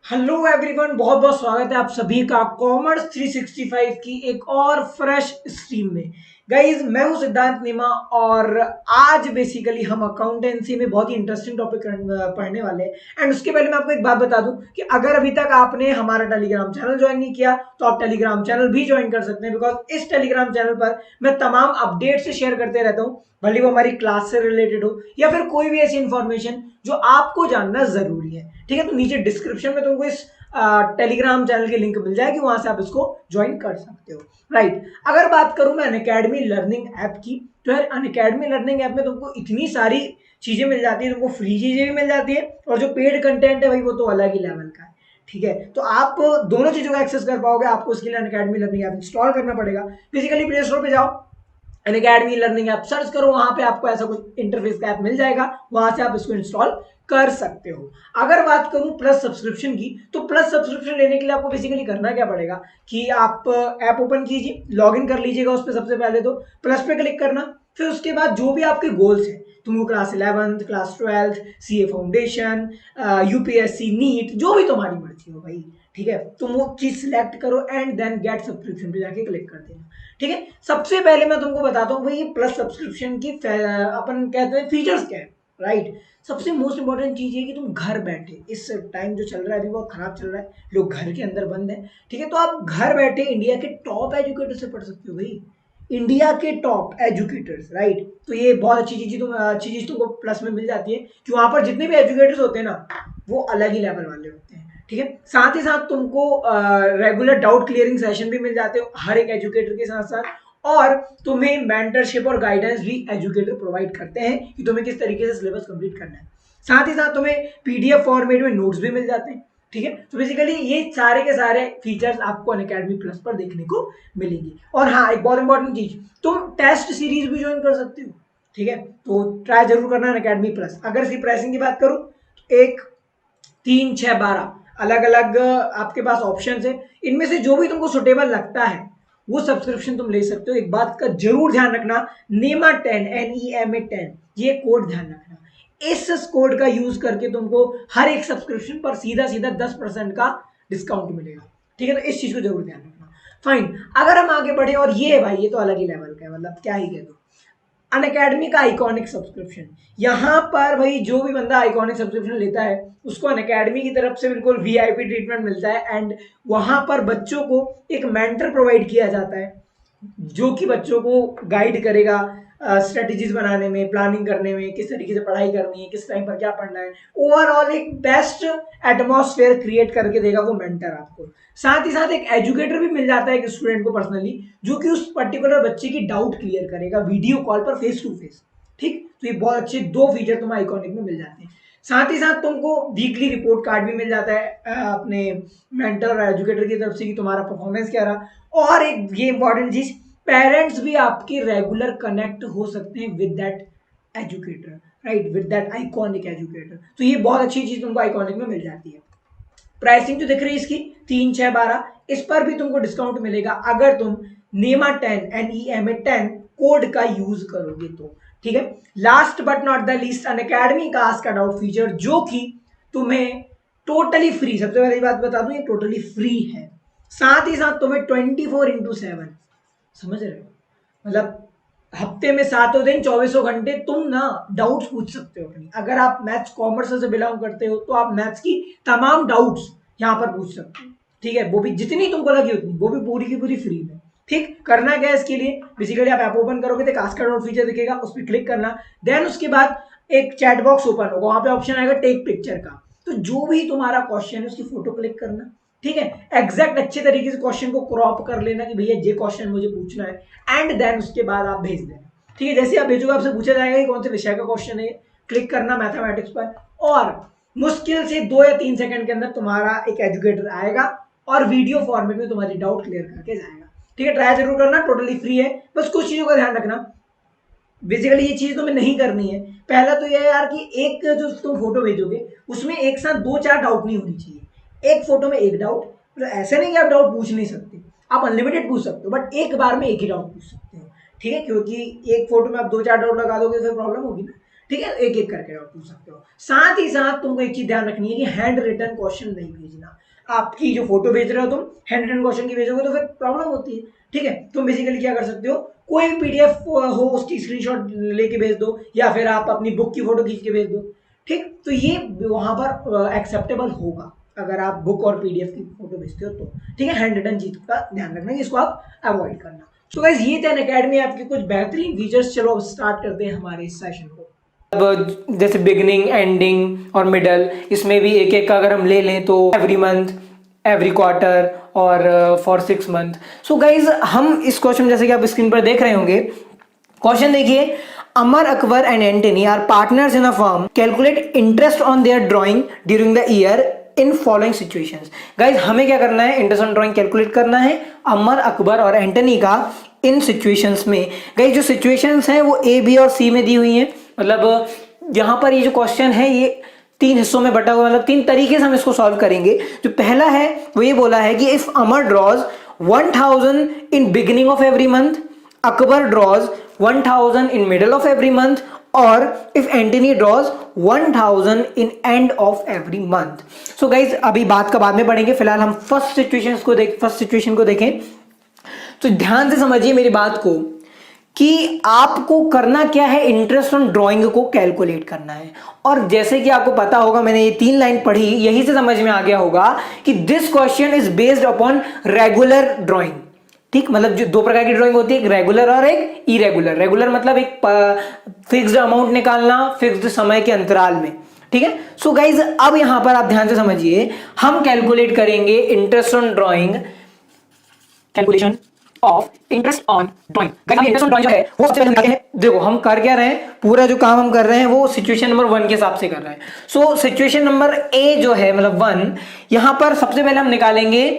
Hello everyone, बहुत बहुत स्वागत है आप सभी का कॉमर्स 365 की एक और फ्रेश स्ट्रीम में। गाइज, मैं हूं सिद्धांत नीमा और आज बेसिकली हम अकाउंटेंसी में बहुत ही इंटरेस्टिंग टॉपिक पढ़ने वाले हैं। एंड उसके पहले मैं आपको एक बात बता दूं कि अगर अभी तक आपने हमारा टेलीग्राम चैनल ज्वाइन नहीं किया तो आप टेलीग्राम चैनल भी ज्वाइन कर सकते हैं, बिकॉज इस टेलीग्राम चैनल पर मैं तमाम अपडेट से शेयर करते रहता हूँ, भले वो हमारी क्लास से रिलेटेड हो या फिर कोई भी ऐसी इंफॉर्मेशन जो आपको जानना जरूरी है। ठीक है, तो नीचे डिस्क्रिप्शन में तुमको इस टेलीग्राम चैनल की लिंक मिल जाएगी, वहां से आप इसको ज्वाइन कर सकते हो। राइट, अगर बात करूं मैं अनअकैडमी लर्निंग ऐप की, तो यार अनअकैडमी लर्निंग ऐप में तुमको इतनी सारी चीजें मिल जाती है, तुमको फ्री चीजें भी मिल जाती है और जो पेड कंटेंट है भाई वो तो अलग ही लेवल का है। ठीक है, तो आप दोनों चीजों का एक्सेस कर पाओगे। आपको उसके लिए अनअकैडमी लर्निंग ऐप इंस्टॉल करना पड़ेगा। बेसिकली प्ले स्टोर पे जाओ, अनअकैडमी लर्निंग ऐप सर्च करो, वहां पे आपको ऐसा कुछ इंटरफेस का ऐप मिल जाएगा, वहां से आप इसको इंस्टॉल कर सकते हो। अगर बात करूं प्लस सब्सक्रिप्शन की, तो प्लस सब्सक्रिप्शन लेने के लिए आपको बेसिकली करना क्या पड़ेगा कि आप ऐप ओपन कीजिए, लॉगिन कर लीजिएगा उस पर। सबसे पहले तो प्लस पे क्लिक करना, फिर उसके बाद जो भी आपके गोल्स हैं, तुमको class 11th, class 12th, CA foundation, UPSC, NEET, जो भी तुम्हारी मर्जी हो भाई, ठीक है, तुम वो चीज सिलेक्ट करो एंड देन गेट सब्सक्रिप्शन पे जाके क्लिक कर देना। ठीक है, सबसे पहले मैं तुमको बताता हूँ भाई ये प्लस सब्सक्रिप्शन की अपन कहते हैं फीचर्स क्या है। राइट, सबसे मोस्ट इंपॉर्टेंट चीज ये कि तुम घर बैठे, इस टाइम जो चल रहा है अभी बहुत खराब चल रहा है, लोग घर के अंदर बंद है, ठीक है, तो आप घर बैठे इंडिया के टॉप एजुकेटर से पढ़ सकते हो भाई, इंडिया के टॉप एजुकेटर्स। राइट, तो ये बहुत अच्छी चीज तुमको प्लस में मिल जाती है कि वहां पर जितने भी एजुकेटर्स होते हैं ना, वो अलग ही लेवल वाले होते हैं। ठीक है, साथ ही साथ तुमको रेगुलर डाउट क्लियरिंग सेशन भी मिल जाते हो हर एक एजुकेटर के साथ साथ, और तुम्हें मेंटरशिप और गाइडेंस भी एजुकेटर प्रोवाइड करते हैं कि तुम्हें किस तरीके से सिलेबस कंप्लीट करना है। साथ ही साथ तुम्हें पीडीएफ फॉर्मेट में नोट्स भी मिल जाते हैं। ठीक है, तो बेसिकली ये सारे के सारे फीचर्स आपको अनअकैडमी प्लस पर देखने को मिलेंगी। और हाँ, एक बहुत इंपॉर्टेंट चीज, तुम टेस्ट सीरीज भी ज्वाइन कर सकते हो। ठीक है, तो ट्राई जरूर करना अनअकैडमी प्लस। अगर इसकी प्राइसिंग की बात करूं तो 1, 3, 6, 12 अलग अलग आपके पास ऑप्शन है, इनमें से जो भी तुमको सुटेबल लगता है वो सब्सक्रिप्शन तुम ले सकते हो। एक बात का जरूर ध्यान रखना, नेमा 10, NEMA 10, ये कोड ध्यान रखना। इस कोड का यूज करके तुमको हर एक सब्सक्रिप्शन पर सीधा सीधा 10% का डिस्काउंट मिलेगा। ठीक है, तो इस चीज को जरूर ध्यान रखना। फाइन, अगर हम आगे बढ़े, और ये भाई ये तो अलग ही लेवल का है, मतलब क्या ही कह दो, अनअकैडमी का आइकॉनिक सब्सक्रिप्शन। यहाँ पर भाई जो भी बंदा आइकॉनिक सब्सक्रिप्शन लेता है उसको अनअकैडमी की तरफ से बिल्कुल वीआईपी ट्रीटमेंट मिलता है, एंड वहां पर बच्चों को एक मेंटर प्रोवाइड किया जाता है जो कि बच्चों को गाइड करेगा स्ट्रेटेजीज बनाने में, प्लानिंग करने में, किस तरीके से पढ़ाई करनी है, किस टाइम पर क्या पढ़ना है। ओवरऑल एक बेस्ट एटमॉस्फेयर क्रिएट करके देगा वो मेंटर आपको। साथ ही साथ एक एजुकेटर भी मिल जाता है एक स्टूडेंट को पर्सनली, जो कि उस पर्टिकुलर बच्चे की डाउट क्लियर करेगा वीडियो कॉल पर फेस टू फेस। ठीक, तो ये बहुत अच्छे दो फीचर तुम्हें आइकॉनिक में मिल जाते हैं। साथ ही साथ तुमको वीकली रिपोर्ट कार्ड भी मिल जाता है अपने मेंटर और एजुकेटर की तरफ से कि तुम्हारा परफॉर्मेंस क्या रहा। और एक ये इंपॉर्टेंट चीज, पेरेंट्स भी आपके रेगुलर कनेक्ट हो सकते हैं with that educator, right, with that iconic educator. तो ये बहुत अच्छी चीज तुमको आइकॉनिक में मिल जाती है। प्राइसिंग जो दिख रही है इसकी 3, 6, 12, इस पर भी तुमको डिस्काउंट मिलेगा अगर तुम नेमा 10, NEMA 10 कोड का यूज करोगे तो। ठीक है, last but not the least, Unacademy का आस्क का डाउट फीचर, जो कि तुम्हें टोटली फ्री, सबसे पहली बात बता दूं ये टोटली फ्री है। साथ ही साथ तुम्हें 24x7, समझ रहे हो, मतलब हफ्ते में 7 दिन 24 घंटे तुम ना डाउट्स पूछ सकते हो अपनी। अगर आप मैथ्स कॉमर्स से बिलोंग करते हो तो आप मैथ्स की तमाम डाउट्स यहाँ पर पूछ सकते हो। ठीक है, वो भी जितनी तुमको लगी उतनी, वो भी पूरी की पूरी फ्री में। ठीक, करना क्या है इसके लिए, बेसिकली आप ऐप ओपन करोगे तो आस्क डाउट फीचर दिखेगा, उस पर क्लिक करना। देन उसके बाद एक चैट बॉक्स ओपन होगा, वहां पे ऑप्शन आएगा टेक पिक्चर का, तो जो भी तुम्हारा क्वेश्चन है उसकी फोटो क्लिक करना। ठीक है, एग्जैक्ट अच्छे तरीके से क्वेश्चन को क्रॉप कर लेना कि भैया ये क्वेश्चन मुझे पूछना है, एंड देन उसके बाद आप भेज देना। ठीक है, जैसे आप भेजोगे आपसे पूछा जाएगा कि कौन से विषय का क्वेश्चन है, क्लिक करना मैथमेटिक्स पर, और मुश्किल से 2 या 3 सेकंड के अंदर तुम्हारा एक एजुकेटर आएगा और वीडियो फॉर्मेट में तुम्हारी डाउट क्लियर करके जाएगा। ठीक है, ट्राई जरूर करना, टोटली फ्री है। बस कुछ चीजों का ध्यान रखना, बेसिकली ये चीज तुम्हें नहीं करनी है। पहला तो यह है यार कि एक जो तुम फोटो भेजोगे उसमें एक साथ 2-4 डाउट नहीं होनी चाहिए, एक फोटो में एक डाउट। मतलब ऐसे नहीं कि आप डाउट पूछ नहीं सकते, आप अनलिमिटेड पूछ सकते हो, बट एक बार में एक ही डाउट पूछ सकते हो। ठीक है, क्योंकि एक फोटो में आप 2-4 डाउट लगा दोगे तो फिर प्रॉब्लम होगी ना। ठीक है, एक एक करके डाउट पूछ सकते हो। साथ ही साथ तुमको एक चीज ध्यान रखनी है कि हैंड रिटन क्वेश्चन नहीं भेजना। आपकी जो फोटो भेज रहे हो तुम हैंड रिटन क्वेश्चन की भेजोगे तो फिर प्रॉब्लम होती है। ठीक है, तुम बेसिकली क्या कर सकते हो, कोई भी पीडीएफ हो उसकी स्क्रीनशॉट लेके भेज दो, या फिर आप अपनी बुक की फोटो खींच के भेज दो। ठीक, तो ये वहां पर एक्सेप्टेबल होगा अगर आप बुक और पीडीएफ की फोटो भेजते हो तो। ठीक है, हैंड रिटन चीज का ध्यान रखना कि इसको आप अवॉइड करना। तो गाइस ये थे अनअकैडमी आपके कुछ बेहतरीन फीचर्स। चलो अब स्टार्ट करते हैं हमारे इस सेशन को। अब जैसे बिगिनिंग, एंडिंग और मिडल, इसमें भी एक एक का अगर हम ले लें तो एवरी मंथ, एवरी क्वार्टर और फॉर 6 मंथ। सो गाइज हम इस क्वेश्चन जैसे कि आप स्क्रीन पर देख रहे होंगे, क्वेश्चन देखिए, Amar, Akbar and Anthony are partners in a firm, calculate interest on their drawing during the year in following situations. Guys हमें क्या करना है, इंटरेस्ट ऑन ड्राइंग कैलकुलेट करना है अमर, अकबर और एंटनी का इन सिचुएशंस में। गाइज जो सिचुएशंस हैं वो ए, बी और सी में दी हुई हैं। मतलब यहां पर ये जो क्वेश्चन है ये 3 हिस्सों में बटा हुआ, मतलब 3 तरीके से हम इसको सॉल्व करेंगे। जो पहला है वो ये बोला है कि if Amar draws 1000 in beginning of every month, Akbar draws 1000 in middle of every month, और if Antony draws 1000 in end of every month. So guys अभी बात का बाद में पढ़ेंगे, फिलहाल हम फर्स्ट सिचुएशन को देखें। तो ध्यान से समझिए मेरी बात को कि आपको करना क्या है, इंटरेस्ट ऑन ड्राइंग को कैलकुलेट करना है। और जैसे कि आपको पता होगा, मैंने ये 3 लाइन पढ़ी, यही से समझ में आ गया होगा कि this question is based upon regular drawing. ठीक, मतलब जो 2 प्रकार की ड्राइंग होती है, एक रेगुलर और एक इरेगुलर। रेगुलर मतलब एक फिक्स्ड अमाउंट निकालना फिक्स्ड समय के अंतराल में। ठीक है, सो गाइज अब यहां पर आप ध्यान से समझिए, हम कैलकुलेट करेंगे interest on drawing, calculation of interest on drawing. Guys interest on drawing जो है वो सबसे पहले निकालते हैं। देखो हम कर क्या रहे हैं, पूरा जो काम हम कर रहे हैं वो सिचुएशन नंबर 1 के हिसाब से कर रहे हैं। सो सिचुएशन नंबर ए जो है मतलब 1, यहां पर सबसे पहले हम निकालेंगे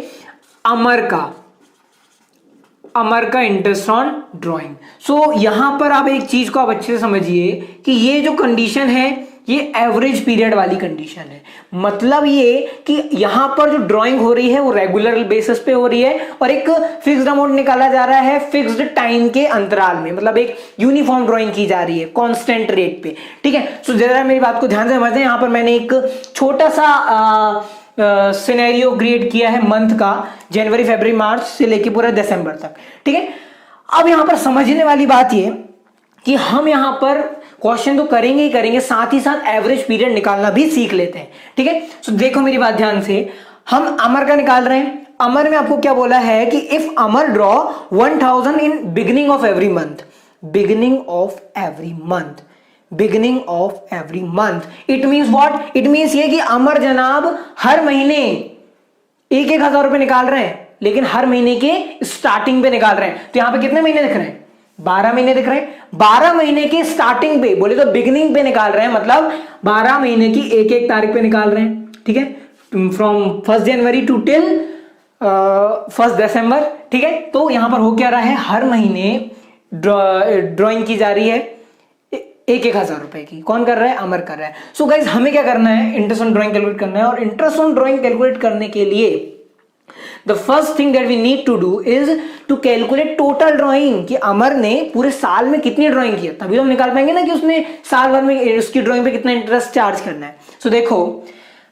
अमर का इंटरेस्ट ऑन ड्राइंग। सो यहां पर आप एक चीज को आप अच्छे से समझिए कि ये जो कंडीशन है ये एवरेज पीरियड वाली कंडीशन है। मतलब ये कि यहां पर जो ड्राइंग हो रही है वो रेगुलर बेसिस पे हो रही है और एक फिक्स्ड अमाउंट निकाला जा रहा है फिक्स्ड टाइम के अंतराल में, मतलब एक यूनिफॉर्म ड्राइंग की जा रही है कांस्टेंट रेट पे। ठीक है, सो जरा मेरी बात को ध्यान से समझें। यहां पर मैंने एक छोटा सा सिनेरियो क्रिएट किया है मंथ का, जनवरी, फरवरी, मार्च से लेके पूरा दिसंबर तक। ठीक है, अब यहां पर समझने वाली बात ये कि हम यहां पर क्वेश्चन तो करेंगे ही करेंगे, साथ ही साथ एवरेज पीरियड निकालना भी सीख लेते हैं। ठीक है, सो देखो मेरी बात ध्यान से, हम अमर का निकाल रहे हैं। अमर में आपको क्या बोला है कि if Amar draw 1000 in beginning of every month, beginning of every month, beginning of every month, it means what, it means ये कि अमर जनाब हर महीने 1,000 रुपए निकाल रहे हैं, लेकिन हर महीने के स्टार्टिंग पे निकाल रहे हैं। तो यहां पे कितने महीने दिख रहे हैं, 12 महीने दिख रहे हैं। 12 महीने के स्टार्टिंग पे, बोले तो बिगिनिंग पे निकाल रहे हैं, मतलब 12 महीने की 1 तारीख पे निकाल रहे हैं। ठीक है, फ्रॉम 1 जनवरी टू टिल 1 दिसंबर। ठीक है, तो यहां पर हो क्या रहा है, हर महीने ड्राइंग की जा रही है 1,000 रुपए की। कौन कर रहा है, अमर कर रहा है। सो गाइज हमें क्या करना है, इंटरेस्ट ऑन ड्राइंग कैलकुलेट करना है। और इंटरेस्ट ऑन ड्राइंग कैलकुलेट करने के लिए the first thing that we need to do is to calculate total drawing, कि अमर ने पूरे साल में कितनी ड्राइंग किया, तभी तो हम निकाल पाएंगे ना कि उसने साल भर में उसकी ड्राइंग पे कितना इंटरेस्ट चार्ज करना है। सो देखो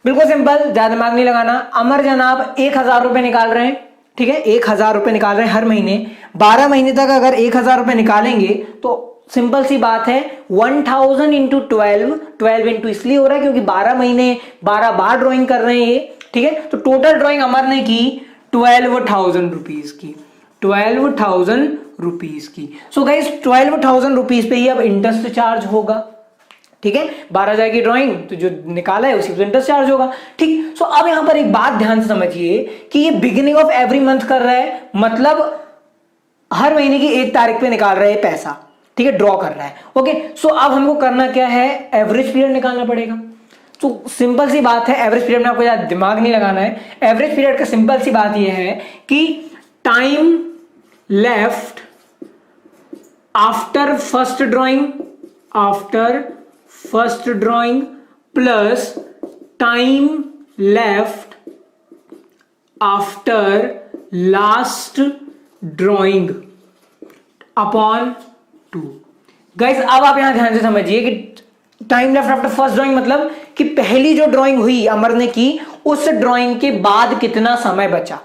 बिल्कुल सिंपल, ज्यादा दिमाग नहीं लगाना। अमर जनाब 1,000 रुपए निकाल रहे हैं। ठीक है, 1,000 रुपए निकाल रहे हैं हर महीने। 12 महीने तक अगर 1,000 रुपए निकालेंगे तो सिंपल सी बात है 1000 इंटू 12 इंटू इसलिए हो रहा है क्योंकि 12 महीने 12 बार ड्राइंग कर रहे हैं ये। ठीक है, तो टोटल ड्राइंग अमर ने की 12,000 रुपीज की, 12,000 रुपीज की। सो गाइस 12,000 रुपीज पे ही अब इंटरेस्ट चार्ज होगा। ठीक है, 12,000 की ड्राइंग तो जो निकाला है उसी पर इंटरेस्ट चार्ज होगा। ठीक, सो अब यहां पर एक बात ध्यान से समझिए कि ये बिगिनिंग ऑफ एवरी मंथ कर रहा है, मतलब हर महीने की 1 तारीख पे निकाल रहा है पैसा। ठीक है, ड्रॉ कर रहा है। ओके, सो अब हमको करना क्या है, एवरेज पीरियड निकालना पड़ेगा। तो सिंपल सी बात है, एवरेज पीरियड में आपको ज्यादा दिमाग नहीं लगाना है। एवरेज पीरियड का सिंपल सी बात यह है कि time left after first drawing plus time left after last drawing upon 2। Guys अब आप यहां ध्यान से समझिए कि time left after first drawing मतलब कि पहली जो ड्राइंग हुई अमर ने की, उस ड्राइंग के बाद कितना समय बचा।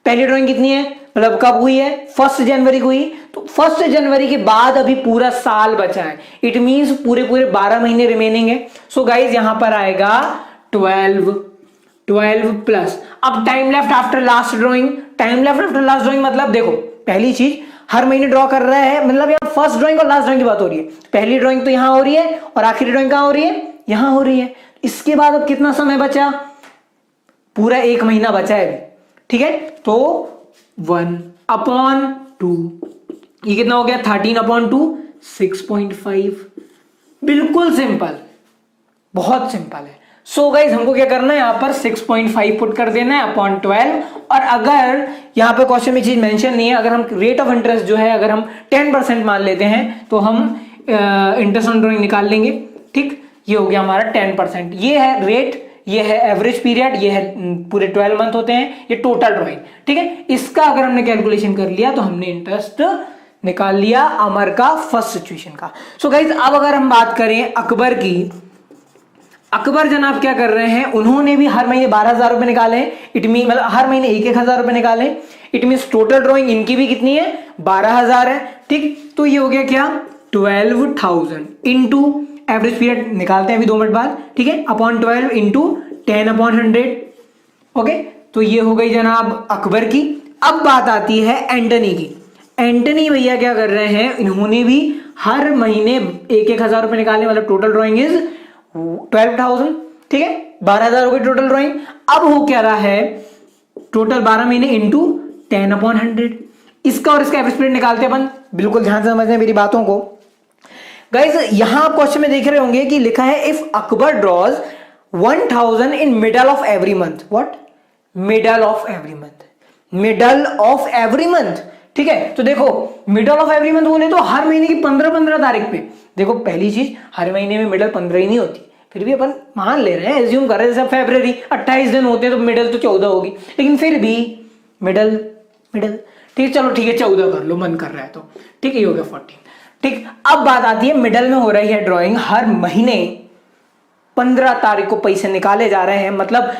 पहली ड्राइंग कितनी है, मतलब कब हुई है, 1 जनवरी को हुई, तो 1 जनवरी के बाद अभी पूरा साल बचा है। इट मींस पूरे पूरे 12 महीने रिमेनिंग है। सो गाइज यहां पर आएगा 12 प्लस। अब time left after last drawing, time left after last drawing मतलब देखो पहली चीज हर महीने ड्रॉ कर रहा है, मतलब यहाँ फर्स्ट ड्राइंग और लास्ट ड्राइंग की बात हो रही है। पहली ड्राइंग तो यहां हो रही है और आखिरी ड्राइंग कहां हो रही है, यहां हो रही है। इसके बाद अब कितना समय बचा, पूरा 1 महीना बचा है अभी, ठीक है। तो 1/2, ये कितना हो गया 13/2, 6.5। बिल्कुल सिंपल, बहुत सिंपल है। सो गाइज हमको क्या करना है, यहां पर 6.5 पुट कर देना है अपॉन 12। और अगर यहां पे क्वेश्चन में चीज मेंशन नहीं है, अगर हम रेट ऑफ इंटरेस्ट जो है अगर हम 10% मान लेते हैं तो हम इंटरेस्ट ऑन ड्राइंग निकाल लेंगे, ठीक। ये हो गया हमारा 10%। ये है रेट, ये है एवरेज पीरियड, ये है पूरे 12 मंथ होते हैं, ये टोटल ड्राइंग, ठीक है। इसका अगर हमने कैलकुलेशन कर लिया तो हमने इंटरेस्ट निकाल लिया अमर का फर्स्ट सिचुएशन का। सो गाइज अब अगर हम बात करें अकबर की, अकबर जनाब क्या कर रहे हैं, उन्होंने भी हर महीने 12,000 रुपए निकाले। इट मीन मतलब हर महीने 1,000 रुपए निकाले। इट मीन टोटल ड्राइंग इनकी भी कितनी है, 12,000 है, ठीक। तो ये हो गया क्या 12,000 इंटू एवरेज पीरियड निकालते हैं अभी 2 मिनट बाद, ठीक है, अपॉन 12 इंटू 10/100। ओके, तो ये हो गई जनाब अकबर की। अब बात आती है एंटनी की। एंटनी भैया क्या कर रहे हैं, इन्होंने भी हर महीने 1,000 रुपए निकाले, मतलब टोटल ड्राइंग इज 12,000, ठीक है, 12,000 हो गई टोटल ड्राइंग। अब हो क्या रहा है, टोटल 12 महीने इंटू 10/100। इसका और इसका एवरेज पीरियड निकालते हैं अपन, बिल्कुल ध्यान से समझना मेरी बातों को। गाइज यहां आप क्वेश्चन में देख रहे होंगे कि लिखा है if Akbar draws 1,000 in middle of every month. What, middle of every month, middle of every month, ठीक है। तो देखो मिडल ऑफ एवरी मंथ बोले तो हर महीने की 15 तारीख पे। देखो पहली चीज हर महीने में मिडल 15 ही नहीं होती, फिर भी अपन मान ले रहे हैं, एज्यूम कर रहे हैं जैसे फरवरी 28 दिन होते हैं तो मिडल तो 14 होगी, लेकिन फिर भी मिडल मिडल, ठीक, चलो ठीक है 14 कर लो, मन कर रहा है तो, ठीक है, ये हो गया 14, ठीक। अब बात आती है मिडल में हो रही है ड्राइंग, हर महीने 15 तारीख को पैसे निकाले जा रहे हैं, मतलब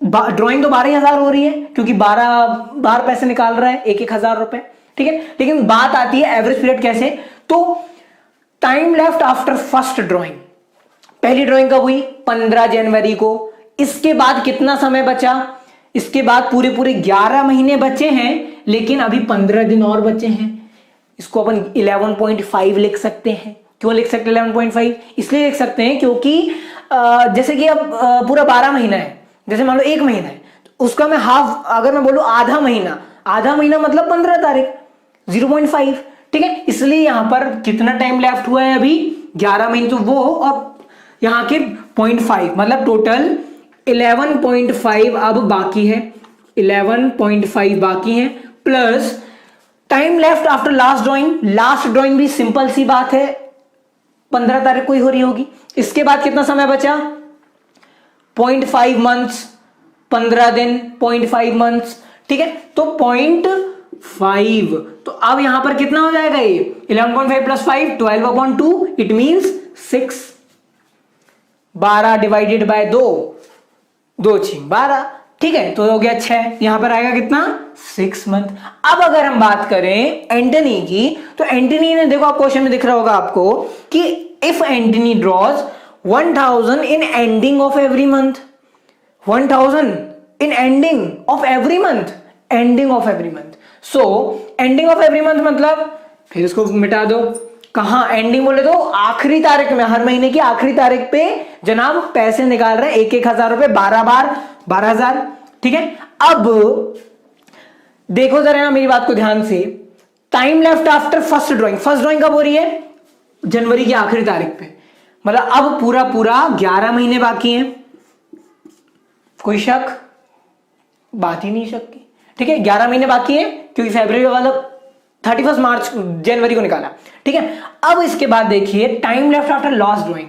ड्राइंग तो 12,000 हो रही है क्योंकि 12 पैसे निकाल रहा है 1,000 रुपए, ठीक है। लेकिन बात आती है एवरेज पीरियड कैसे, तो time left after first drawing, पहली ड्राइंग कब हुई 15 जनवरी को, इसके बाद कितना समय बचा, इसके बाद पूरे पूरे 11 महीने बचे हैं, लेकिन अभी 15 दिन और बचे हैं। इसको अपन 11.5 लिख सकते हैं। क्यों लिख सकते हैं 11.5, इसलिए लिख सकते हैं क्योंकि जैसे कि अब पूरा 12 महीना है, जैसे मान लो 1 महीना है तो उसका मैं हाफ, अगर मैं बोलूं आधा महीना मतलब 15 तारीख, 0.5, ठीक है। इसलिए यहां पर कितना टाइम लेफ्ट हुआ है अभी 11 महीने, तो वो और यहां के 0.5 मतलब टोटल 11.5 अब बाकी है, 11.5 बाकी है, plus time left after last drawing. Last drawing भी सिंपल सी बात है 15 तारीख को ही हो रही होगी। इसके बाद कितना समय बचा 0.5 मंथ्स, 15 दिन 0.5 मंथ्स, ठीक है। तो 0.5, तो अब यहां पर कितना हो जाएगा ये 11.5 plus 5 12/2, it means 6। 12 divided by 2, 2 6 12, ठीक है, तो हो गया 6। यहां पर आएगा कितना 6 मंथ। अब अगर हम बात करें एंटनी की, तो एंटनी ने, देखो आप क्वेश्चन में दिख रहा होगा आपको कि if Antony draws 1,000 in ending of every month, 1,000 in ending of every month, ending of every month, so ending of every month मतलब फिर इसको मिटा दो, कहां एंडिंग बोले तो आखिरी तारीख में, हर महीने की आखिरी तारीख पे जनाब पैसे निकाल रहे हैं 1,000 रुपए, 12 बार 12,000, ठीक है। अब देखो जरा मेरी बात को ध्यान से, time left after first drawing कब हो रही है जनवरी की आखिरी तारीख पे, मतलब अब पूरा पूरा 11 महीने बाकी हैं। कोई शक, बात ही नहीं शक की, ठीक है, 11 महीने बाकी हैं क्योंकि फरवरी वाला 31 मार्च जनवरी को निकाला, ठीक है। अब इसके बाद देखिए time left after last drawing,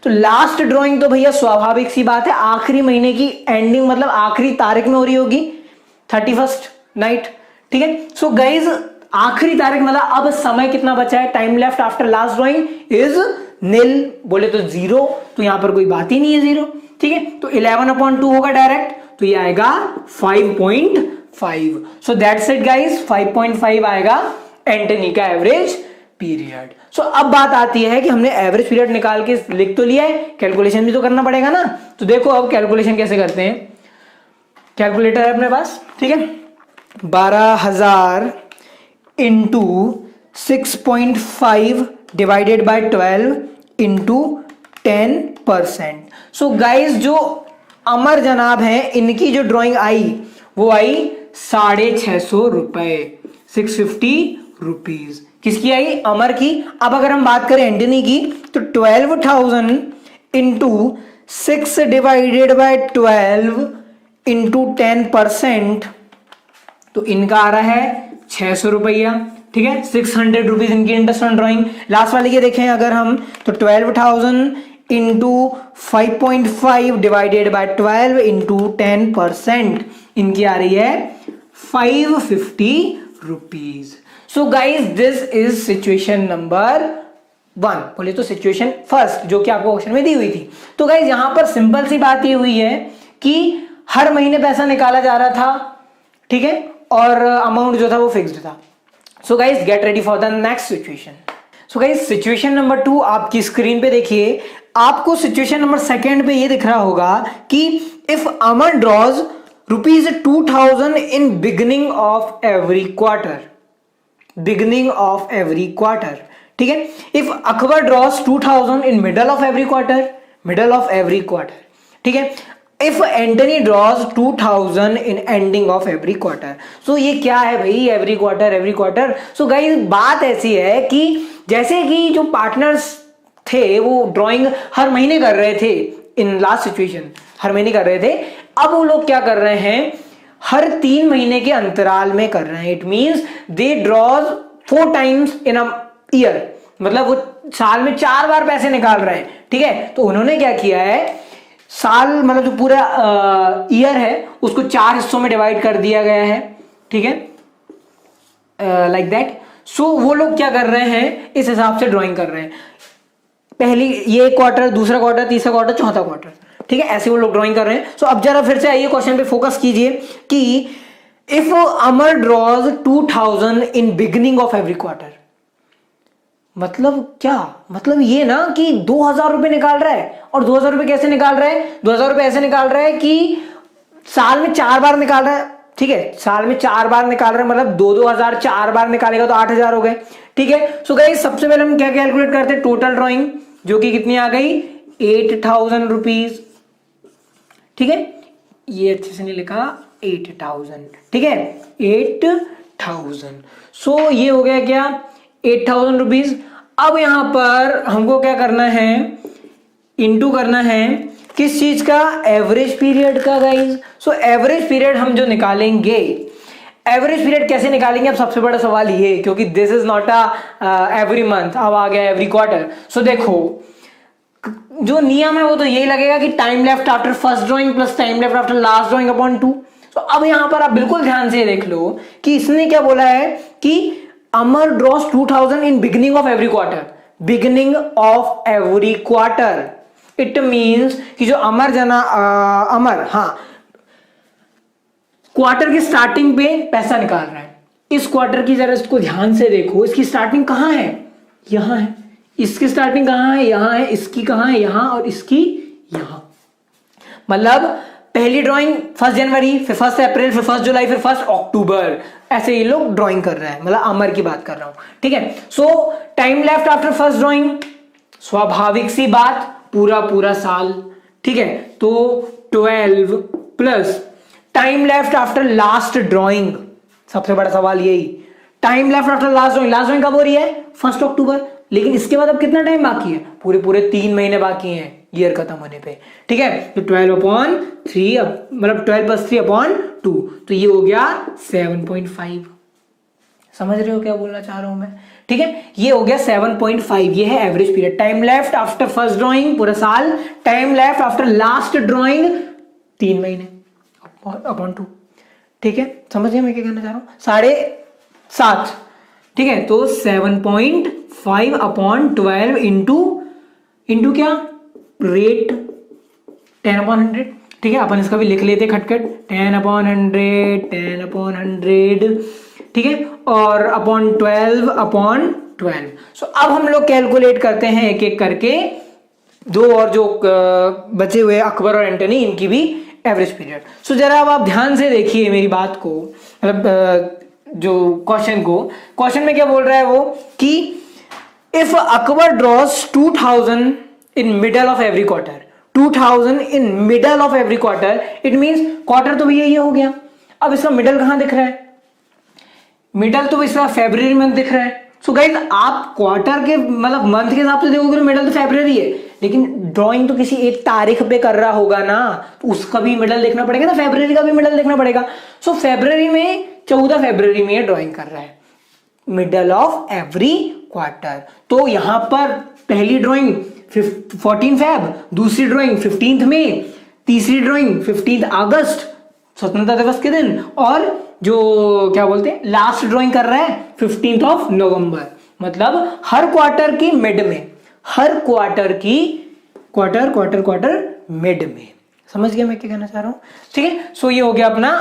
तो लास्ट ड्राइंग तो भैया स्वाभाविक सी बात है आखिरी महीने की एंडिंग, मतलब आखिरी तारीख में हो रही होगी 31st नाइट, ठीक है। सो गाइज आखिरी तारीख मतलब अब समय कितना बचा है, time left after last drawing is nil, बोले तो 0, तो यहां पर कोई बात ही नहीं है 0, ठीक है। तो 11/2 होगा डायरेक्ट, तो ये आएगा 5.5। सो दैट्स इट गाइस, 5.5 आएगा एंटनी का एवरेज पीरियड। सो अब बात आती है कि हमने एवरेज पीरियड निकाल के लिख तो लिया है, कैलकुलेशन भी तो करना पड़ेगा ना। तो देखो अब कैलकुलेशन कैसे करते हैं। कैलकुलेटर है अपने पास, ठीक है। 12,000 into 6.5 divided by 12 into 10%। So guys जो अमर जनाब हैं, इनकी जो ड्राइंग आई वो आई 650 रुपए, 650 रुपीज। किसकी आई? अमर की। अब अगर हम बात करें एंटनी की, तो 12,000 इंटू 6 डिवाइडेड बाय 12 इंटू 10%, तो इनका आ रहा है 600 रुपया, ठीक है। 600 रुपीज इनकी इंटरेस्ट ऑन ड्राइंग। लास्ट वाले के देखें अगर हम, तो 12,000 इंटू 5.5 डिवाइडेड बाय 12 इंटू 10%, इनकी आ रही है 550 rupees. So guys this is situation number 1, बोले तो सिचुएशन फर्स्ट, जो कि आपको क्वेश्चन में दी हुई थी। तो गाइज यहां पर सिंपल सी बात ये हुई है कि हर महीने पैसा निकाला जा रहा था, ठीक है, और अमाउंट जो था वो फिक्स्ड था। So guys get ready for the next situation. So guys situation number 2 आपकी स्क्रीन पे देखिए। आपको सिचुएशन नंबर 2 पे ये दिख रहा होगा कि if Amar draws ₹2,000 in beginning of every quarter, beginning of every quarter, ठीक है। If Akbar draws 2,000 in middle of every quarter, middle of every quarter, ठीक है। If Antony draws 2,000 in ending of every quarter. So ये क्या है भाई, every quarter, every quarter. So guys बात ऐसी है कि जैसे कि जो पार्टनर्स थे वो ड्राइंग हर महीने कर रहे थे, इन लास्ट सिचुएशन हर महीने कर रहे थे, अब वो लोग क्या कर रहे हैं, हर 3 महीने के अंतराल में कर रहे हैं। It means they draws 4 times in a year, मतलब वो साल में 4 बार पैसे निकाल रहे हैं, ठीक है। तो उन्होंने क्या किया है, साल मतलब जो पूरा ईयर है उसको 4 हिस्सों में डिवाइड कर दिया गया है, ठीक है, लाइक दैट। सो वो लोग क्या कर रहे हैं, इस हिसाब से ड्राइंग कर रहे हैं। पहली ये क्वार्टर, दूसरा क्वार्टर, तीसरा क्वार्टर, चौथा क्वार्टर, ठीक है, ऐसे वो लोग ड्राइंग कर रहे हैं। सो अब जरा फिर से आइए क्वेश्चन पे फोकस कीजिए कि if Amar draws 2,000 in beginning of every quarter, मतलब क्या, मतलब ये ना कि 2,000 रुपए निकाल रहा है। और 2,000 रुपए कैसे निकाल रहा है, 2,000 रुपए ऐसे निकाल रहा है कि साल में 4 बार निकाल रहा है, ठीक है, साल में 4 बार निकाल रहा है, मतलब 2,000 4 बार निकालेगा तो 8,000 हो गए, ठीक है। सो गाइस सबसे पहले हम क्या कैलकुलेट करते हैं, टोटल ड्राइंग, जो कि कितनी आ गई, 8,000 रुपीज, ठीक है। ये अच्छे से नहीं लिखा, 8,000, ठीक है, 8,000। सो ये हो गया क्या, 8,000 रुपीज। अब यहां पर हमको क्या करना है, इंटू करना है किस चीज का, एवरेज पीरियड का गाइज। सो एवरेज पीरियड हम जो निकालेंगे, एवरेज पीरियड कैसे निकालेंगे, अब सबसे बड़ा सवाल ये, क्योंकि this is not a every month, अब आ गया एवरी क्वार्टर। सो देखो जो नियम है वो तो यही लगेगा कि time left after first drawing plus time left after last drawing upon 2। तो अब यहां पर आप बिल्कुल ध्यान से देख लो कि इसने क्या बोला है कि अमर ड्रॉस 2,000 in beginning of every quarter, beginning of every quarter. It means कि जो अमर हाँ क्वार्टर की स्टार्टिंग पे पैसा निकाल रहा है। इस क्वार्टर की जरा इसको ध्यान से देखो, इसकी स्टार्टिंग कहां है, यहां है। इसकी स्टार्टिंग कहां है, यहां है। इसकी कहां है, यहां, और इसकी यहां। मतलब पहली ड्राइंग 1 जनवरी, फिर 1 अप्रैल, फिर 1 जुलाई, फिर 1 अक्टूबर, ऐसे ये लोग ड्राइंग कर रहे हैं। मतलब अमर की बात कर रहा हूं, ठीक है। सो time left after first drawing, स्वाभाविक सी बात, पूरा साल, ठीक है। तो 12 plus time left after last drawing, सबसे बड़ा सवाल यही, time left after last drawing, last drawing कब हो रही है, 1 अक्टूबर। लेकिन इसके बाद अब कितना टाइम बाकी है, पूरे 3 महीने बाकी हैं ईयर खत्म होने पे, ठीक है। तो 12/3, मतलब 12 + 3/2, तो ये हो गया 7.5। समझ रहे हो क्या बोलना चाह रहा हूं मैं, ठीक है। ये हो गया 7.5, ये है average period. Time left after first drawing पूरा साल, time left after last drawing 3 महीने अपॉन 2, ठीक है। समझिए मैं क्या कहना चाह रहा हूं, 7.5, ठीक है। तो 7.5/12 इंटू इंटू क्या, रेट 10/100, ठीक है। अपन इसका भी लिख लेते खटखट, 10/100, ठीक है, और अपॉन 12/12। सो अब हम लोग कैलकुलेट करते हैं एक एक करके दो और जो बचे हुए अकबर और एंटनी, इनकी भी एवरेज पीरियड। सो जरा अब आप ध्यान से देखिए मेरी बात को, मतलब जो क्वेश्चन को, क्वेश्चन में क्या बोल रहा है वो कि if Akbar draws 2000 in middle of every quarter, 2000 in middle of every quarter, it means quarter तो भैया ये हो गया। अब इसका मिडल कहां दिख रहा है, मिडल तो इसका फेब्रुअरी मंथ दिख रहा है। सो गाइस आप क्वार्टर के मतलब मंथ के हिसाब से देखोगे तो मिडल तो फेब्रुअरी है, लेकिन ड्राइंग तो किसी एक तारीख पे कर रहा होगा ना, तो उसका भी मिडल देखना पड़ेगा ना, फेब्रुअरी का भी मिडल देखना पड़ेगा। सो फेब्रुअरी में 14 फेब्रुअरी में ड्राइंग कर रहा है, मिडल ऑफ एवरी क्वार्टर। तो यहां पर पहली ड्राइंग 14 फेब, दूसरी ड्राइंग 15 मई, तीसरी ड्राइंग 15 अगस्त स्वतंत्रता दिवस के दिन, और जो क्या बोलते हैं लास्ट ड्राइंग कर रहा है 15 नवंबर। मतलब हर क्वार्टर की मिड में, हर क्वार्टर की क्वार्टर मिड में। समझ गया मैं क्या कहना चाह रहा हूं, ठीक है। सो ये हो गया अपना,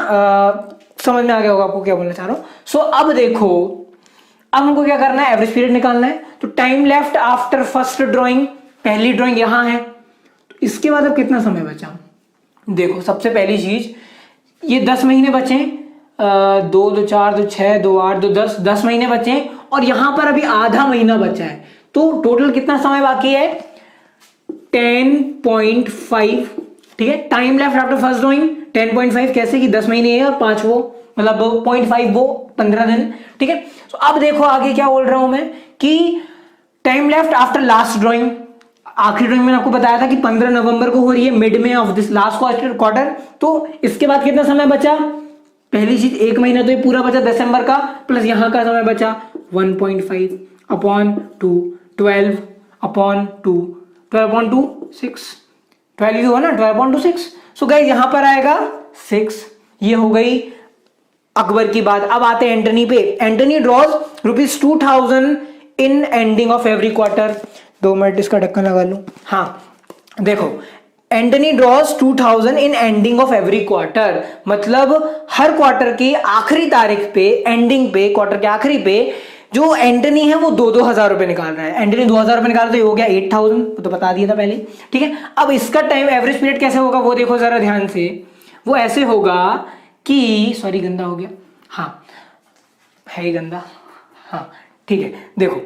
समझ में आ गया होगा आपको क्या बोलना चाह रहा हूं। सो अब देखो, अब हमको क्या करना है, एवरेज पीरियड निकालना है। तो time left after first drawing, पहली ड्राइंग यहां है, तो इसके बाद अब कितना समय बचा, देखो सबसे पहली चीज ये 10 महीने बचे, 2 2 4 2 6 2 8 2 10 महीने बचे हैं, और यहां पर अभी आधा महीना बचा है। तो टोटल कितना समय बाकी है, 10.5, ठीक है। Time left after first drawing 10.5, कैसे कि 10 महीने है और 5 वो मतलब 0.5 वो 15 दिन, ठीक है। तो अब देखो आगे क्या बोल रहा हूं मैं कि time left after last drawing, आखिरी ड्राइंग मैंने आपको बताया था कि 15 नवंबर को हो रही है, मिड में ऑफ दिस लास्ट क्वार्टर। तो इसके बाद कितना समय बचा, पहली चीज 1 महीना तो ये पूरा बचा दिसंबर का, प्लस यहां का समय बचा 1.5 अपॉन 2, 12/2, 12/2 6, 12 हुआ ना, 12/2 6। सो गाइस यहां पर आएगा 6। ये हो गई अकबर की बात। अब आते हैं एंटनी पे। Antony draws ₹2000 in ending of every quarter. 2 minute इसका ढक्कन लगा लूं। हाँ देखो, Antony draws 2000 in ending of every quarter, मतलब हर क्वार्टर की आखिरी तारीख पे, एंडिंग पे, क्वार्टर के आखिरी पे जो एंटनी है वो 2-2 हजार रुपए निकाल रहा है। एंटनी 2000 रुपए निकाल, तो ये हो गया 8000, तो बता दिया था पहले, ठीक है। अब इसका टाइम एवरेज पीरियड कैसे होगा वो देखो जरा ध्यान से। वो ऐसे होगा कि, सॉरी गंदा हो गया, हाँ है ही गंदा, हाँ ठीक है। देखो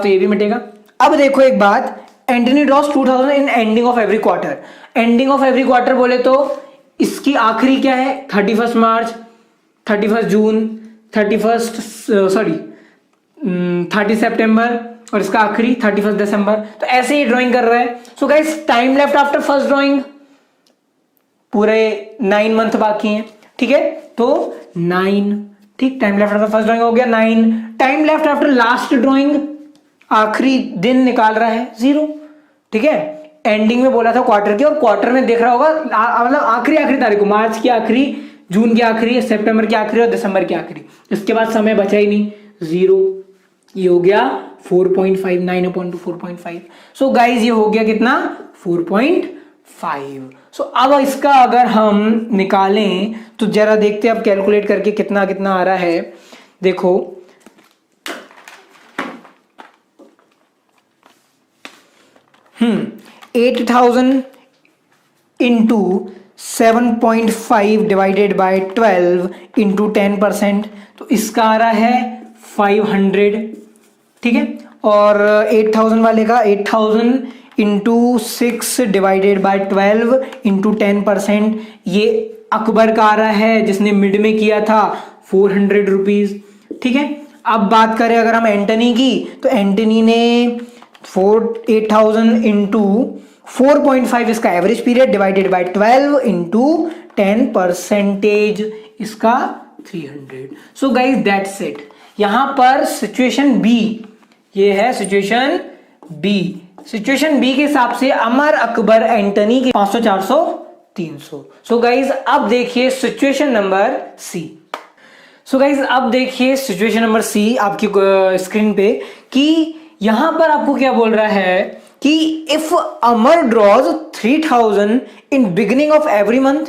तो ये भी मिटेगा। अब देखो एक बात, Antony draws 2000 in ending of every quarter. Ending of every quarter बोले तो इसकी आखिरी क्या है, 31 मार्च, 31 जून, 30 सितंबर, और इसका आखिरी 31 दिसंबर। तो ऐसे ही ड्राइंग कर रहा है। So guys time left after first drawing पूरे 9 मंथ बाकी हैं, ठीक है। तो 9, ठीक, time left after first drawing हो गया 9। Time left after last drawing, आखिरी दिन निकाल रहा है 0, ठीक है। एंडिंग में बोला था क्वार्टर की, और क्वार्टर में देख रहा होगा मतलब आखिरी तारीख को, मार्च की आखिरी, जून की आखिरी, सितंबर की आखिरी और दिसंबर की आखिरी। इसके बाद समय बचा ही नहीं, 0। ये हो गया 4.5, 9/2 4.5। सो गाइज ये हो गया कितना, 4.5। सो अब इसका अगर हम निकालें तो जरा देखते हैं अब कैलकुलेट करके कितना कितना आ रहा है। देखो 8000 इंटू 7.5 डिवाइडेड बाय 12 इंटू 10%, तो इसका आ रहा है 500, ठीक है। और 8000 वाले का 8000 इंटू 6 डिवाइडेड बाय 12 इंटू 10%, ये अकबर का आ रहा है जिसने मिड में किया था 400 रुपीज, ठीक है। अब बात करें अगर हम एंटनी की, तो एंटनी ने 8000 इंटू 4.5 इसका average period divided by 12 into 10%, इसका 300। So guys that's it. यहां पर सिचुएशन बी, ये है सिचुएशन बी। सिचुएशन बी के हिसाब से अमर, अकबर, एंटनी के 500 400 300। सो गाइज अब देखिए situation number C. So guys अब देखिए सिचुएशन नंबर सी आपकी स्क्रीन पे, कि यहां पर आपको क्या बोल रहा है कि if Amar draws 3000 in beginning of every month,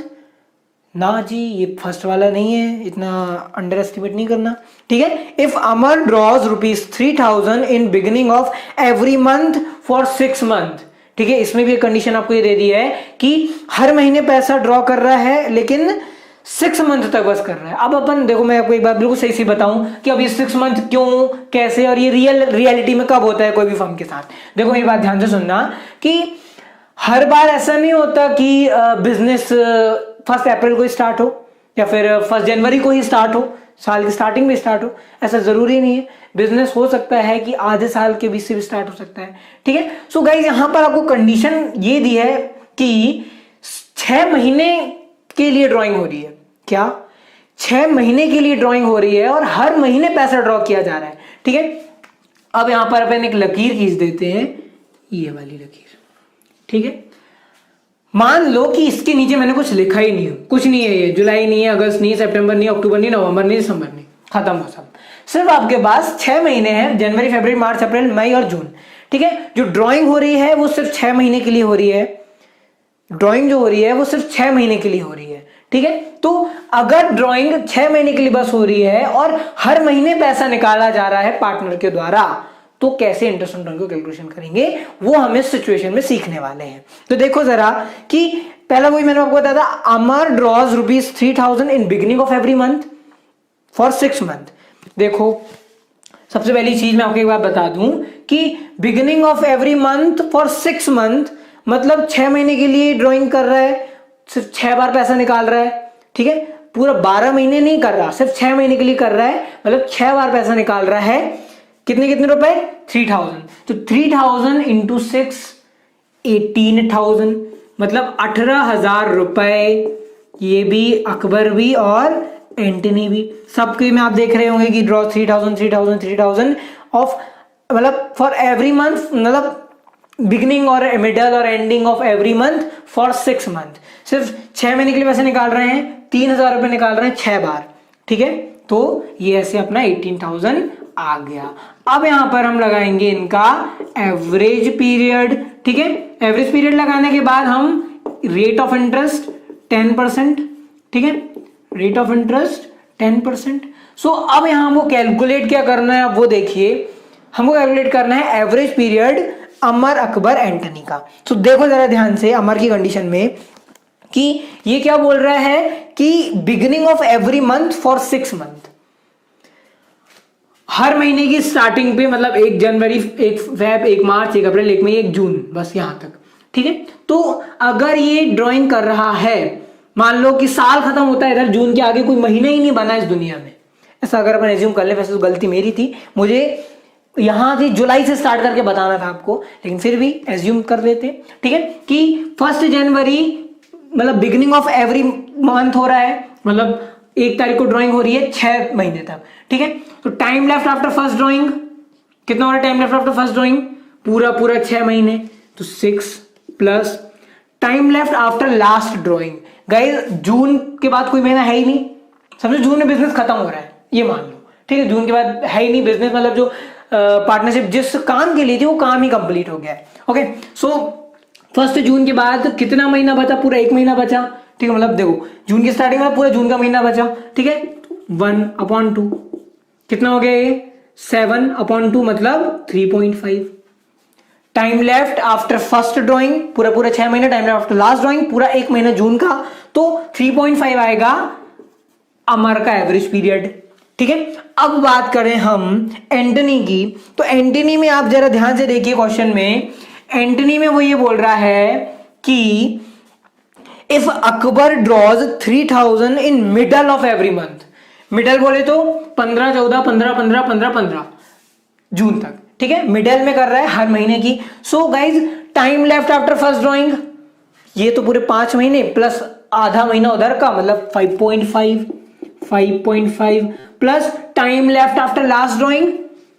ना जी ये फर्स्ट वाला नहीं है, इतना अंडर एस्टिमेट नहीं करना, ठीक है। If Amar draws ₹3000 in beginning of every month for 6 month, ठीक है, इसमें भी एक कंडीशन आपको ये दे दी है कि हर महीने पैसा ड्रॉ कर रहा है लेकिन 6 मंथ तक बस कर रहा है। अब अपन देखो, मैं आपको एक बात बिल्कुल सही से बताऊं कि अब ये 6 मंथ क्यों, कैसे, और ये रियलिटी में कब होता है कोई भी फर्म के साथ। देखो मेरी बात ध्यान से सुनना कि हर बार ऐसा नहीं होता कि बिजनेस 1 अप्रैल को ही स्टार्ट हो या फिर 1 जनवरी को ही स्टार्ट हो, साल की स्टार्टिंग में स्टार्ट हो, ऐसा जरूरी नहीं है। बिजनेस हो सकता है कि आधे साल के बीच से भी स्टार्ट हो सकता है, ठीक है। सो गाइस यहां पर आपको कंडीशन ये दी है कि 6 महीने के लिए ड्राइंग हो रही है। क्या? 6 महीने के लिए ड्राइंग हो रही है और हर महीने पैसा ड्रॉ किया जा रहा है, ठीक है। अब यहां पर अपन एक लकीर खींच देते हैं, ये वाली लकीर, ठीक है। मान लो कि इसके नीचे मैंने कुछ लिखा ही नहीं, कुछ नहीं है, ये जुलाई नहीं है, अगस्त नहीं है, सितंबर नहीं है, अक्टूबर नहीं, नवंबर नहीं, दिसंबर नहीं, खत्म हो सब। सिर्फ आपके पास 6 महीने हैं, जनवरी, फरवरी, मार्च, अप्रैल, मई और जून, ठीक है। जो ड्राइंग हो रही है वो सिर्फ 6 महीने के लिए हो रही है, ड्राइंग जो हो रही है वो सिर्फ 6 महीने के लिए हो रही है, ठीक है। तो अगर ड्राइंग 6 महीने के लिए बस हो रही है और हर महीने पैसा निकाला जा रहा है पार्टनर के द्वारा, तो कैसे इंटरेस्ट ऑन ड्राइंग को कैलकुलेशन करेंगे वो हम इस सिचुएशन में सीखने वाले हैं। तो देखो जरा कि पहला वही मैंने आपको बताया था, Amar draws ₹3000 in beginning of every month for 6 month. देखो सबसे पहली चीज मैं आपको एक बात बता दूं कि beginning of every month for 6 month मतलब 6 महीने के लिए ड्राइंग कर रहा है, सिर्फ 6 बार पैसा निकाल रहा है, ठीक है। पूरा 12 महीने नहीं कर रहा, सिर्फ 6 महीने के लिए कर रहा है, मतलब 6 बार पैसा निकाल रहा है। कितने कितने रुपए? 3000। तो 3000 इंटू 6 18,000, मतलब 18,000 रुपए। ये भी अकबर भी और एंटनी भी, सबके में आप देख रहे होंगे कि ड्रॉ 3000 ऑफ, मतलब फॉर एवरी मंथ, मतलब बिगिनिंग और मिडल और ending of every month for 6 month. सिर्फ 6 महीने के लिए पैसे निकाल रहे हैं, 3,000 रुपए निकाल रहे हैं 6 बार, ठीक है। तो ये ऐसे अपना 18,000 आ गया। अब यहां पर हम लगाएंगे इनका एवरेज पीरियड, ठीक है। एवरेज पीरियड लगाने के बाद हम रेट ऑफ इंटरेस्ट 10%, ठीक है, रेट ऑफ इंटरेस्ट 10%। सो अब यहां हमको कैलकुलेट क्या करना है, वो देखिए, हमको कैलकुलेट करना है एवरेज पीरियड अमर, अकबर, एंटनी का। तो देखो जरा ध्यान से अमर की कंडीशन में कि ये क्या बोल रहा है कि beginning of every month for 6 month, हर महीने की स्टार्टिंग पे, मतलब 1 जनवरी, 1 फेब, 1 मार्च, 1 अप्रैल, 1 मई, 1 जून, बस यहां तक, ठीक है। तो अगर ये ड्राइंग कर रहा है, मान लो कि साल खत्म होता है इधर, जून के आगे कोई महीना ही नहीं बना इस दुनिया में, ऐसा अगर अपन एज्यूम कर ले, वैसे तो गलती मेरी थी, मुझे यहां से जुलाई से स्टार्ट करके बताना था आपको, लेकिन फिर भी एज्यूम कर लेते, ठीक है, कि 1 जनवरी मतलब बिगिनिंग ऑफ एवरी मंथ हो रहा है, मतलब 1 तारीख को ड्राइंग हो रही है 6 महीने तक, ठीक है। तो time left after first drawing कितना हो रहा है? Time left after first drawing पूरा 6 महीने, तो 6 plus time left after last drawing. Guys जून के बाद कोई महीना है ही नहीं, समझो जून में बिजनेस खत्म हो रहा है, ये मान लो, ठीक है, जून के बाद है ही नहीं बिजनेस, मतलब जो पार्टनरशिप जिस काम के लिए थी वो काम ही कंप्लीट हो गया है, ओके। सो 1 जून के बाद कितना महीना बचा? पूरा 1 महीना बचा, ठीक है, मतलब देखो जून की स्टार्टिंग में पूरा जून का महीना बचा, ठीक है। 1/2 कितना हो गया ये? 7/2 मतलब 3.5। Time left after first drawing पूरा 6 महीने, time left after last drawing पूरा 1 महीना जून का, तो 3.5 आएगा अमर का एवरेज पीरियड, ठीक है। अब बात करें हम एंटनी की, तो एंटनी में आप जरा ध्यान से देखिए क्वेश्चन में, एंटनी में वो ये बोल रहा है कि if Akbar draws 3000 in middle of every month, middle बोले तो 15, 14, 15, 15, 15, 15 जून तक, ठीक है, मिडल में कर रहा है हर महीने की। So guys time left after first drawing, ये तो पूरे 5 महीने प्लस आधा महीना उधर का, मतलब 5.5 plus time left after last drawing,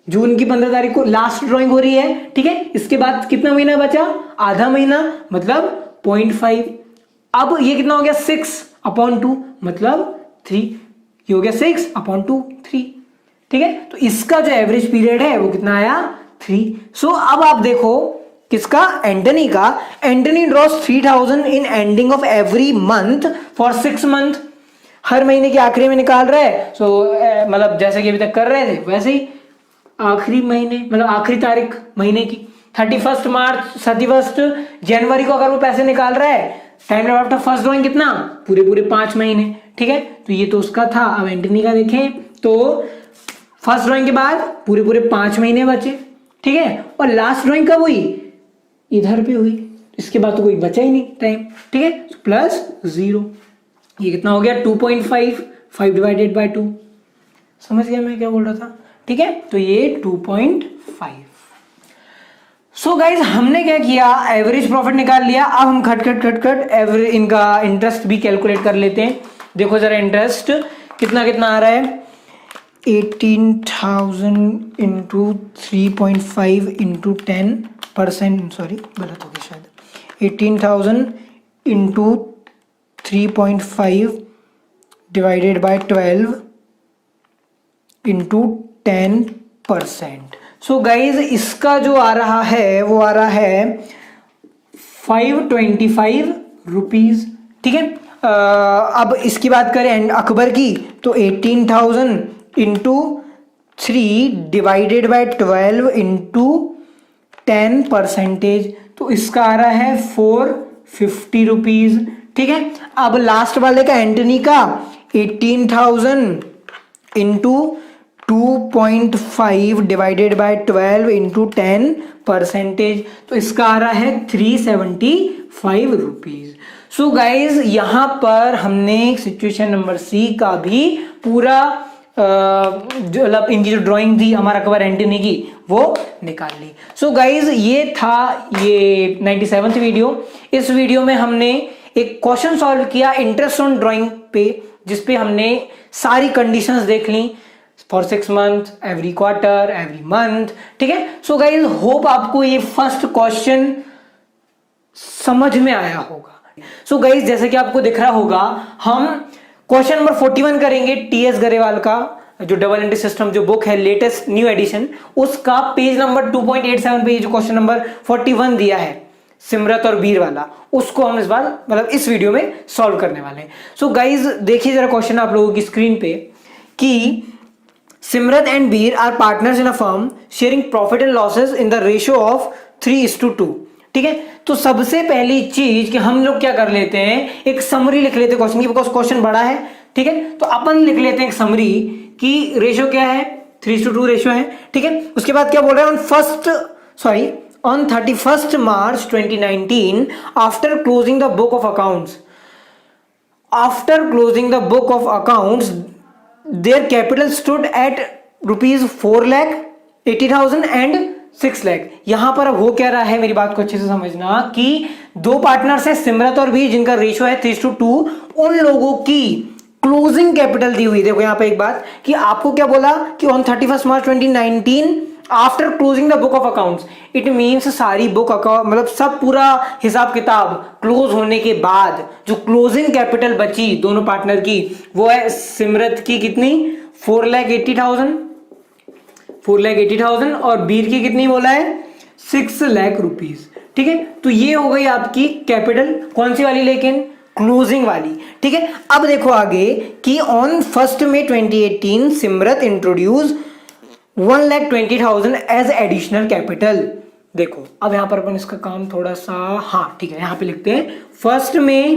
जून की 15 तारीख को लास्ट ड्राइंग हो रही है, ठीक है। इसके बाद कितना महीना बचा? आधा महीना, मतलब 0.5। अब ये कितना हो गया? 6/2 मतलब 3, ये हो गया 6/2 3, ठीक है। तो इसका जो एवरेज पीरियड है वो कितना आया? 3। सो अब आप देखो किसका? एंटनी का. Anthony draws 3000 in ending of every month for 6 month. हर महीने के आखिरी में निकाल रहा है. सो मतलब जैसे कि अभी तक कर रहे थे वैसे ही आखिरी महीने मतलब आखिरी तारीख महीने की 31 मार्च 31 जनवरी को अगर वो पैसे निकाल रहा है, टाइम आफ्टर फर्स्ट ड्रॉइंग कितना? पूरे पूरे 5 महीने. ठीक है, तो ये तो उसका था. अब एंटनी का देखें तो फर्स्ट ड्रॉइंग के बाद पूरे पूरे 5 महीने बचे. ठीक है, और लास्ट ड्रॉइंग कब हुई? इधर पे हुई. इसके बाद तो कोई बचा ही नहीं टाइम. ठीक है, प्लस 0. ये कितना हो गया? 2.5. 5 डिवाइडेड बाय 2. समझ गया मैं क्या बोल रहा था? ठीक है, तो ये 2.5. सो गाइज हमने क्या किया? एवरेज प्रॉफिट निकाल लिया. अब हम खट एवरेज इनका इंटरेस्ट भी कैलकुलेट कर लेते हैं. देखो जरा इंटरेस्ट कितना कितना आ रहा है. 18,000 इंटू 3.5 इंटू 10%. सॉरी गलत हो गया शायद. 18,000 into 3.5 divided by 12 into 10%. So guys इसका जो आ रहा है वो आ रहा है 525 रुपीज. ठीक है, अब इसकी बात करें अकबर की तो 18,000 इंटू 3 डिवाइडेड बाय 12 इंटू 10%. तो इसका आ रहा है 450 रुपीज. ठीक है, अब लास्ट वाले का एंटनी का 18,000 इंटू 2.5 डिवाइडेड बाय 12 इंटू 10%. तो इसका आ रहा है 375 रुपीज. सो गाइज यहां पर हमने सिचुएशन नंबर सी का भी पूरा मतलब इनकी जो ड्राइंग थी हमारा अकबर एंटनी की वो निकाल ली. सो गाइज ये था ये 97th वीडियो. इस वीडियो में हमने एक क्वेश्चन सॉल्व किया इंटरेस्ट ऑन ड्राइंग पे, जिसपे हमने सारी कंडीशंस देख ली for 6 month, every quarter, every month. ठीक है, सो गाइज होप आपको ये फर्स्ट क्वेश्चन समझ में आया होगा. सो गाइज जैसे कि आपको दिख रहा होगा हम क्वेश्चन नंबर 41 करेंगे टीएस गरेवाल का जो डबल एंट्री सिस्टम जो बुक है लेटेस्ट न्यू एडिशन, उसका पेज नंबर 2.87 पे जो क्वेश्चन नंबर 41 दिया है सिमरत और बीर वाला, उसको हम इस बार मतलब इस वीडियो में सॉल्व करने वाले हैं. सो गाइज देखिए जरा क्वेश्चन आप लोगों की स्क्रीन पे कि Simrat and Bir are partners in a firm sharing profit and losses in the ratio of 3:2. ठीक है, तो सबसे पहली चीज कि हम लोग क्या कर लेते हैं, एक समरी लिख लेते हैं क्वेश्चन की, बिकॉज क्वेश्चन बड़ा है. ठीक है, तो अपन लिख लेते हैं एक समरी कि रेशियो क्या है, 3:2 रेशियो है. ठीक है, उसके बाद क्या बोल रहा है, on 31st March 2019 after closing the book of accounts their capital stood at rupees 4,80,000 and 6 lakh. यहां पर अब हो क्या रहा है, मेरी बात को अच्छे से समझना कि दो पार्टनर्स है सिमरत और बीर जिनका रेशियो है 3:2. उन लोगों की क्लोजिंग कैपिटल दी हुई. देखो यहां पे एक बात कि आपको क्या बोला कि on 31st March 2019 after closing the book of accounts. It means सारी बुक अकाउंट मतलब सब पूरा हिसाब किताब क्लोज होने के बाद जो क्लोजिंग कैपिटल बची दोनों पार्टनर की वो है सिमरत की कितनी 4,80,000 और बीर की कितनी बोला है 6 लाख रुपीज. ठीक है, तो ये हो गई आपकी कैपिटल. कौन सी वाली? लेकिन क्लोजिंग वाली. ठीक है, अब देखो आगे कि on 1 May 2018 Simrat introduce 1,20,000 as additional capital. देखो अब यहां पर अपन इसका काम थोड़ा सा हाँ ठीक है यहां पे लिखते हैं 1 May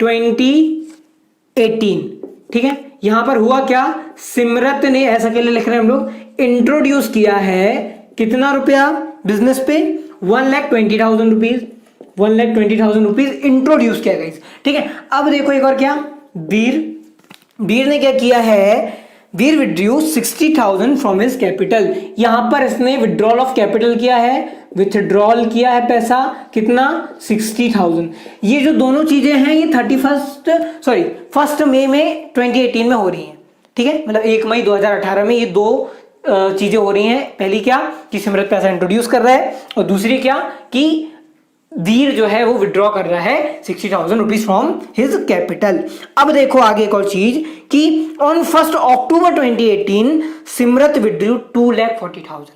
2018. ठीक है, यहां पर हुआ क्या, सिमरत ने ऐसा के लिए लिख रहे हैं हम लोग इंट्रोड्यूस किया है कितना रुपया बिजनेस पे 1,20,000 रुपीज. 1,20,000 रुपीज इंट्रोड्यूस किया गाइस. ठीक है, अब देखो एक और क्या, बीर ने क्या किया है, बीर विड्रू 60,000 फ्रॉम हिज कैपिटल. यहां पर इसने विड्रॉल ऑफ कैपिटल किया है, विथड्रॉल किया है पैसा कितना 60,000. ये जो दोनों चीजें हैं ये 1 मई में 2018 में हो रही हैं. ठीक है, मतलब 1 मई 2018 में ये दो चीजें हो रही हैं. पहली क्या कि सिमरत पैसा इंट्रोड्यूस कर रहा है और दूसरी क्या कि वीर जो है वो विड्रॉ कर रहा है 60,000 रुपीज फ्रॉम हिज कैपिटल. अब देखो आगे एक और चीज कि ऑन 1 October 2018 सिमरत विड्रू 2,40,000.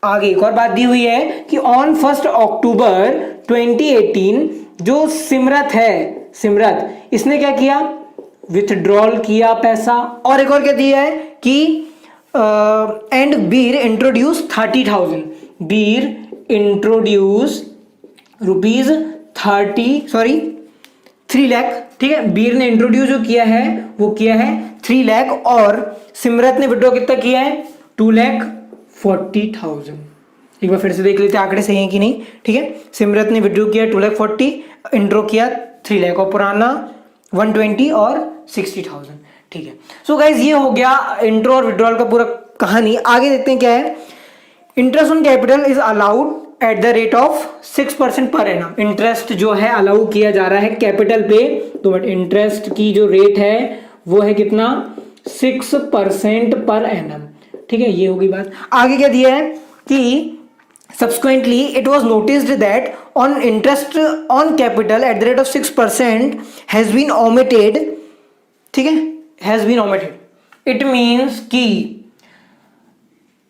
आगे एक और बात दी हुई है कि ऑन 1 अक्टूबर 2018 जो सिमरत है, सिमरत इसने क्या किया, विथड्रॉल किया पैसा। और एक और क्या दिया है कि and Bir introduce 30,000, Bir introduce rupees 3 lakh, ठीक है। बीर ने इंट्रोड्यूस जो किया है वो किया है 3 लाख और सिमरत ने विड्रॉ कितना किया है 2,40,000। एक बार फिर से देख लेते हैं आंकड़े सही हैं कि नहीं, ठीक है। सिमरत ने विड्रॉ किया 2,40,000, इंट्रो किया 3 लाख और पुराना 120 और 60,000, ठीक है। सो गाइज ये हो गया इंट्रो और विड्रॉल का पूरा कहानी। आगे देखते हैं क्या है। Interest on capital is allowed at the rate of 6% per annum. Interest जो है अलाउ किया जा रहा है कैपिटल पे, तो बट इंटरेस्ट की जो रेट है वो है कितना 6% पर एनम, ठीक है। ये होगी बात। आगे क्या दिया है कि subsequently it was noticed that on interest on capital at the rate of 6% has been omitted, ठीक है, has been omitted. It means कि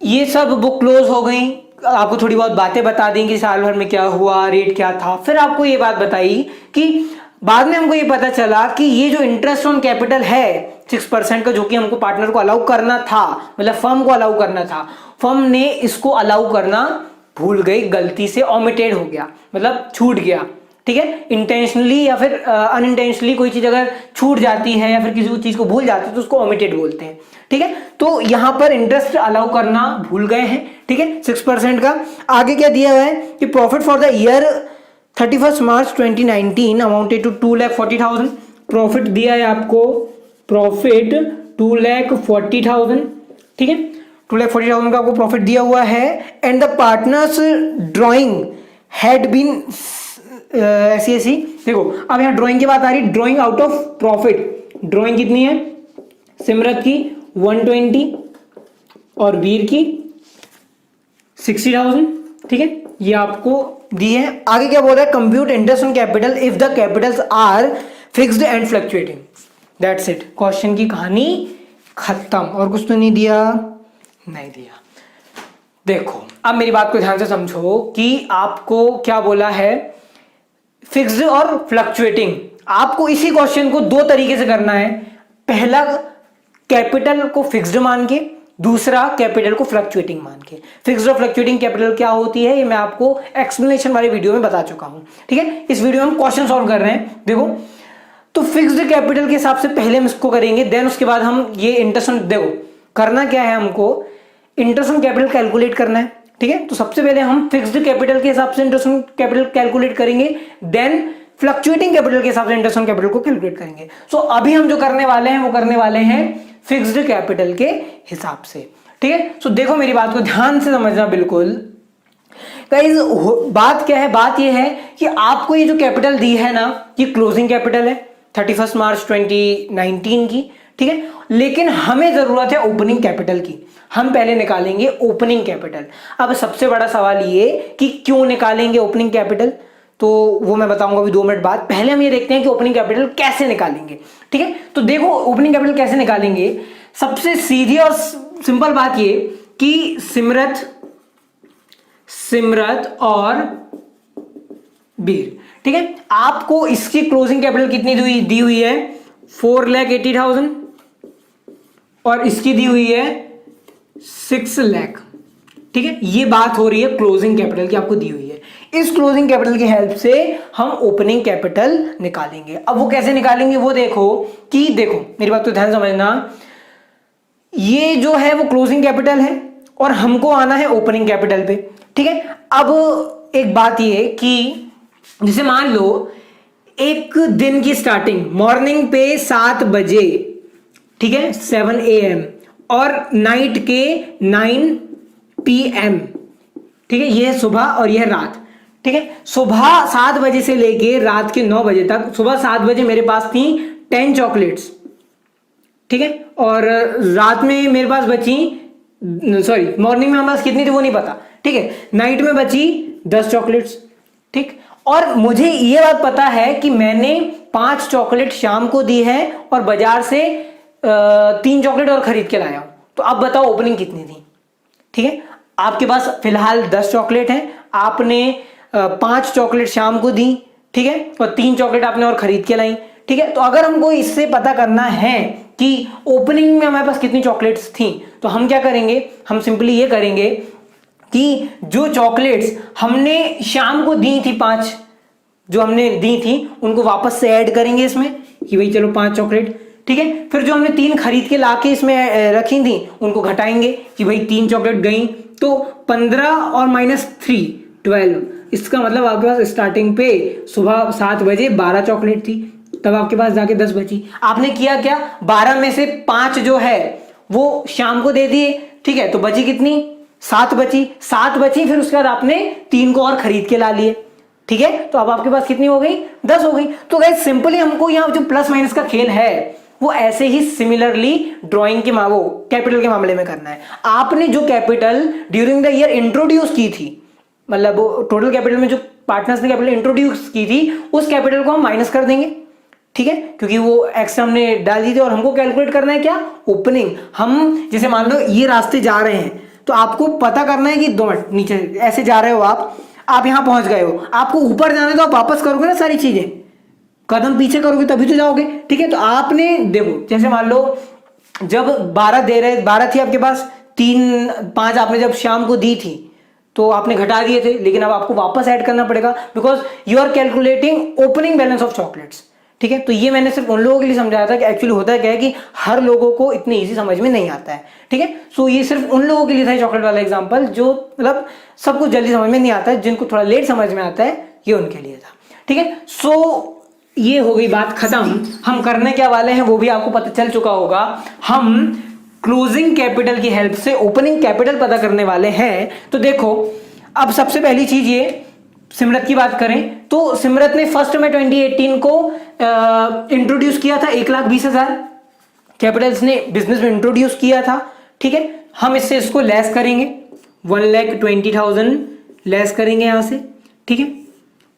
ये सब बुक क्लोज हो गई, आपको थोड़ी बहुत बातें बता दें कि साल भर में क्या हुआ, रेट क्या था, फिर आपको ये बात बताई कि बाद में हमको ये पता चला कि ये जो इंटरेस्ट ऑन कैपिटल है 6% का, जो कि हमको पार्टनर को अलाउ करना था, मतलब फर्म को अलाउ करना था, फर्म ने इसको अलाउ करना भूल गई, गलती से ओमिटेड हो गया, मतलब छूट गया, ठीक है। इंटेंशनली या फिर अनइंटेंशनली कोई चीज अगर छूट जाती है या फिर किसी चीज को भूल जाते हैं तो उसको ओमिटेड बोलते हैं, ठीक है। तो यहां पर इंटरेस्ट अलाउ करना भूल गए हैं, ठीक है, 6% का। आगे क्या दिया हुआ है कि profit for the year 31 March 2019 amounted to 2,40,000। Profit दिया है आपको, प्रॉफिट 2,40,000, ठीक है, 2,40,000 का आपको प्रॉफिट दिया हुआ है। And the partners drawing had been ऐसी देखो, अब यहाँ ड्राइंग की बात आ रही, drawing out of profit. Drawing कितनी है सिमरत की 120 और वीर की 60,000, ठीक है, ये आपको दी है। आगे क्या बोल रहा है, compute interest on capital if the capitals are fixed and fluctuating. That's it, question की कहानी खत्म। और कुछ तो नहीं दिया, नहीं दिया। देखो अब मेरी बात को ध्यान से समझो कि आपको क्या बोला है, फिक्स्ड और फ्लक्चुएटिंग। आपको इसी क्वेश्चन को दो तरीके से करना है, पहला कैपिटल को फिक्स्ड मान के, दूसरा कैपिटल को फ्लक्चुएटिंग मान के। फिक्स्ड और फ्लक्चुएटिंग कैपिटल क्या होती है ये मैं आपको एक्सप्लेनेशन वाले वीडियो में बता चुका हूं, ठीक है। इस वीडियो में हम क्वेश्चन सॉल्व कर रहे हैं। देखो तो फिक्स्ड कैपिटल के हिसाब से पहले हम इसको करेंगे, देन उसके बाद हम ये इंटरेस्ट, देखो करना क्या है, हमको इंटरेस्ट ऑन कैपिटल कैलकुलेट करना है, ठीक है। तो सबसे पहले हम फिक्स्ड कैपिटल के हिसाब से इंटरेस्ट ऑन कैपिटल कैलकुलेट करेंगे, देन फ्लक्चुएटिंग कैपिटल के हिसाब से इंटरेस्ट ऑन कैपिटल को कैलकुलेट करेंगे। सो अभी हम जो करने वाले हैं वो करने वाले हैं फिक्स्ड कैपिटल के हिसाब से, ठीक है। सो देखो मेरी बात को ध्यान से समझना बिल्कुल। गाइस बात क्या है, बात ये है कि आपको ये जो कैपिटल दी है ना, ये क्लोजिंग कैपिटल है 31 मार्च 2019 की, ठीक है। लेकिन हमें जरूरत है ओपनिंग कैपिटल की, हम पहले निकालेंगे ओपनिंग कैपिटल। अब सबसे बड़ा सवाल ये कि क्यों निकालेंगे ओपनिंग कैपिटल, तो वो मैं बताऊंगा अभी 2 मिनट बाद। पहले हम ये देखते हैं कि ओपनिंग कैपिटल कैसे निकालेंगे, ठीक है। तो देखो ओपनिंग कैपिटल कैसे निकालेंगे, सबसे सीधी और सिंपल बात ये कि सिमरत और बीर, ठीक है, आपको इसकी क्लोजिंग कैपिटल कितनी दी हुई है 4,80,000 और इसकी दी हुई है 6 लाख, ठीक है। ये बात हो रही है क्लोजिंग कैपिटल की, आपको दी हुई है। इस क्लोजिंग कैपिटल की हेल्प से हम ओपनिंग कैपिटल निकालेंगे। अब वो कैसे निकालेंगे वो देखो कि, देखो मेरी बात तो ध्यान समझना, ये जो है वो क्लोजिंग कैपिटल है और हमको आना है ओपनिंग कैपिटल पे, ठीक है। अब एक बात ये कि जैसे मान लो एक दिन की स्टार्टिंग मॉर्निंग पे 7 बजे, ठीक है, 7 AM और नाइट के 9 PM, ठीक है, ये सुबह और यह रात, ठीक है। सुबह 7 बजे से लेके रात के 9 बजे तक, सुबह 7 बजे मेरे पास थी 10 चॉकलेट्स, ठीक है, और रात में मेरे पास बची, सॉरी मॉर्निंग में हमारे पास कितनी थी वो नहीं पता, ठीक है, नाइट में बची 10 चॉकलेट्स, ठीक। और मुझे ये बात पता है कि मैंने 5 चॉकलेट शाम को दी है और बाजार से 3 चॉकलेट और खरीद के लाया हूं। तो अब बताओ ओपनिंग कितनी थी, ठीक है। आपके पास फिलहाल 10 चॉकलेट हैं, आपने 5 चॉकलेट शाम को दी, ठीक है, और 3 चॉकलेट आपने और खरीद के लाई, ठीक है। तो अगर हमको इससे पता करना है कि ओपनिंग में हमारे पास कितनी चॉकलेट्स थी, तो हम क्या करेंगे, हम सिंपली ये करेंगे कि जो चॉकलेट्स हमने शाम को दी थी 5 जो हमने दी थी उनको वापस से ऐड करेंगे इसमें कि भाई चलो 5 चॉकलेट, ठीक है। फिर जो हमने 3 खरीद के लाके इसमें रखी थी उनको घटाएंगे कि भाई 3 चॉकलेट गई, तो 15 और -3 12। इसका मतलब आपके पास स्टार्टिंग पे सुबह 7 बजे 12 चॉकलेट थी, तब आपके पास जाके 10 बची। आपने किया क्या, 12 में से 5 जो है वो शाम को दे दिए, ठीक है, तो बची कितनी, 7 बची, 7 बची। फिर उसके बाद आपने 3 को और खरीद के ला लिए, ठीक है, तो अब आपके पास कितनी हो गई, 10 हो गई। तो गाइस सिंपली हमको यहाँ जो प्लस माइनस का खेल है वो ऐसे ही सिमिलरली ड्राइंग के वो कैपिटल के मामले में करना है। आपने जो capital during the year introduce की थी, मतलब टोटल कैपिटल में जो पार्टनर्स ने कैपिटल इंट्रोड्यूस की थी उस कैपिटल को हम माइनस कर देंगे, ठीक है, क्योंकि वो एक्स हमने डाल दी थी और हमको कैलकुलेट करना है क्या, ओपनिंग। हम जैसे मान लो ये रास्ते जा रहे हैं तो आपको पता करना है कि 2 मिनट नीचे ऐसे जा रहे हो आप यहां पहुंच गए हो, आपको ऊपर जाना है तो आप वापस करोगे ना, सारी चीजें कदम पीछे करोगे तभी तो जाओगे, ठीक है। तो आपने देखो जैसे मान लो जब 12 थी आपके पास, 3 5 आपने जब शाम को दी थी तो आपने घटा दिए थे, लेकिन अब आपको वापस ऐड करना पड़ेगा because you are calculating opening balance of chocolates, ठीक है। तो ये मैंने सिर्फ उन लोगों के लिए समझाया था कि एक्चुअली होता क्या है कि हर लोगों को इतनी इजी समझ में नहीं आता है, ठीक है। सो ये सिर्फ उन लोगों के लिए था चॉकलेट वाला एग्जांपल जो मतलब सबको जल्दी समझ में नहीं आता है, जिनको थोड़ा लेट समझ में आता है ये उनके लिए था, ठीक है। सो ये हो गई बात खत्म। हम करने क्या वाले हैं वो भी आपको पता चल चुका होगा। हम क्लोजिंग कैपिटल की हेल्प से ओपनिंग कैपिटल पता करने वाले हैं। तो देखो अब सबसे पहली चीज ये, सिमरत की बात करें तो सिमरत ने 1 मई 2018 को इंट्रोड्यूस किया था 1,20,000 कैपिटल्स ने बिजनेस में इंट्रोड्यूस किया था, ठीक है। हम इससे इसको लेस करेंगे, 1,20,000 लेस करेंगे यहां से, ठीक है।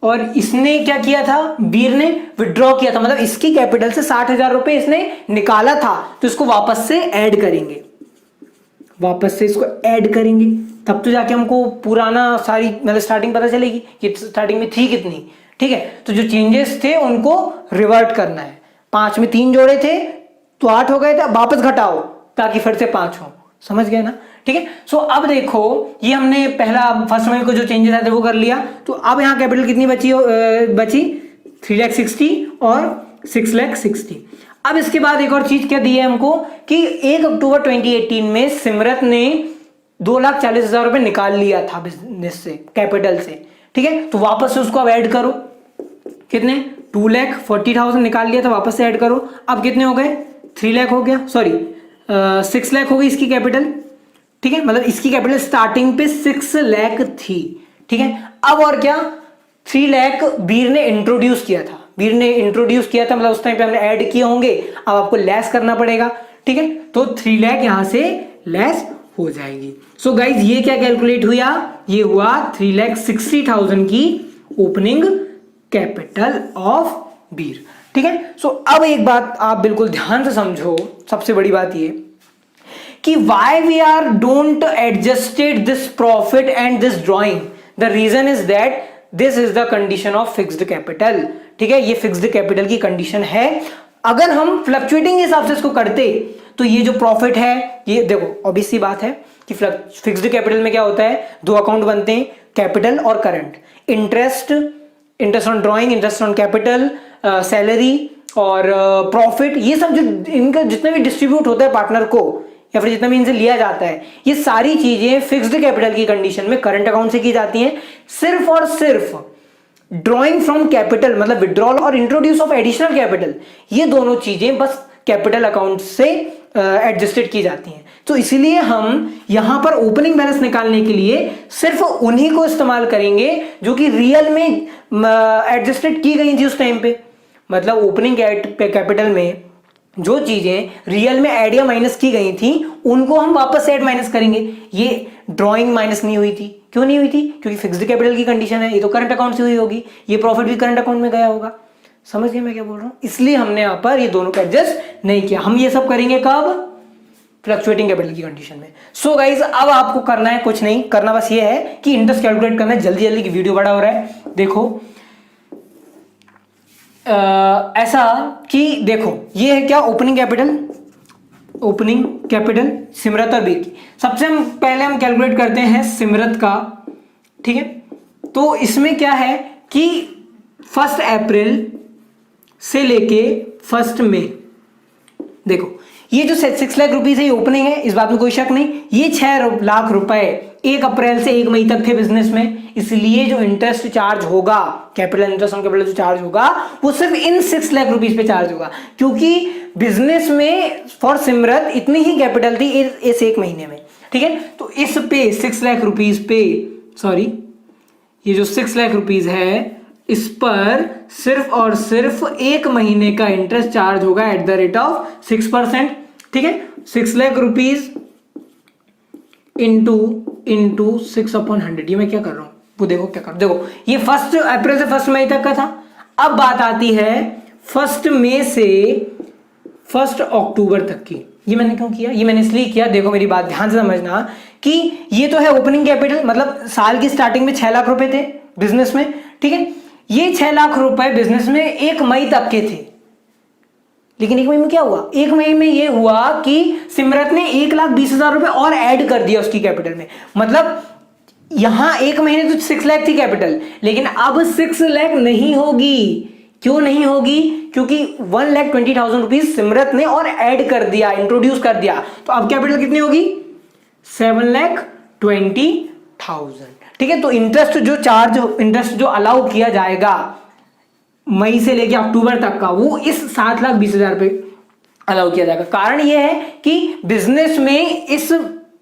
और इसने क्या किया था, वीर ने विड्रॉ किया था, मतलब इसकी कैपिटल से 60,000 रुपए इसने निकाला था, तो इसको वापस से ऐड करेंगे, वापस से इसको ऐड करेंगे, तब तो जाके हमको पुराना सारी मतलब स्टार्टिंग पता चलेगी कि स्टार्टिंग में थी कितनी, ठीक है। तो जो चेंजेस थे उनको रिवर्ट करना है। 5 में 3 जोड़े थे तो 8 हो गए थे, वापस घटाओ ताकि फिर से 5 हो, समझ गए ना, ठीक है। सो अब देखो ये हमने पहला 1 मई को जो चेंजेस आए थे वो कर लिया, तो अब यहाँ कैपिटल कितनी बची 3,60,000 और 6,60,000। अब इसके बाद एक और चीज क्या दी है हमको कि 1 अक्टूबर 2018 में सिमरत ने 2,40,000 रुपए निकाल लिया था बिजनेस से, कैपिटल से, ठीक है। तो वापस से उसको अब ऐड करो, कितने 2,40,000 निकाल लिया था, वापस से ऐड करो, अब कितने हो गए 3 लाख हो गया, सॉरी 6 लाख हो गई इसकी कैपिटल, ठीक है। मतलब इसकी कैपिटल स्टार्टिंग पे 6 लाख थी, ठीक है। अब और क्या 3 लाख वीर ने इंट्रोड्यूस किया था, वीर ने इंट्रोड्यूस किया था, मतलब उस टाइम पे हमने ऐड किए होंगे, अब आपको लेस करना पड़ेगा, ठीक है। तो 3 लाख यहां से लेस हो जाएगी। सो गाइज ये क्या कैलकुलेट हुआ, ये हुआ 3,60,000 की ओपनिंग कैपिटल ऑफ वीर, ठीक है। सो अब एक बात आप बिल्कुल ध्यान से समझो, सबसे बड़ी बात ये कि why we are don't adjusted this profit and this drawing, the reason is that this is the condition of fixed capital, ठीक है। ये फिक्स्ड कैपिटल की कंडीशन है। अगर हम फ्लक्चुएटिंग हिसाब से इसको करते तो ये जो प्रॉफिट है, ये देखो ऑब्वियस सी बात है कि फिक्स्ड कैपिटल में क्या होता है, 2 अकाउंट बनते हैं, कैपिटल और current, interest on drawing, interest on capital, salary और प्रॉफिट, ये सब जो इनका जितना भी डिस्ट्रीब्यूट होता है पार्टनर को या फिर जितना भी इनसे लिया जाता है, ये सारी चीजें फिक्स्ड कैपिटल की कंडीशन में करंट अकाउंट से की जाती हैं। सिर्फ और सिर्फ ड्रॉइंग फ्रॉम कैपिटल मतलब विड्रॉल और इंट्रोड्यूस ऑफ एडिशनल कैपिटल, ये दोनों चीजें बस कैपिटल अकाउंट से एडजस्टेड की जाती हैं। तो इसीलिए हम यहां पर ओपनिंग बैलेंस निकालने के लिए सिर्फ उन्हीं को इस्तेमाल करेंगे जो कि रियल में एडजस्टेड की गई थी उस टाइम पे। मतलब ओपनिंग कैपिटल में जो चीजें रियल में ऐड या माइनस की गई थी उनको हम वापस ऐड माइनस करेंगे। ये ड्रॉइंग माइनस नहीं हुई थी, क्यों नहीं हुई थी, क्योंकि फिक्स्ड कैपिटल की कंडीशन है, ये तो करंट अकाउंट से हुई होगी, ये प्रॉफिट भी करंट अकाउंट में गया होगा। समझ गए मैं क्या बोल रहा हूं, इसलिए हमने यहां पर ये दोनों को एडजस्ट नहीं किया। हम ये सब करेंगे कब, फ्लक्चुएटिंग कैपिटल की कंडीशन में। सो गाइज अब आपको करना है कुछ नहीं, करना बस ये है कि इंटरेस्ट कैलकुलेट करना है जल्दी जल्दी की वीडियो बड़ा हो रहा है। देखो ऐसा कि देखो ये है क्या, ओपनिंग कैपिटल सिमरत और बीर की। सबसे हम पहले हम कैलकुलेट करते हैं सिमरत का, ठीक है। तो इसमें क्या है कि 1 अप्रैल से लेके 1 मई, देखो ये जो 6 लाख रुपीस है ये ओपनिंग है, इस बात में कोई शक नहीं। ये 6 लाख रुपए 1 अप्रैल से 1 मई तक थे बिजनेस में, इसलिए जो इंटरेस्ट चार्ज होगा, कैपिटल इंटरेस्ट ऑन कैपिटल जो चार्ज होगा वो सिर्फ इन 6 लाख रुपीस पे चार्ज होगा, क्योंकि बिजनेस में फॉर सिमरत इतनी ही कैपिटल थी इस 1 महीने में, ठीक है। तो इस पे 6 लाख रुपीस पे, सॉरी ये जो 6 लाख रुपीस है इस पर सिर्फ और सिर्फ 1 महीने का इंटरेस्ट चार्ज होगा एट द रेट ऑफ 6%, ठीक है। 6 लाख रुपीज इंटू 6/100, ये मैं क्या कर रहा हूं वो देखो क्या कर, देखो ये 1 अप्रैल से 1 मई तक का था। अब बात आती है 1 मई से 1 अक्टूबर तक की। ये मैंने क्यों किया, ये मैंने इसलिए किया, देखो मेरी बात ध्यान से समझना कि ये तो है ओपनिंग कैपिटल, मतलब साल की स्टार्टिंग में 6 लाख रुपए थे बिजनेस में, ठीक है। ये 6 लाख रुपए बिजनेस में 1 मई तक के थे, लेकिन 1 मई में क्या हुआ, 1 मई में ये हुआ कि सिमरत ने 1,20,000 रुपए और ऐड कर दिया उसकी कैपिटल में। मतलब यहां 1 महीने तो 6 लाख थी कैपिटल, लेकिन अब 6 लाख नहीं होगी। क्यों नहीं होगी, क्योंकि 1,20,000 रुपीज सिमरत ने और ऐड कर दिया, इंट्रोड्यूस कर दिया। तो अब कैपिटल कितनी होगी, 7,20,000, ठीक है। तो इंटरेस्ट जो अलाउ किया जाएगा मई से लेकर अक्टूबर तक का, वो इस 7,20,000 पे अलाउ किया जाएगा। कारण ये है कि बिजनेस में इस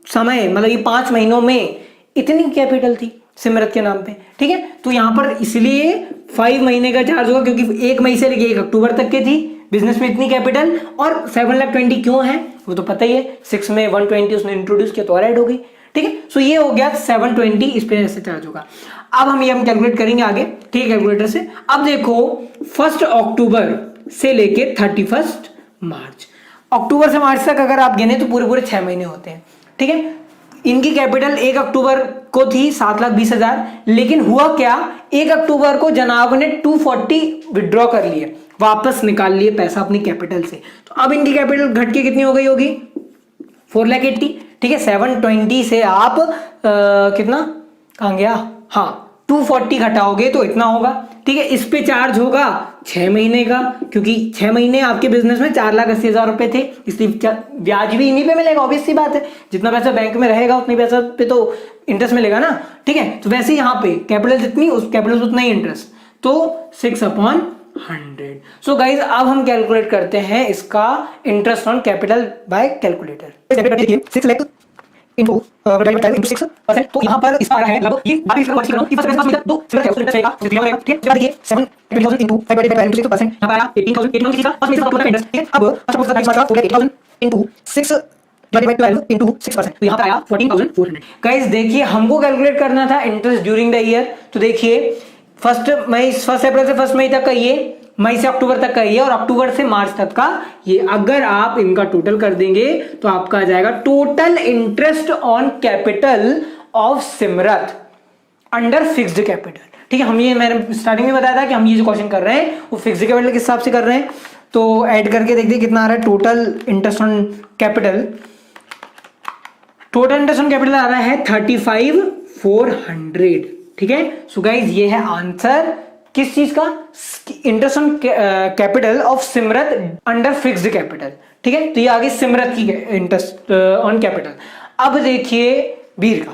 समय मतलब ये 5 महीनों में इतनी कैपिटल थी सिमरत के नाम पे, ठीक है। तो यहां पर इसलिए 5 महीने का चार्ज होगा, क्योंकि 1 मई से लेकर 1 अक्टूबर तक के थी बिजनेस में इतनी कैपिटल। और 7,20,000 क्यों है वो तो पता ही है, 6 में 120 उसने इंट्रोड्यूस किया तो और ऐड हो गई, ठीक है। सो ये हो गया 720, इस पे ऐसे चार्ज होगा। अब हम कैलकुलेट करेंगे आगे, ठीक है, कैलकुलेटर से। अब देखो 1 अक्टूबर से लेके 31 मार्च, अक्टूबर से मार्च तक अगर आप गिने तो पूरे 6 महीने होते हैं, ठीक है। इनकी कैपिटल 1 अक्टूबर को थी 7,20,000, लेकिन हुआ क्या, 1 अक्टूबर को जनाब ने 240 विड्रॉ कर लिए, वापस निकाल लिए पैसा अपनी कैपिटल से। तो अब इनकी कैपिटल घट के कितनी हो गई होगी, 4,80,000, ठीक है। 720 से आप कितना कहाँ गया, हाँ 240 घटाओगे तो इतना होगा, ठीक है। इस पे चार्ज होगा 6 महीने का, क्योंकि 6 महीने आपके बिजनेस में 4,80,000 रुपए थे, इसलिए ब्याज भी इन्हीं पे मिलेगा, ऑब्वियस सी बात है। जितना पैसा बैंक में रहेगा उतनी पैसा पे तो इंटरेस्ट मिलेगा ना, ठीक है। तो वैसे यहाँ पे कैपिटल जितनी, उस कैपिटल उतना ही इंटरेस्ट, तो 6/100। सो गाइज अब हम कैलकुलेट करते हैं इसका interest on capital by calculator. 6 lakh into 6%, तो यहाँ पर इसका आ रहा है लगभग ये बात इसका बात कि फर्स्ट में तो सिर्फ कैलकुलेटर रहेगा तो क्लियर होगा, ठीक है। जब देखिए 7,20,000 इनटू 5/6%, यहाँ पर आया 18,000 का फर्स्ट में इसका टोटल इंटरेस्ट, ठीक है। अब फर्स्ट ऑफ ऑल का हो गया 8,000 इनटू 6/12 इनटू 6%, तो यहाँ पर आया 14,400। गाइस देखिए हमको कैलकुलेट करना था इंटरेस्ट ड्यूरिंग द ईयर, तो देखिए 1 अप्रैल से 1 मई तक का ये, मई से अक्टूबर तक का ये, और अक्टूबर से मार्च तक का ये। अगर आप इनका टोटल कर देंगे तो आपका आ जाएगा total interest on capital of Simrat under fixed capital, ठीक है। हम ये मैंने स्टार्टिंग में बताया था कि हम ये जो क्वेश्चन कर रहे हैं वो फिक्स्ड कैपिटल के हिसाब से कर रहे हैं। तो ऐड करके देखते कितना आ रहा है total interest on capital. Total interest on capital आ रहा है 35,400, ठीक है। सो गाइज ये है आंसर किस चीज का, interest on capital of Simrat under fixed capital, ठीक है। तो ये आगे सिमरत की इंटरेस्ट ऑन कैपिटल। अब देखिए बीर का,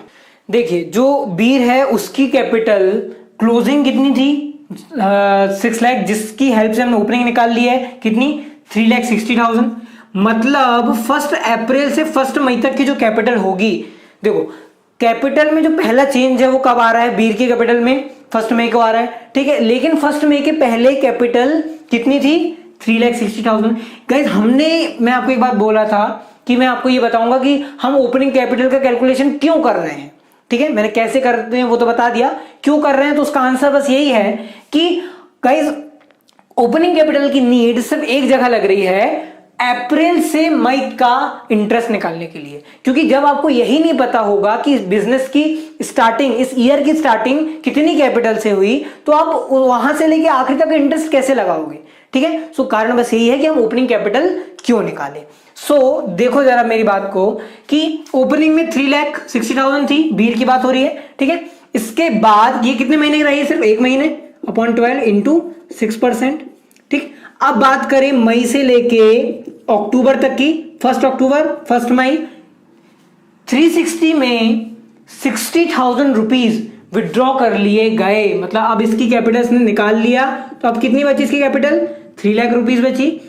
देखिए जो बीर है उसकी कैपिटल क्लोजिंग कितनी थी, 6 लाख, जिसकी हेल्प से हमने ओपनिंग निकाल ली है कितनी, 3,60,000। मतलब 1 अप्रैल से 1 मई तक की जो कैपिटल होगी, देखो कैपिटल में जो पहला चेंज है वो कब आ रहा है, बीर की कैपिटल में 1 मई को आ रहा है, ठीक है। लेकिन 1 मई के पहले कैपिटल कितनी थी, 3,60,000। गाइस मैं आपको एक बात बोला था कि मैं आपको ये बताऊंगा कि हम ओपनिंग कैपिटल का कैलकुलेशन क्यों कर रहे हैं, ठीक है। मैंने कैसे करते हैं वो तो बता दिया, क्यों कर रहे हैं तो उसका आंसर बस यही है कि गाइस ओपनिंग कैपिटल की नीड सिर्फ एक जगह लग रही है, अप्रैल से मई का इंटरेस्ट निकालने के लिए, क्योंकि जब आपको यही नहीं पता होगा कि बिजनेस की स्टार्टिंग, इस ईयर की स्टार्टिंग कितनी कैपिटल से हुई, तो आप वहां से लेके आखिरी तक इंटरेस्ट कैसे लगाओगे। ठीक है, सो कारण बस यही है कि हम ओपनिंग कैपिटल क्यों निकालें। सो देखो जरा मेरी बात को कि ओपनिंग में 3,60,000 थी, बीर की बात हो रही है। ठीक है, इसके बाद ये कितने महीने की रही है, सिर्फ 1 महीने अपॉन 12 इंटू 6%। ठीक, अब बात करें मई से लेके अक्टूबर तक की, 1 अक्टूबर 1 मई, 360 में 60,000 रुपीज विड्रॉ कर लिए गए, मतलब अब इसकी कैपिटल इसने निकाल लिया, तो अब कितनी बची इसकी कैपिटल, 3 लाख रुपीज बची।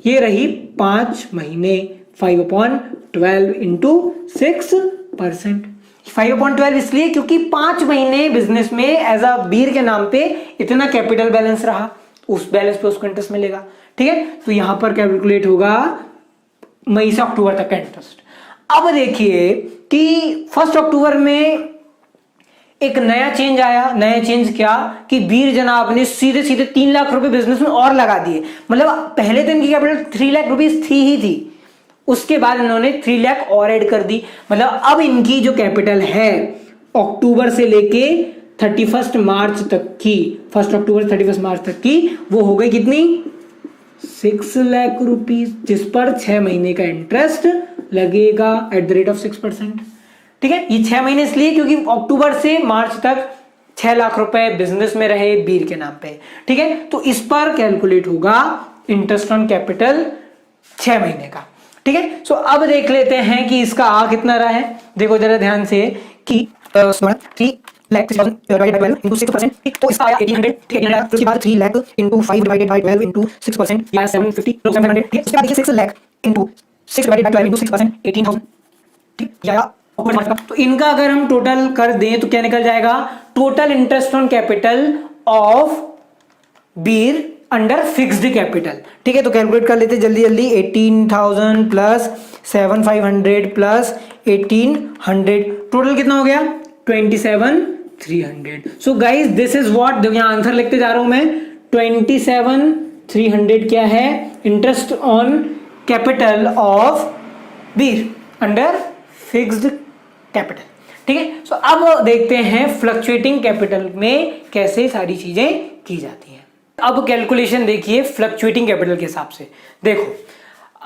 ये रही 5 महीने, 5/12 इंटू 6%। 5/12 इसलिए क्योंकि 5 महीने बिजनेस में एज अ बीर के नाम पे इतना कैपिटल बैलेंस रहा, उस बैलेंस पे उसको इंटरेस्ट मिलेगा। ठीक है, तो यहां पर कैलकुलेट होगा मई से अक्टूबर तक का इंटरेस्ट। अब देखिए कि 1 अक्टूबर में एक नया चेंज आया। नया चेंज क्या कि बीर जनाब ने सीधे सीधे 3 लाख रुपए बिजनेस में और लगा दिए। मतलब पहले तो इनकी कैपिटल 3 लाख रुपीज थी ही थी, उसके बाद इन्होंने 3 लाख और ऐड कर दी। मतलब अब इनकी जो कैपिटल है अक्टूबर से लेके 31 मार्च तक की, 1 अक्टूबर 31 मार्च तक की, वो हो गई कितनी, 6 लाख रुपीज, जिस पर 6 महीने का इंटरेस्ट लगेगा एट द रेट ऑफ 6%। ठीक है, ये 6 महीने इसलिए क्योंकि अक्टूबर से मार्च तक 6 लाख रुपए बिजनेस में रहे बीर के नाम पे। ठीक है, तो इस पर कैलकुलेट होगा इंटरेस्ट ऑन कैपिटल 6 महीने का। ठीक है, सो अब देख लेते हैं कि इसका आ कितना रहा है। देखो जरा ध्यान से कि 3 लाख डिवाइडेड बाय 12 इंटू 6%, तो इसका आया 1800। ठीक है, उसके बाद 3 lakh into 5 divided by 12 into 6%, या 750 700। ठीक है, उसके बाद देखिए 6 lakh into 6 divided by 12 into 6%, 18,000। ठीक, या तो इनका अगर हम टोटल कर दें तो क्या निकल जाएगा, total interest on capital of Bir under fixed capital. ठीक है, तो कैलकुलेट कर लेते जल्दी जल्दी। 18,000 प्लस 7,500 प्लस 1,800, टोटल कितना हो गया, 27,300। So guys this is what, यहां आंसर लिखते जा रहा हूं मैं, 27,300 क्या है, interest on capital of Bir under fixed capital. ठीक है, सो अब देखते हैं फ्लक्चुएटिंग कैपिटल में कैसे सारी चीजें की जाती हैं। अब कैलकुलेशन देखिए फ्लक्चुएटिंग कैपिटल के हिसाब से। देखो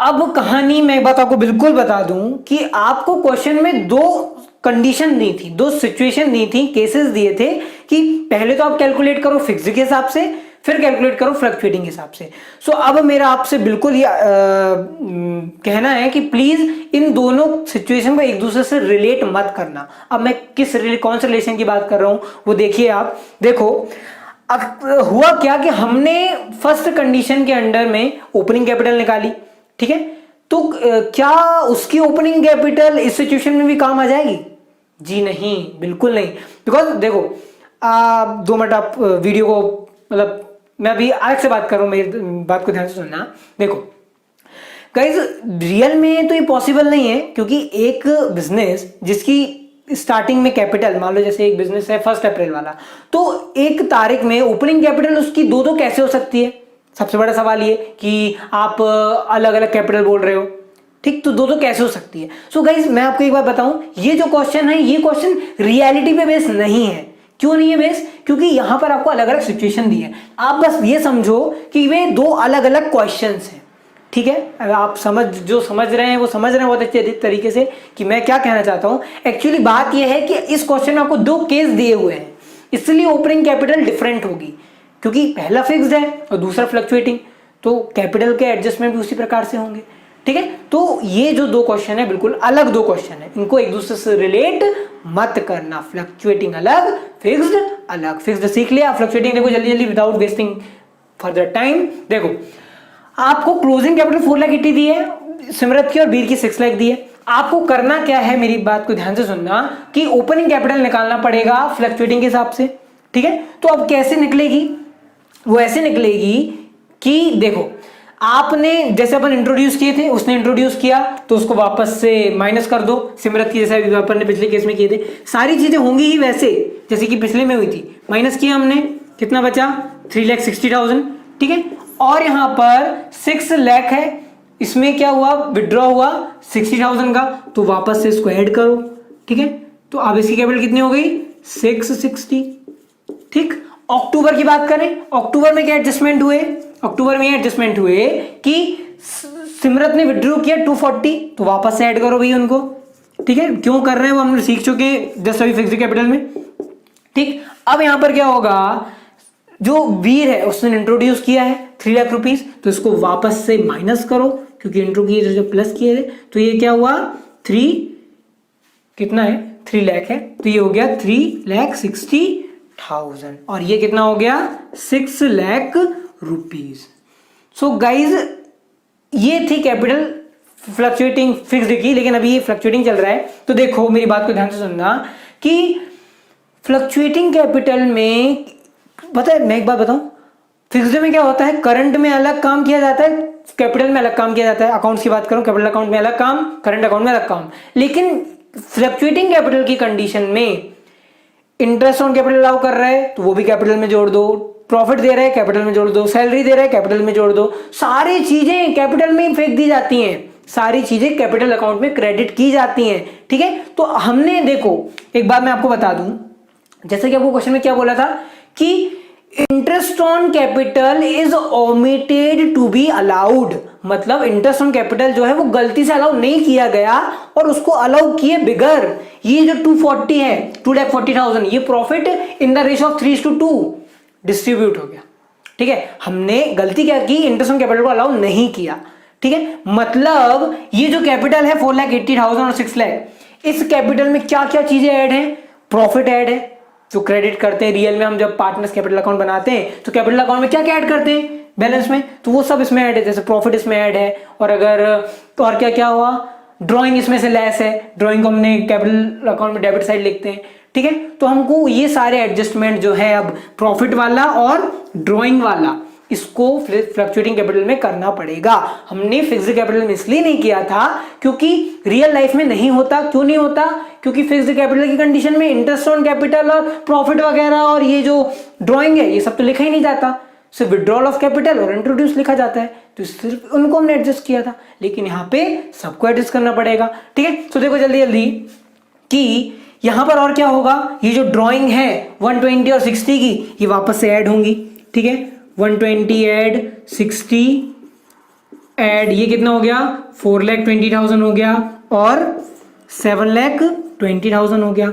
अब कहानी मैं एक बात आपको बिल्कुल बता दूं कि आपको क्वेश्चन में 2 कंडीशन दी थी, 2 सिचुएशन दी थी, केसेस दिए थे कि पहले तो आप कैलकुलेट करो फिक्स्ड के हिसाब से, फिर कैलकुलेट करो फ्लक्चुएटिंग के हिसाब से। सो अब मेरा आपसे बिल्कुल ये कहना है कि प्लीज इन दोनों सिचुएशन को एक दूसरे से रिलेट मत करना। अब मैं कौन से रिलेशन की बात कर रहा हूं वो देखिए आप। देखो हुआ क्या कि हमने फर्स्ट कंडीशन के अंडर में ओपनिंग कैपिटल निकाली। ठीक है, तो क्या उसकी ओपनिंग कैपिटल इस सिचुएशन में भी काम आ जाएगी? जी नहीं, बिल्कुल नहीं। बिकॉज देखो 2 मिनट आप वीडियो को, मतलब मैं अभी अलग से बात कर रहा हूं, मेरी बात को ध्यान से सुनना। देखो गाइस, रियल में तो ये पॉसिबल नहीं है, क्योंकि एक बिजनेस जिसकी स्टार्टिंग में कैपिटल, मान लो जैसे एक बिजनेस है 1 अप्रैल वाला, तो 1 तारीख में ओपनिंग कैपिटल उसकी 2 कैसे हो सकती है? सबसे बड़ा सवाल ये कि आप अलग अलग कैपिटल बोल रहे हो। ठीक, तो 2 कैसे हो सकती है? सो गाइस मैं आपको एक बात बताऊं, ये जो क्वेश्चन है ये क्वेश्चन रियलिटी पे बेस नहीं है। क्यों नहीं है बेस? क्योंकि यहां पर आपको अलग अलग सिचुएशन दी है। आप बस ये समझो कि वे 2 अलग अलग क्वेश्चंस हैं। ठीक है, आप जो समझ रहे हैं वो समझ रहे हैं बहुत अच्छे तरीके से कि मैं क्या कहना चाहता हूं। एक्चुअली बात यह है कि इस क्वेश्चन में आपको 2 केस दिए हुए हैं, इसलिए ओपनिंग कैपिटल डिफरेंट होगी, क्योंकि पहला फिक्स्ड है और दूसरा फ्लक्चुएटिंग, तो कैपिटल के एडजस्टमेंट भी उसी प्रकार से होंगे। ठीक है, तो ये जो 2 क्वेश्चन है बिल्कुल अलग 2 क्वेश्चन है, इनको एक दूसरे से रिलेट मत करना। फ्लक्चुएटिंग अलग, फिक्स्ड अलग। फिक्स्ड सीख लिया, फ्लक्चुएटिंग देखो जल्दी जल्दी विदाउट वेस्टिंग फर्दर टाइम। देखो आपको क्लोजिंग कैपिटल 4,80,000 दी है सिमरत की और बीर की 6 लाख दी है। आपको करना क्या है, मेरी बात को ध्यान से सुनना, कि ओपनिंग कैपिटल निकालना पड़ेगा फ्लक्चुएटिंग के हिसाब से। ठीक है, तो अब कैसे निकलेगी? वो ऐसे निकलेगी कि देखो आपने जैसे अपन इंट्रोड्यूस किए थे, उसने इंट्रोड्यूस किया तो उसको वापस से माइनस कर दो, सिमरत की जैसे अपन ने पिछले केस में किए थे। सारी चीजें होंगी ही वैसे जैसे कि पिछले में हुई थी। माइनस किया हमने, कितना बचा, 3,60,000। ठीक है, और यहां पर 6 लाख है इसमें क्या हुआ, विड्रॉ हुआ 60,000 का, तो वापस से इसको ऐड करो, ठीक है। तो अब इसकी कैपिटल कितनी हो गई, 660, ठीक। अक्टूबर की बात करें, अक्टूबर में क्या एडजस्टमेंट हुए, अक्टूबर में एडजस्टमेंट हुए कि सिमरत ने विड्रॉ किया 240, तो वापस से ऐड करो भाई उनको, ठीक है। क्यों कर रहे हैं वो हम सीख चुके जस्ट अभी फिक्स्ड कैपिटल में, ठीक। अब यहां पर क्या होगा, जो वीर है उसने इंट्रोड्यूस किया है 3 लाख रुपीज, तो इसको वापस से माइनस करो, क्योंकि इंट्रो किए जो प्लस किए थे, तो ये क्या हुआ 3 कितना है 3 लाख है, तो ये हो गया 3,60,000 और ये कितना हो गया 6 लाख रुपीज। सो गाइज ये थी कैपिटल फ्लक्चुएटिंग फिक्स्ड की, लेकिन अभी ये फ्लक्चुएटिंग चल रहा है। तो देखो मेरी बात को ध्यान से सुनना कि फ्लक्चुएटिंग कैपिटल में पता है, मैं एक बात बताऊं, फिक्स्ड में क्या होता है, करंट में अलग काम किया जाता है, कैपिटल में अलग काम किया जाता है। अकाउंट्स की बात करूं, कैपिटल अकाउंट में अलग काम, करंट अकाउंट में अलग काम। लेकिन फ्लक्चुएटिंग कैपिटल की कंडीशन में इंटरेस्ट ऑन कैपिटल अलाउ कर रहा है तो वो भी कैपिटल में जोड़ दो, प्रॉफिट दे रहा है कैपिटल में जोड़ दो, सैलरी दे रहा है कैपिटल में जोड़ दो, सारी चीजें कैपिटल में ही फेंक दी जाती हैं, सारी चीजें कैपिटल अकाउंट में क्रेडिट की जाती हैं, ठीक है। तो हमने देखो एक बात मैं आपको बता दूं, जैसे कि आपको क्वेश्चन में क्या बोला था कि interest on capital is omitted to be allowed, मतलब इंटरेस्ट ऑन कैपिटल जो है वो गलती से अलाउ नहीं किया गया और उसको अलाउ किए बिगर ये जो 240 है 2,40,000 ये profit in the ratio of 3:2 distribute हो गया, ठीक है। हमने गलती क्या की, इंटरेस्ट ऑन कैपिटल को अलाउ नहीं किया, ठीक है। मतलब ये जो कैपिटल है 4,80,000 और 6 लाख, इस कैपिटल में क्या क्या चीजें ऐड है, प्रॉफिट ऐड है जो क्रेडिट करते हैं रियल में, हम जब पार्टनर्स कैपिटल अकाउंट बनाते हैं तो कैपिटल अकाउंट में क्या क्या ऐड करते हैं बैलेंस में, तो वो सब इसमें ऐड है, जैसे प्रॉफिट इसमें ऐड है, और अगर तो और क्या क्या हुआ, ड्राइंग इसमें से लेस है, ड्राइंग को हमने कैपिटल अकाउंट में डेबिट साइड लिखते हैं, ठीक है। तो हमको ये सारे एडजस्टमेंट जो है अब प्रॉफिट वाला और ड्राइंग वाला इसको फ्लक्चुएटिंग कैपिटल में करना पड़ेगा। हमने फिक्स्ड कैपिटल में इसलिए नहीं किया था क्योंकि रियल लाइफ में नहीं होता। क्यों नहीं होता, क्योंकि फिक्स्ड कैपिटल की कंडीशन में इंटरेस्ट ऑन कैपिटल और प्रॉफिट वगैरह और ये जो ड्राइंग है ये सब तो लिखा ही नहीं जाता, सिर्फ विड्रॉल ऑफ कैपिटल और इंट्रोड्यूस लिखा जाता है, तो सिर्फ उनको हमने एडजस्ट किया था, लेकिन यहाँ पे सबको एडजस्ट करना पड़ेगा, ठीक है। तो देखो जल्दी जल्दी कि यहां पर और क्या होगा, ये जो ड्राइंग है 120 और 60 की ये वापस से ऐड होंगी, ठीक है। 120 ऐड 60 ऐड, ये कितना हो गया 4,20,000 हो गया और 7,20,000 हो गया।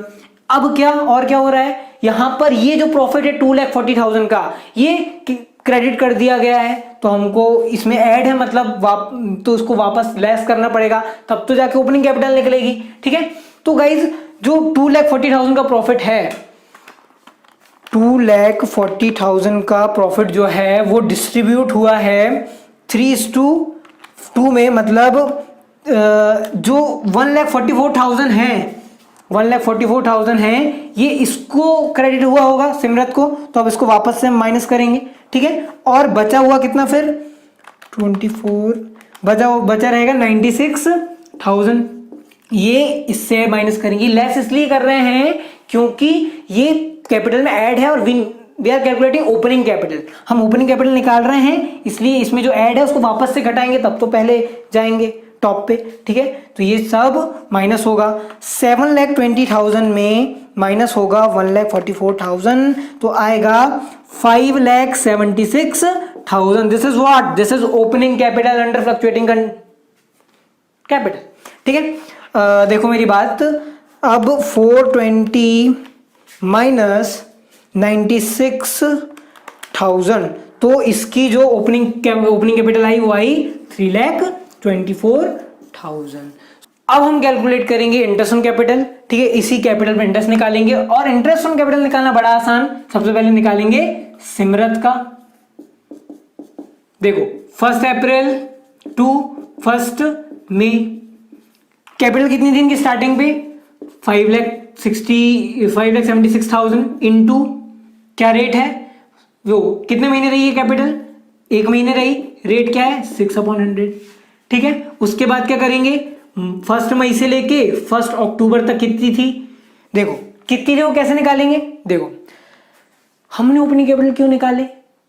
अब क्या और क्या हो रहा है, यहां पर ये जो प्रॉफिट है 2,40,000 का ये क्रेडिट कर दिया गया है, तो हमको इसमें ऐड है मतलब तो उसको वापस लेस करना पड़ेगा, तब तो जाके ओपनिंग कैपिटल निकलेगी, ठीक है। तो गाइज जो 2,40,000 का प्रॉफिट है, 2,40,000 का प्रॉफिट जो है वो डिस्ट्रीब्यूट हुआ है 3:2 में, मतलब जो 1,44,000 है 1,44,000 है ये इसको क्रेडिट हुआ होगा सिमरत को, तो अब इसको वापस से हम माइनस करेंगे, ठीक है। और बचा हुआ कितना फिर 24 बचा रहेगा 96,000, ये इससे माइनस करेंगे। लेस इसलिए कर रहे हैं क्योंकि ये कैपिटल में ऐड है और we are calculating opening capital, हम ओपनिंग कैपिटल निकाल रहे हैं, इसलिए इसमें जो ऐड है उसको वापस से घटाएंगे तब तो पहले जाएंगे टॉप पे, ठीक है। तो ये सब माइनस होगा, 7,20,000 में माइनस होगा 1,44,000, तो आएगा 5,76,000। This is what, this is opening capital under fluctuating capital, ठीक है। देखो मेरी बात, अब 420 माइनस 96,000, तो इसकी जो ओपनिंग कैपिटल आई वो आई 3,24,000। अब हम कैलकुलेट करेंगे इंटरेस्ट ऑन कैपिटल, ठीक है। इसी कैपिटल में इंटरेस्ट निकालेंगे और इंटरेस्ट ऑन कैपिटल निकालना बड़ा आसान, सबसे पहले निकालेंगे सिमरत का। देखो 1 अप्रैल टू 1 मई कैपिटल कितनी थी इनकी स्टार्टिंग पे 5,76,000 इंटू क्या रेट है, वो कितने महीने रही है कैपिटल, 1 महीने रही, रेट क्या है 6/100, ठीक है। उसके बाद क्या करेंगे 1 मई से लेके 1 अक्टूबर तक कितनी थी, देखो कितनी थी वो कैसे निकालेंगे। देखो हमने ओपनिंग कैपिटल क्यों निकाले,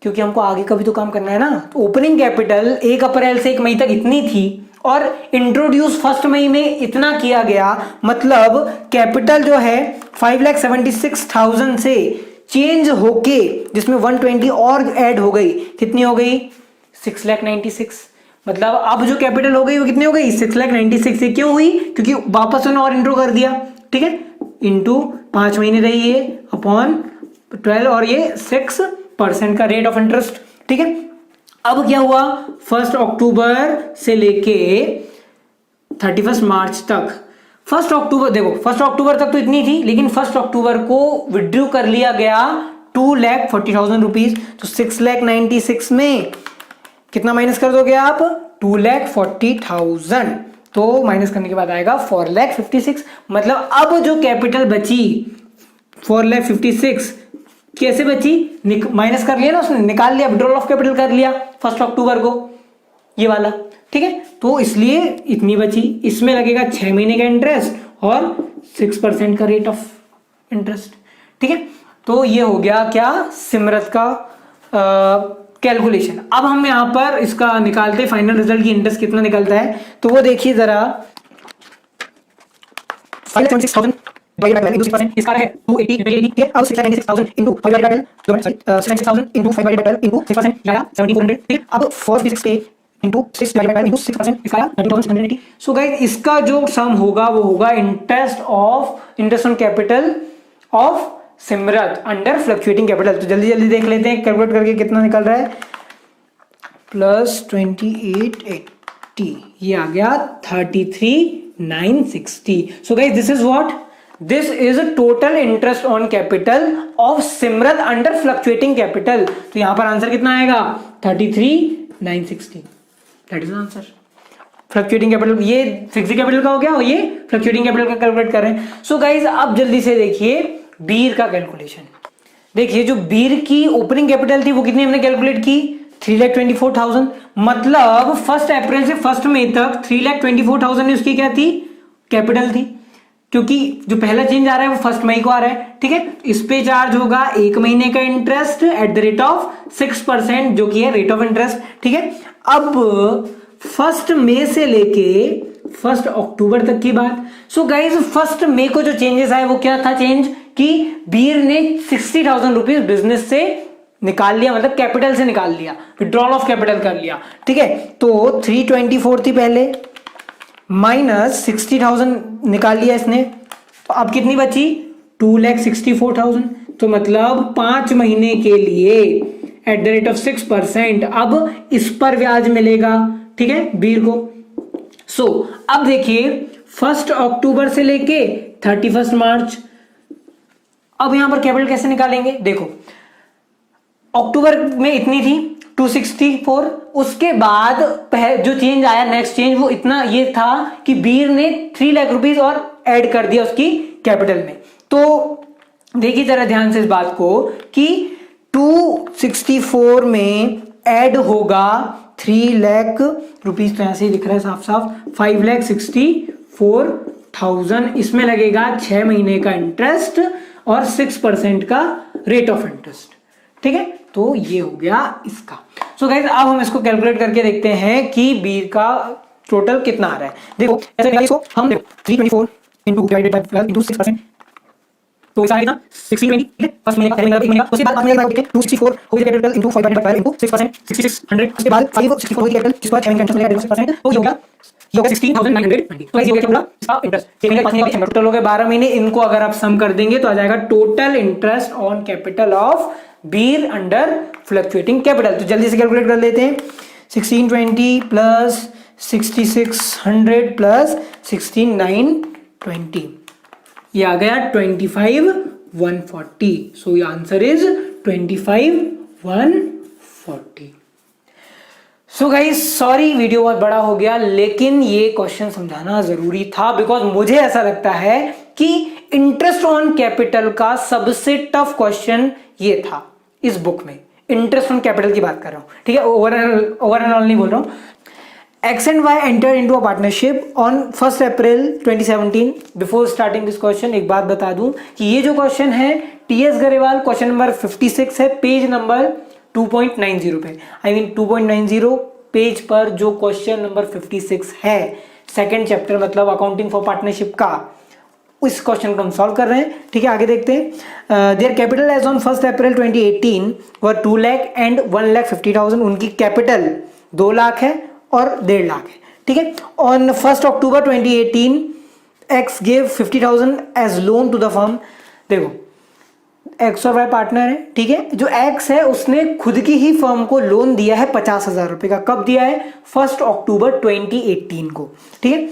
क्योंकि हमको आगे का भी तो काम करना है ना। तो ओपनिंग कैपिटल 1 अप्रैल से 1 मई तक इतनी थी और इंट्रोड्यूस 1 मई में इतना किया गया, मतलब कैपिटल जो है 5,76,000 से चेंज होके जिसमें 120 और ऐड हो गई, कितनी हो गई 6,96,000। मतलब अब जो कैपिटल हो गई वो कितनी हो गई 6,96,000 से। क्यों हुई? क्योंकि वापस उन्होंने और इंट्रो कर दिया, ठीक है, इंटू 5 महीने रही ये अपॉन 12 और ये 6% का रेट ऑफ इंटरेस्ट, ठीक है। अब क्या हुआ 1 अक्टूबर से लेके 31 मार्च तक, 1 अक्टूबर देखो 1 अक्टूबर तक तो इतनी थी, लेकिन 1 अक्टूबर को विड्रू कर लिया गया 2,40,000 रुपीज। तो 6,96,000 में कितना माइनस कर दोगे आप 2,40,000, तो माइनस करने के बाद आएगा 4,56,000। मतलब अब जो कैपिटल बची 4,56,000 कैसे बची, माइनस कर लिया ना उसने, निकाल लिया, विड्रॉल ऑफ कैपिटल कर लिया 1 अक्टूबर को, ये वाला, ठीक है। तो इसलिए इतनी बची, इसमें लगेगा 6 महीने का इंटरेस्ट और 6% का रेट ऑफ इंटरेस्ट, ठीक है। तो ये हो गया क्या सिमरत का कैलकुलेशन। अब हम यहां पर इसका निकालते हैं फाइनल रिजल्ट की इंटरेस्ट कितना निकलता है, तो वो देखिए जरा 5,76,000 इसका है 280 ठीक है। अब 6,96,000 into 5/12 6,96,000 into 5/12 into 6% आया 1,700 ठीक है। अब 456 के into 6/12 into 6% इसका आया 32,180। सो गाइस इसका जो सम होगा वो होगा interest on capital of Simrat under fluctuating capital. तो जल्दी जल्दी देख लेते हैं कैलकुलेट करके कितना निकल रहा है, प्लस 2880 ये आ गया 33,960। So guys this is what, this is total interest on capital of Simrat under fluctuating capital. तो यहां पर आंसर कितना आएगा 33,960, that is answer. Fluctuating capital ये फिक्स्ड कैपिटल का हो गया और ये फ्लक्चुएटिंग कैपिटल का कैलकुलेट कर रहे हैं। सो गाइस अब जल्दी से देखिए बीर का कैलकुलेशन। देखिए जो बीर की ओपनिंग कैपिटल थी वो कितनी हमने कैलकुलेट की 3,24,000। मतलब 1 अप्रैल से 1 मई तक 3,24,000 उसकी क्या थी कैपिटल थी, क्योंकि जो पहला चेंज आ रहा है वो 1 मई को आ रहा है, ठीक है। इस पे चार्ज होगा 1 महीने का interest eight the rate of 6% जो कि है रेट ऑफ इंटरेस्ट, ठीक है। अब 1 मई से लेके 1 अक्टूबर तक की बात। सो गाइज 1 मई को जो चेंजेस आए वो क्या था चेंज, कि बीर ने 60,000 रुपीज बिजनेस से निकाल लिया, मतलब कैपिटल से निकाल लिया, विड्रॉल ऑफ कैपिटल कर लिया, ठीक है। तो 324 थी पहले, माइनस 60,000 निकाल लिया इसने, तो अब कितनी बची 2,64,000। तो मतलब 5 महीने के लिए एट द रेट ऑफ 6% अब इस पर ब्याज मिलेगा, ठीक है, बीर को। सो अब देखिए 1 अक्टूबर से लेके 31 मार्च, अब यहां पर कैपिटल कैसे निकालेंगे, देखो अक्टूबर में इतनी थी 264, उसके बाद जो चेंज आया नेक्स्ट चेंज वो इतना ये था कि बीर ने 3 लाख रुपीज और ऐड कर दिया उसकी कैपिटल में। तो देखिए जरा ध्यान से इस बात को कि 264 में ऐड होगा 3 लाख रुपीज, तो यहां से लिख रहा है साफ साफ 5,64,000, इसमें लगेगा 6 महीने का इंटरेस्ट और 6% का रेट ऑफ इंटरेस्ट, ठीक है। तो ये हो गया इसका। सो गाइस अब हम इसको कैलकुलेट करके देखते हैं कि बीर का टोटल कितना आ रहा है। देखो ऐसे निकालिए इसको हम, देखो 324 डिवाइडेड बाय 12 into 6%, तो इसका कितना 1620, ठीक है। फर्स्ट महीने का पहले महीने का, उसके बाद 5 महीने का 264 हो गया capital into 5 divided by 12 into 6%, 6600, उसके बाद 564 हो गया कैपिटल जिसके बाद 6 महीने का इंटरेस्ट मिलेगा 6%, तो ये हो गया 16,920। तो ये हो गया पूरा इसका इंटरेस्ट, 6 महीने 5 महीने का टोटल हो गया 12 महीने। इनको अगर आप सम कर देंगे तो आ जाएगा total interest on capital of Bir under fluctuating capital. तो जल्दी से कैलकुलेट कर लेते हैं, 1620 प्लस 6600 प्लस 16,920, ये आ गया 25,140। So answer is 25,140। So guys sorry video बहुत बड़ा हो गया, लेकिन ये क्वेश्चन समझाना जरूरी था बिकॉज मुझे ऐसा लगता है कि इंटरेस्ट ऑन कैपिटल का सबसे टफ क्वेश्चन ये था इस बुक में। इंटरेस्ट ऑन कैपिटल की बात कर रहा हूं, ठीक है, ओवर एंड ऑल नहीं बोल रहा हूं। X and Y entered into a partnership on 1st April 2017. Before starting this question एक बात बता दूं कि ये जो क्वेश्चन है TS गरेवाल क्वेश्चन नंबर 56 है, पेज नंबर 2.90 पे, आई मीन 2.90 पेज पर जो क्वेश्चन नंबर 56 है सेकंड चैप्टर मतलब अकाउंटिंग फॉर पार्टनरशिप का, इस क्वेश्चन को हम सॉल्व कर रहे हैं। ठीक है, आगे देखते हैं। Their capital as on 1 April 2018 were 2 lakh and 1,50,000। उनकी कैपिटल 2 लाख है और 1.5 लाख है। ठीक है, on 1 October 2018 X gave 50,000 as loan to the firm. देखो एक्स और वाई पार्टनर है, ठीक है, जो एक्स है उसने खुद की ही फर्म को लोन दिया है 50,000 रुपए का। कब दिया है? 1 अक्टूबर 2018 को। ठीक है,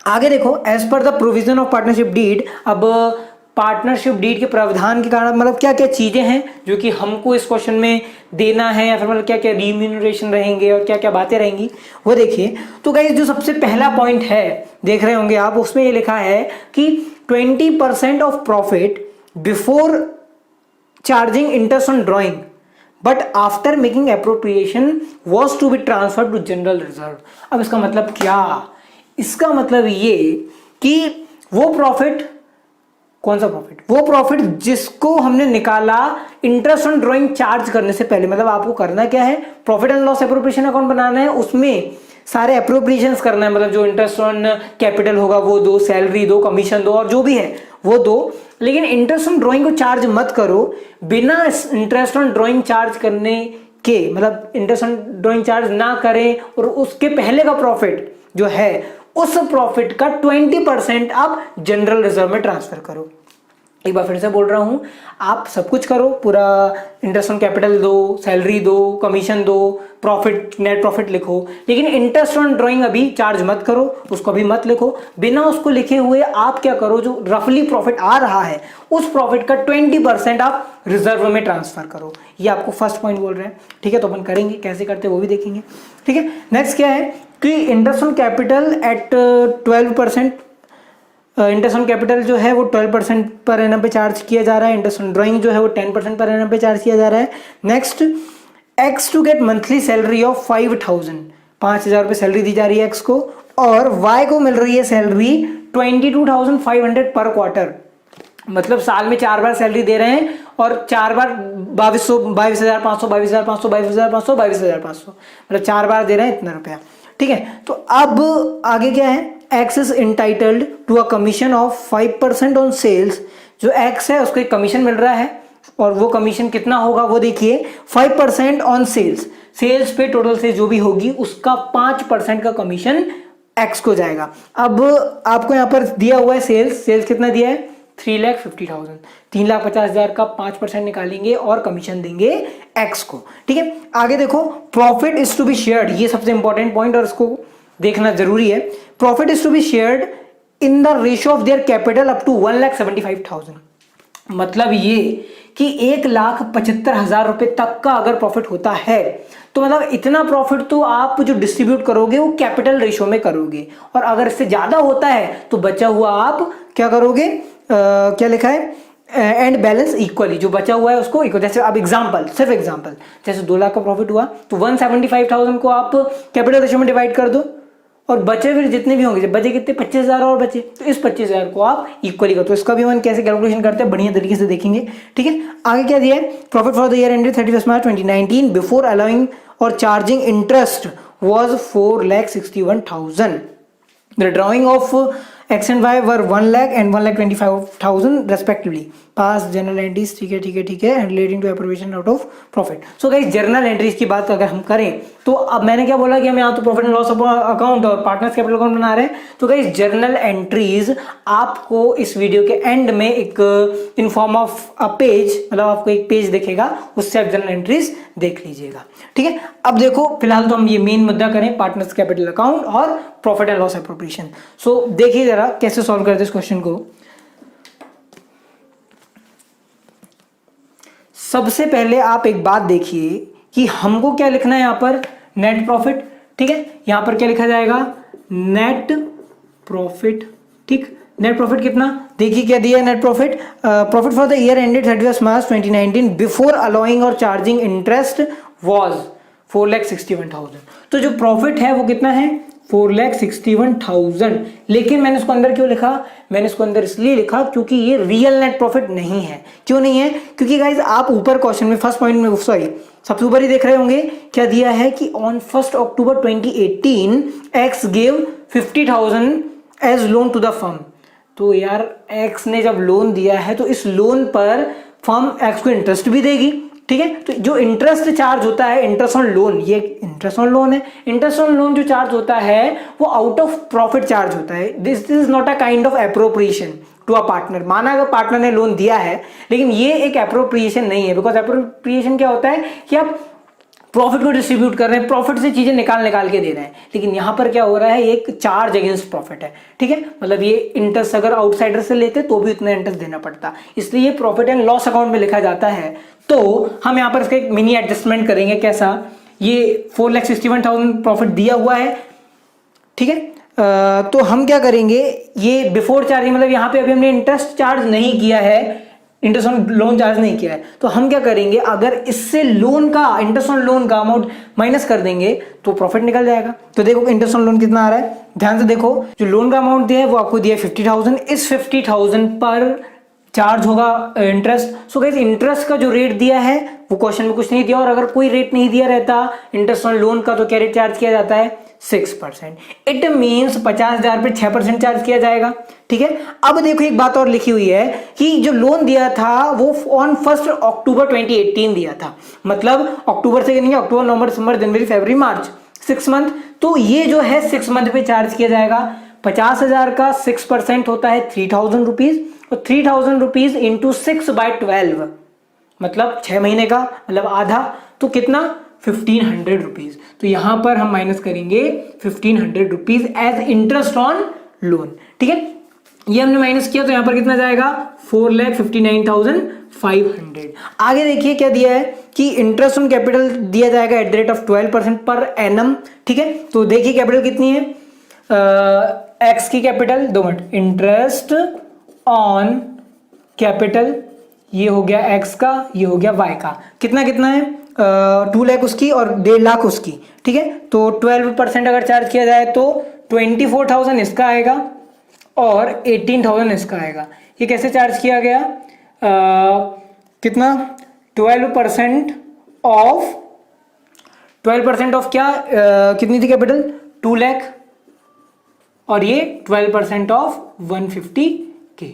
आगे देखो, as per the provision of partnership deed. अब पार्टनरशिप डीड के प्रावधान के कारण मतलब क्या क्या चीजें हैं जो कि हमको इस क्वेश्चन में देना है, या फिर मतलब क्या क्या रिम्यूनरेशन रहेंगे और क्या क्या बातें रहेंगी वो देखिए। तो गाइस जो सबसे पहला पॉइंट है देख रहे होंगे आप, उसमें ये लिखा है कि 20% of profit before charging interest on drawing but after making appropriation was to be transferred to general reserve. अब इसका मतलब क्या? इसका मतलब ये कि वो प्रॉफिट, कौन सा प्रॉफिट? वो प्रॉफिट जिसको हमने निकाला इंटरेस्ट ऑन ड्रॉइंग चार्ज करने से पहले। मतलब आपको करना क्या है, profit and loss appropriation account बनाना है, उसमें सारे एप्रोप्रिएशंस करना है। मतलब जो इंटरेस्ट ऑन कैपिटल होगा वो दो, सैलरी दो, कमीशन दो और जो भी है वो दो, लेकिन इंटरेस्ट ऑन ड्रॉइंग को चार्ज मत करो। बिना इंटरेस्ट ऑन ड्रॉइंग चार्ज करने के, मतलब इंटरेस्ट ऑन ड्रॉइंग चार्ज ना करें और उसके पहले का प्रॉफिट जो है उस प्रॉफिट का 20% आप जनरल रिजर्व में ट्रांसफर करो। एक बार फिर से बोल रहा हूं, आप सब कुछ करो, पूरा इंटरेस्ट ऑन कैपिटल दो, सैलरी दो, कमीशन दो, प्रॉफिट, नेट प्रॉफिट लिखो, लेकिन इंटरेस्ट ऑन ड्रॉइंग अभी चार्ज मत करो, उसको अभी मत लिखो। बिना उसको लिखे हुए आप क्या करो, जो रफली प्रॉफिट आ रहा है उस प्रॉफिट का 20% आप रिजर्व में ट्रांसफर करो। ये आपको फर्स्ट पॉइंट बोल रहे हैं। ठीक है, तो अपन करेंगे, कैसे करते हैं वो भी देखेंगे। ठीक है, नेक्स्ट क्या है कि interest on capital eight 12%, interest on capital जो है वो 12% पर एनम पे चार्ज किया जा रहा है। इंटरेस्ट ऑन ड्राइंग जो है वो 10% पर एनम पे चार्ज किया जा रहा है। Next, X to get monthly salary of 5,000, 5,000 रुपये सैलरी दी जा रही है एक्स को, और वाई को मिल रही है सैलरी 22,500 पर क्वार्टर। मतलब साल में 4 बार सैलरी दे रहे हैं और 4 बार 22,500, 22,500, 22,500, 22,500, 22,500, मतलब 4 बार दे रहे हैं इतना रुपया। ठीक है, तो अब आगे क्या है, X is entitled to a commission of 5% on sales. जो एक्स है उसको एक कमीशन मिल रहा है और वो कमीशन कितना होगा वो देखिए, 5% ऑन सेल्स। सेल्स पे टोटल से जो भी होगी उसका 5% का कमीशन एक्स को जाएगा। अब आपको यहाँ पर दिया हुआ है सेल्स कितना दिया है, 3,50,000, 3,50,000 का 5% निकालेंगे और कमीशन देंगे एक्स को। ठीक है, आगे देखो, profit is to be shared, ये सबसे इंपॉर्टेंट पॉइंट और इसको देखना जरूरी है। Profit is to be shared in the ratio of their capital up to 1,75,000। मतलब ये कि 1,75,000 रुपए तक का अगर प्रॉफिट होता है तो मतलब इतना प्रॉफिट तो आप जो डिस्ट्रीब्यूट करोगे वो कैपिटल रेशियो में करोगे, और अगर इससे ज्यादा होता है तो बचा हुआ आप क्या करोगे, क्या लिखा है, एंड बैलेंस इक्वली, जो बचा हुआ है उसको इक्वल। जैसे अब एग्जांपल, सिर्फ एग्जांपल, जैसे 2 लाख का प्रॉफिट हुआ तो 175,000 को आप कैपिटल रेशियो में डिवाइड कर दो और बचे फिर जितने भी होंगे, जब बचे कितने, 25,000 और बचे, तो इस 25,000 को आप इक्वली कर दो। इसका भी हम कैसे कैलकुलेशन करते हैं बढ़िया तरीके से देखेंगे। ठीक है, आगे क्या दिया है, profit for the year ended 31 March 2019 before allowing or charging interest was 4,61,000। The drawing of X and Y were 1 lakh and 1,25,000 respectively. Pass journal entries, ठीक है, and relating to appropriation out of profit. So guys, journal entries की बात अगर हम करें तो अब मैंने क्या बोला कि हम यहाँ तो प्रॉफिट एंड लॉस अकाउंट और पार्टनर्स कैपिटल अकाउंट बना रहे हैं। तो गाइस, जर्नल एंट्रीज आपको इस वीडियो के एंड में एक in form of a page, मतलब आपको एक पेज दिखेगा, उससे आप जर्नल एंट्रीज देख लीजिएगा। ठीक है, अब देखो फिलहाल तो हम ये मेन मुद्दा करें पार्टनर्स कैपिटल अकाउंट और प्रॉफिट एंड लॉस एप्रोप्रिएशन। सो देखिए जरा कैसे सॉल्व करते इस क्वेश्चन को। सबसे पहले आप एक बात देखिए कि हमको क्या लिखना है यहाँ पर, नेट प्रॉफिट। ठीक है, यहाँ पर क्या लिखा जाएगा, नेट प्रॉफिट। ठीक, नेट प्रॉफिट कितना, देखिए क्या दिया है net profit, profit for the year ended 31 March 2019 before allowing or charging interest was 4,61,000। तो जो प्रॉफिट है वो कितना है 4,61,000। लेकिन मैंने इसको अंदर क्यों लिखा, मैंने इसको अंदर इसलिए लिखा क्योंकि ये रियल नेट प्रॉफिट नहीं है। क्यों नहीं है, क्योंकि गाइज आप ऊपर क्वेश्चन में फर्स्ट पॉइंट में सॉरी सबसे ऊपर ही देख रहे होंगे क्या दिया है कि on 1 October 2018 X give 50,000 as loan to the firm. तो यार एक्स ने जब लोन दिया है तो इस लोन पर फर्म एक्स को इंटरेस्ट भी देगी, ठीक है। तो जो इंटरेस्ट चार्ज होता है, इंटरेस्ट ऑन लोन, ये इंटरेस्ट ऑन लोन है, इंटरेस्ट ऑन लोन जो चार्ज होता है वो आउट ऑफ प्रॉफिट चार्ज होता है। This is not a kind of appropriation to a partner. माना अगर पार्टनर ने लोन दिया है लेकिन ये एक एप्रोप्रिएशन नहीं है, बिकॉज एप्रोप्रिएशन क्या होता है कि आप प्रॉफिट को डिस्ट्रीब्यूट कर रहे हैं, प्रॉफिट से चीजें निकाल के दे रहे हैं। लेकिन यहां पर क्या हो रहा है, एक चार्ज अगेंस्ट प्रॉफिट है, ठीक है। मतलब ये इंटरेस्ट अगर आउटसाइडर से लेते तो भी उतना इंटरेस्ट देना पड़ता, इसलिए ये प्रॉफिट एंड लॉस अकाउंट में लिखा जाता है। तो हम यहां पर इसका एक मिनी एडजस्टमेंट करेंगे। कैसा, ये 4,61,000 प्रॉफिट दिया हुआ है, ठीक है। तो हम क्या करेंगे, ये बिफोर चार्जिंग, मतलब यहाँ पे अभी हमने इंटरेस्ट चार्ज नहीं किया है, इंटरेस्ट ऑन लोन चार्ज नहीं किया है। तो हम क्या करेंगे, अगर इससे लोन का, इंटरेस्ट ऑन लोन का अमाउंट माइनस कर देंगे तो प्रॉफिट निकल जाएगा। तो देखो इंटरेस्ट ऑन लोन कितना आ रहा है, ध्यान से देखो। जो लोन का अमाउंट दिया है वो आपको दिया है 50,000, इस 50,000 पर चार्ज होगा इंटरेस्ट। सो गाइस इंटरेस्ट का जो रेट दिया है वो क्वेश्चन में कुछ नहीं दिया, और अगर कोई रेट नहीं दिया रहता इंटरेस्ट ऑन लोन का तो क्या रेट चार्ज किया जाता है 6%। इट मीन्स 50,000 पे 6% चार्ज किया जाएगा, ठीक है। अब देखो एक बात और लिखी हुई है कि जो लोन दिया था वो ऑन 1 अक्टूबर 2018 दिया था, मतलब अक्टूबर से नहीं, अक्टूबर नवंबर दिसंबर जनवरी फरवरी मार्च 6 मंथ। तो ये जो है 6 मंथ पे चार्ज किया जाएगा। 50,000 का 6% होता है 3,000 रुपीज, और 3,000 रुपीज इंटू 6/12 मतलब 6 महीने का, मतलब आधा, तो कितना 1,500 रुपीज। तो यहां पर हम माइनस करेंगे 1,500 rupees as interest on loan, ठीक है। ये हमने माइनस किया तो यहां पर कितना जाएगा 4,59,500। आगे देखिए क्या दिया है कि इंटरेस्ट ऑन कैपिटल दिया जाएगा eight the rate of 12% per annum, ठीक है। तो देखिए कैपिटल कितनी है, एक्स की capital, 2 minute, interest on capital ये हो गया एक्स का, ये हो गया वाई का, कितना कितना है 2 लाख उसकी और 1.5 लाख उसकी, ठीक है। तो 12% अगर चार्ज किया जाए तो 24,000 इसका आएगा और 18,000 इसका आएगा। ये कैसे चार्ज किया गया, कितना 12% ऑफ क्या, कितनी थी कैपिटल 2 लाख, और ये 12% ऑफ 150K,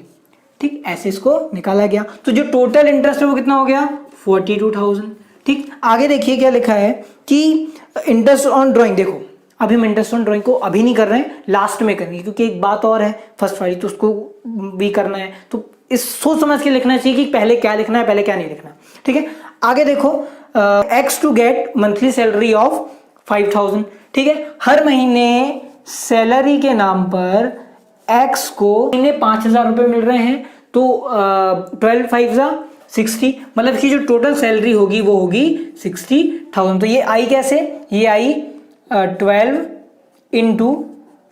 ठीक। ऐसे इसको निकाला गया। तो जो टोटल इंटरेस्ट है वो कितना हो गया 42,000, ठीक। आगे देखिए क्या लिखा है कि इंटरेस्ट ऑन ड्राइंग, देखो अभी हम इंटरेस्ट ऑन ड्राइंग को अभी नहीं कर रहे हैं, लास्ट में करेंगे, क्योंकि एक बात और है फर्स्ट वाली तो उसको भी करना है। तो इस सोच समझ के लिखना चाहिए कि पहले क्या लिखना है, पहले क्या नहीं लिखना, ठीक है। आगे देखो X to get monthly salary of 5,000, ठीक है। हर महीने सैलरी के नाम पर एक्स को महीने 5,000 रुपए मिल रहे हैं, तो 12 5 60, मतलब कि जो टोटल सैलरी होगी वो होगी 60,000। तो ये आई कैसे, ये आई 12 इंटू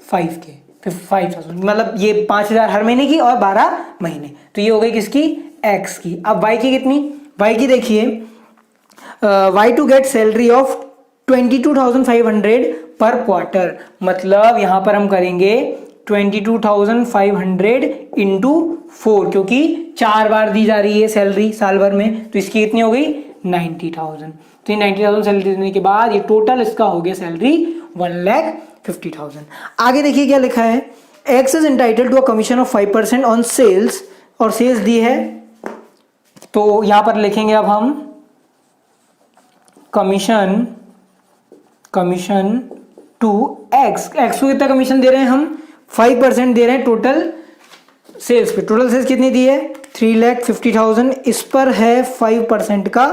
5K 5,000, मतलब ये 5,000 हर महीने की और 12 महीने, तो ये हो गई किसकी, एक्स की। अब वाई की कितनी, वाई की देखिए, Y to get salary of 22,500 per quarter, मतलब यहां पर हम करेंगे 22,500 इंटू 4, क्योंकि 4 बार दी जा रही है सैलरी साल भर में, तो इसकी कितनी हो गई 90,000। तो ये 90,000 सैलरी देने के बाद ये टोटल इसका हो गया सैलरी 1,50,000। आगे देखिए क्या लिखा है, X is entitled to a commission of 5% on sales, और सेल्स दी है तो यहां पर लिखेंगे अब हम कमीशन टू एक्स को कितना कमीशन दे रहे हैं हम 5% दे रहे हैं टोटल सेल्स पे। टोटल सेल्स कितनी दी है 3,50,000, इस पर है 5% का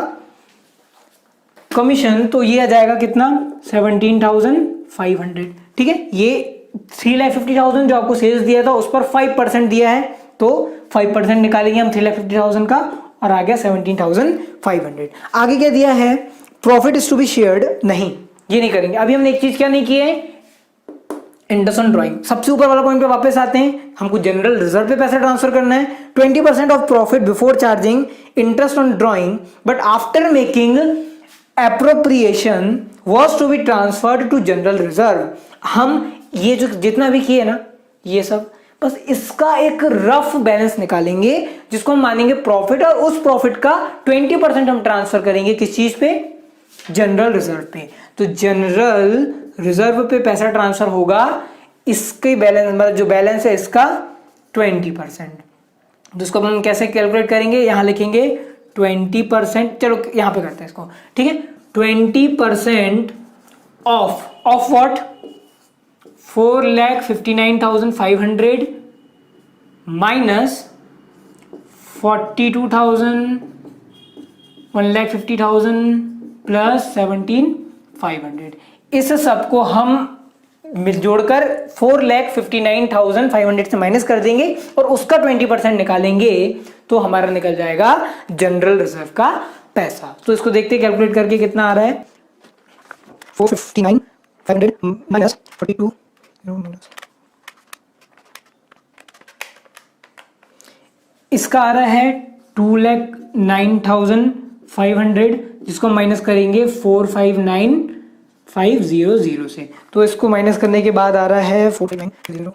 कमीशन, तो ये आ जाएगा कितना 17,500, ठीक है। ये 3,50,000 जो आपको सेल्स दिया था उस पर 5% दिया है, तो 5% निकालेंगे हम 3,50,000 का, और आ गया 17,500। आगे क्या दिया है, profit is to be shared, नहीं ये नहीं करेंगे। अभी हमने एक चीज क्या नहीं की है, इंटरेस्ट ऑन ड्राइंग। सबसे ऊपर वाला पॉइंट पे वापस आते हैं, हमको जनरल रिजर्व पे पैसा ट्रांसफर करना है। 20% of profit before charging interest on drawing, but after making appropriation was to be transferred to general reserve. हम ये जो जितना भी किए ना ये सब, बस इसका एक रफ बैलेंस निकालेंगे जिसको हम मानेंगे प्रॉफिट, और उस प्रॉफिट का 20% हम ट्रांसफर करेंगे किस चीज पे, जनरल रिजर्व पे। तो जनरल रिजर्व पे पैसा ट्रांसफर होगा, इसके बैलेंस मतलब जो बैलेंस है इसका 20%। तो इसको हम कैसे कैलकुलेट करेंगे, यहां लिखेंगे 20%, चलो यहां पे करते हैं इसको, ठीक है। 20% ऑफ व्हाट, 4,59,500 माइनस 42,000, 1,50,000 प्लस 17,500। इस सबको हम जोड़कर 4,59,500 से माइनस कर देंगे और उसका 20% निकालेंगे तो हमारा निकल जाएगा जनरल रिजर्व का पैसा। तो इसको देखते हैं कैलकुलेट करके कितना आ रहा है, 459,500 माइनस 42, इसका आ रहा है 2,09,500 जिसको माइनस करेंगे 459,500 से। तो इसको माइनस करने के बाद आ रहा है 4,59,000,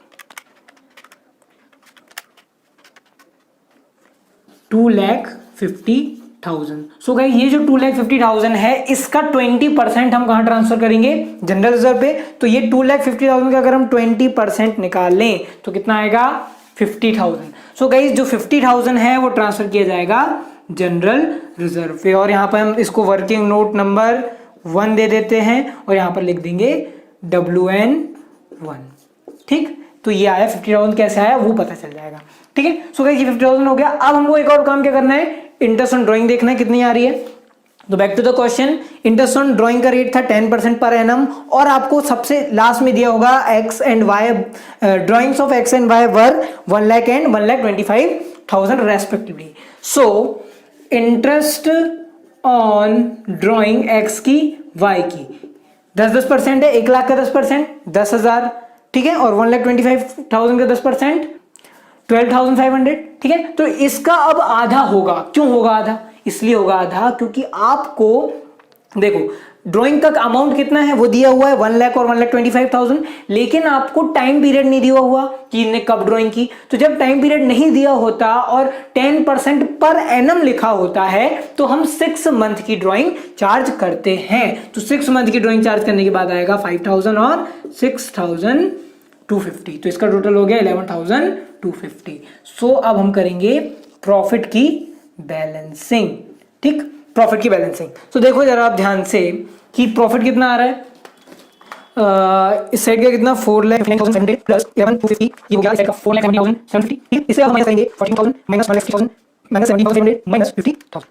2,50,000। सो गाइस ये जो 2,50,000 है इसका 20% हम कहां ट्रांसफर करेंगे, जनरल रिजर्व पे। तो ये 2,50,000 का अगर हम 20% निकालें तो कितना आएगा, 50,000। सो गाइस जो 50,000 है वो ट्रांसफर किया जाएगा जनरल रिजर्व पे, और यहां पर हम इसको वर्किंग नोट नंबर 1 दे देते हैं और यहां पर लिख देंगे WN1, ठीक। तो ये आया 50,000, कैसे आया वो पता चल जाएगा, ठीक है। सो गाइस ये 50,000 हो गया। अब हमको एक और काम क्या करना है, इंटरेस्ट ऑन ड्राइंग देखना है कितनी आ रही है। तो back to the question, interest on drawing का रेट था 10% पर एनम, और आपको सबसे लास्ट में दिया होगा X and Y, drawings of X and Y were 1 lakh and 1,25,000 respectively. So interest on drawing X की वाई की 10% है, 1 लाख का 10% 10,000, ठीक है, और 1,25,000 का 10% 12,500, ठीक है। तो इसका अब आधा होगा, क्यों होगा आधा, इसलिए होगा आधा क्योंकि आपको देखो ड्राइंग का अमाउंट कितना है वो दिया हुआ है 1 लाख और 1,25,000, लेकिन आपको टाइम पीरियड नहीं दिया हुआ कि इन्हें कब ड्राइंग की। तो जब टाइम पीरियड नहीं दिया होता और 10% पर एनम लिखा होता है तो हम 6 मंथ की ड्राइंग चार्ज करते हैं। तो 6 मंथ की ड्राइंग चार्ज करने के बाद आएगा 5,000 और 6,250, तो इसका टोटल हो गया 11,250। सो अब हम करेंगे प्रॉफिट की बैलेंसिंग, ठीक, प्रॉफिट की बैलेंसिंग। तो देखो जरा आप ध्यान से कि प्रॉफिट कितना आ रहा है, इस साइड का कितना 4,59,500 प्लस 11,250, ये हो गया इस साइड का 4,70,750, ठीक। इसे अब माइनस करेंगे 40,000 माइनस 1,50,000 माइनस 17,500 माइनस 50,000।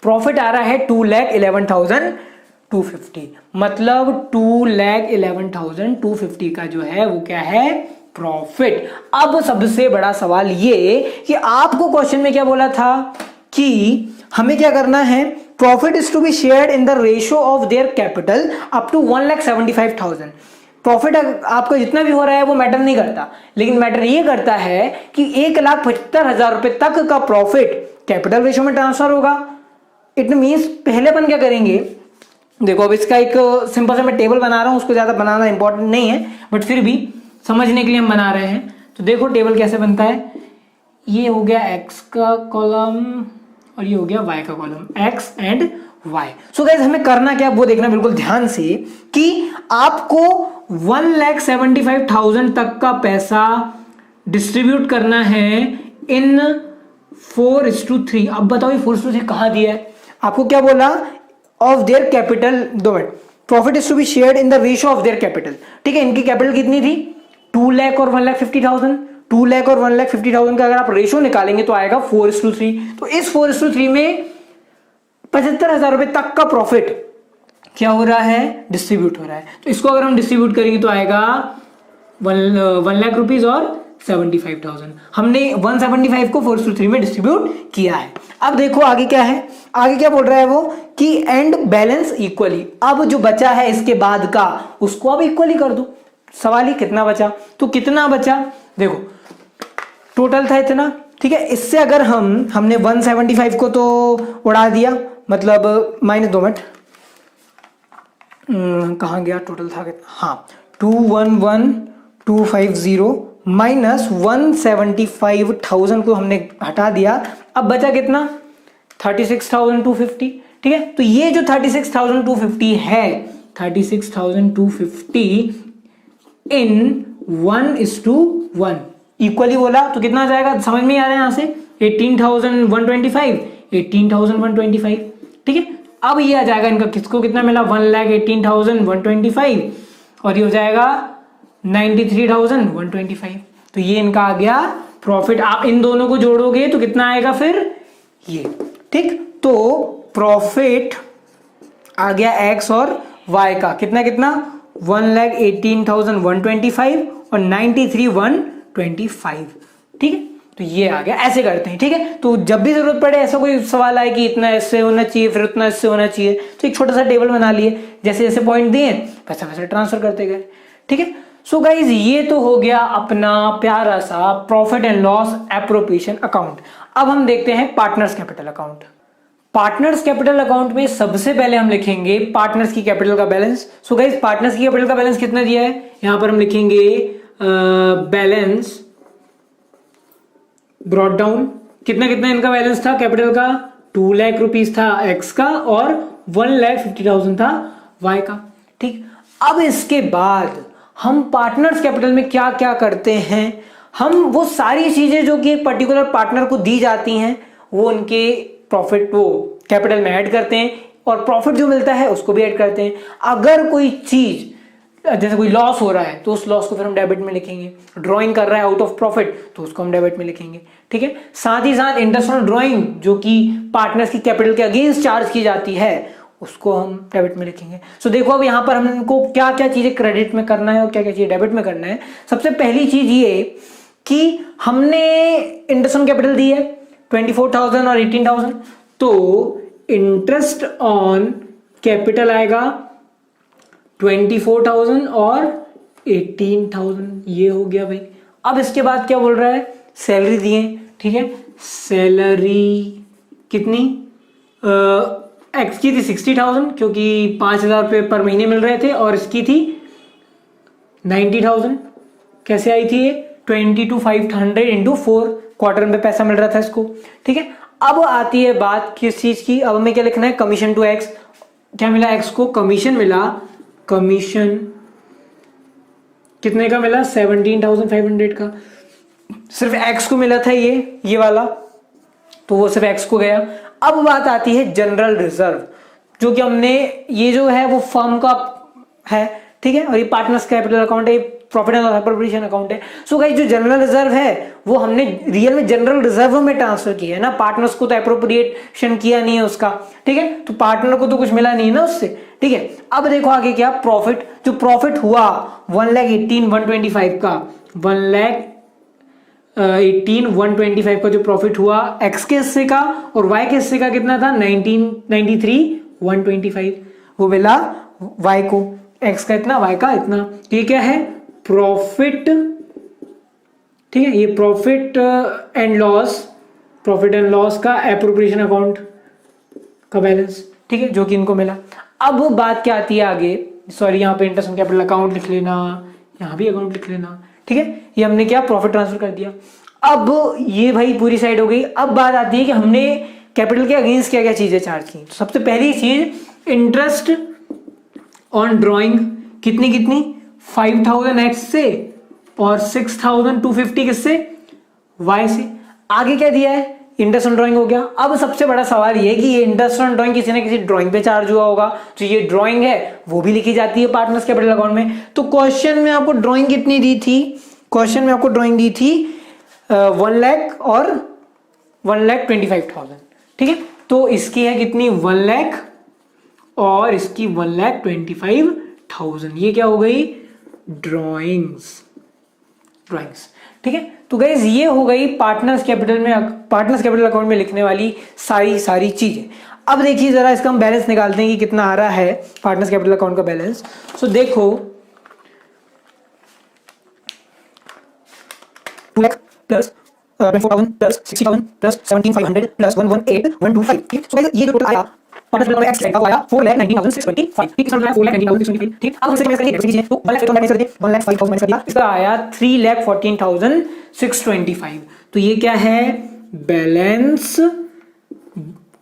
प्रॉफिट आ रहा है 2,11,250, मतलब 2,11,250 का जो है वो क्या है, प्रॉफिट। अब सबसे बड़ा सवाल ये कि आपको क्वेश्चन में क्या बोला था कि हमें क्या करना है, profit is to be shared in the ratio of their capital up to 1,75,000। Profit आपका जितना भी हो रहा है वो मैटर नहीं करता, लेकिन मैटर ये करता है कि 1,75,000 रुपए तक का प्रॉफिट कैपिटल रेशियो में ट्रांसफर होगा। इट मींस पहले अपन क्या करेंगे, देखो अब इसका एक सिंपल सा मैं टेबल बना रहा हूं, उसको ज्यादा बनाना इंपॉर्टेंट नहीं है बट फिर भी समझने के लिए हम बना रहे हैं। तो देखो टेबल कैसे बनता है, ये हो गया x का कॉलम और ये हो गया y का column, x and y। So guys हमें करना क्या वो देखना बिल्कुल ध्यान से कि आपको 1,75,000 तक का पैसा डिस्ट्रीब्यूट करना है इन 4:3। अब बताओ ये 4:3 कहां दिया है, आपको क्या बोला, of their capital, 2 minute, profit is to be shared in the ratio of their capital, ठीक है। इनकी कैपिटल कितनी थी 2 लाख और 1,50,000, 2 लाख और 1,50,000 का अगर आप रेशियो निकालेंगे तो आएगा 4:3। तो इस 4:3 में 75,000 रुपए तक का प्रॉफिट क्या हो रहा है, डिस्ट्रीब्यूट हो रहा है। तो इसको अगर हम डिस्ट्रीब्यूट करेंगे तो आएगा 1 लाख रुपीज और 75,000। हमने 175 को 4:3 में डिस्ट्रीब्यूट किया है। अब देखो आगे क्या है, आगे क्या बोल रहा है वो कि एंड बैलेंस इक्वली। अब जो बचा है इसके बाद का उसको अब इक्वली कर दो। सवाल ही कितना बचा, तो कितना बचा देखो, टोटल था इतना, ठीक है। इससे अगर हमने 175 को तो उड़ा दिया, मतलब -2 मिनट, कहाँ गया टोटल था कितना, हाँ 211,250 माइनस 175,000 को हमने हटा दिया, अब बचा कितना 36,250। ठीक है, तो ये जो 36,250 है 36,250 इन 1:1 इक्वली बोला तो कितना आ जाएगा, समझ में आ रहा है यहाँ से 18,125 18,125। ठीक है, अब ये आ जाएगा इनका, किसको कितना मिला 1,18,125 और ये हो जाएगा 93,125। तो ये इनका आ गया प्रॉफिट। आप इन दोनों को जोड़ोगे तो कितना आएगा फिर ये। ठीक, तो प्रॉफिट आ गया एक्स और वाई का कितना कितना 1,18,125 और 93,125। ठीक है, तो ये आ गया, ऐसे करते हैं। ठीक है, तो जब भी जरूरत पड़े ऐसा कोई सवाल आए कि इतना इससे होना चाहिए फिर उतना इससे होना चाहिए, तो एक छोटा सा टेबल बना लिए, जैसे जैसे पॉइंट दिए वैसा वैसे ट्रांसफर करते गए। ठीक है, सो गाइज ये तो हो गया अपना प्यारा सा profit and loss appropriation account. अब हम देखते हैं partners capital account. Partners capital account में सबसे पहले हम लिखेंगे पार्टनर्स की कैपिटल का बैलेंस। सो गाइज पार्टनर्स की कैपिटल का बैलेंस कितना दिया है, यहां पर हम लिखेंगे बैलेंस ब्रॉट डाउन। कितना कितना इनका बैलेंस था कैपिटल का 2 लाख रुपीस था एक्स का और 1,50,000 था वाई का। ठीक, अब इसके बाद हम पार्टनर्स कैपिटल में क्या क्या करते हैं, हम वो सारी चीजें जो कि एक पर्टिकुलर पार्टनर को दी जाती हैं वो उनके प्रॉफिट वो कैपिटल में ऐड करते हैं और प्रॉफिट जो मिलता है उसको भी ऐड करते हैं। अगर कोई चीज जैसे कोई लॉस हो रहा है तो उस लॉस को फिर हम डेबिट में लिखेंगे, ड्राइंग कर रहा है आउट ऑफ प्रॉफिट तो उसको हम डेबिट में लिखेंगे। ठीक है, साथ ही साथ इंटरेस्ट ऑन ड्राइंग जो कि पार्टनर्स की कैपिटल के अगेंस्ट चार्ज की जाती है उसको हम डेबिट में लिखेंगे। सो देखो अब यहां पर हमको क्या क्या चीजें क्रेडिट में करना है और क्या क्या चीजें डेबिट में करना है। सबसे पहली चीज ये कि हमने इंटरेस्ट ऑन कैपिटल दी है 24,000 और 18,000, तो इंटरेस्ट ऑन कैपिटल आएगा 24,000 और 18,000, ये हो गया भाई। अब इसके बाद क्या बोल रहा है, सैलरी दिए। ठीक है, सैलरी कितनी एक्स की थी 60,000 क्योंकि 5,000 रुपये पर महीने मिल रहे थे और इसकी थी 90,000। कैसे आई थी ये 22,500 इंटू 4 क्वार्टर में पैसा मिल रहा था इसको। ठीक है, अब आती है बात किस चीज की, अब हमें क्या लिखना है कमीशन टू एक्स। क्या मिला एक्स को, कमीशन मिला, कमीशन कितने का मिला 17,500 का, सिर्फ एक्स को मिला था ये वाला, तो वो सिर्फ एक्स को गया। अब बात आती है जनरल रिजर्व, जो कि हमने ये जो है वो फर्म का है। ठीक है, और ये पार्टनर्स कैपिटल अकाउंट है, profit and loss appropriation account है। सो गाइस जो जनरल रिजर्व है वो हमने रियल में जनरल रिजर्व में ट्रांसफर किया है ना, पार्टनर्स को तो एप्रोप्रिएशन किया नहीं है उसका। ठीक है, तो पार्टनर को तो कुछ मिला नहीं है ना उससे। ठीक है, अब देखो आगे क्या, प्रॉफिट जो प्रॉफिट हुआ 1,18,125 का, 1,18,125 का जो प्रॉफिट हुआ एक्स के हिस्से का और वाई के हिस्से का कितना था 93,125, वो मिला वाई को, एक्स का इतना वाई का इतना। ये क्या है प्रॉफिट। ठीक है, ये प्रॉफिट एंड लॉस का एप्रोप्रिएशन अकाउंट का बैलेंस। ठीक है, जो कि इनको मिला। अब बात क्या आती है आगे, सॉरी यहाँ पे इंटरेस्ट ऑन कैपिटल अकाउंट लिख लेना, यहाँ भी अकाउंट लिख लेना। ठीक है, ये हमने क्या प्रॉफिट ट्रांसफर कर दिया। अब ये भाई पूरी साइड हो गई। अब बात आती है कि हमने कैपिटल के अगेंस्ट क्या क्या चीजें चार्ज की। तो सबसे पहली चीज इंटरेस्ट ऑन ड्राइंग कितनी 5,000 एक्स से और 6,250 किससे वाई से। आगे क्या दिया है इंटरेस्ट ऑन ड्राइंग हो गया। अब सबसे बड़ा सवाल ये है कि ये इंटरेस्ट ऑन ड्राइंग किसी ना किसी ड्राइंग पे चार्ज हुआ होगा, तो ये ड्राइंग है वो भी लिखी जाती है पार्टनर्स कैपिटल अकाउंट में। तो क्वेश्चन में आपको ड्राइंग कितनी दी थी, क्वेश्चन में आपको ड्राइंग दी थी 1 लाख और 1,25,000। ठीक है, तो इसकी है कितनी 1 लाख और इसकी 1,25,000। ये क्या हो गई ड्राइंग्स। ठीक है, तो गाइज ये हो गई पार्टनर्स कैपिटल अकाउंट में लिखने वाली सारी चीजें। अब देखिए जरा इसका हम बैलेंस निकालते हैं कि कितना आ रहा है पार्टनर्स कैपिटल अकाउंट का बैलेंस। सो देखो 2 lakh plus 24,000 plus 60,000 plus 17,500 plus 118,125। So guys ये जो टोटल आया एक्स का आया 4,19,625 ठीक है, 4,19,625 ठीक। अब हमसे माइनस करेंगे कीजिए तो 1,05,000 माइनस कर दिए, 1,05,000 माइनस कर दिया, इसका आया 3,14,625। तो ये क्या है, बैलेंस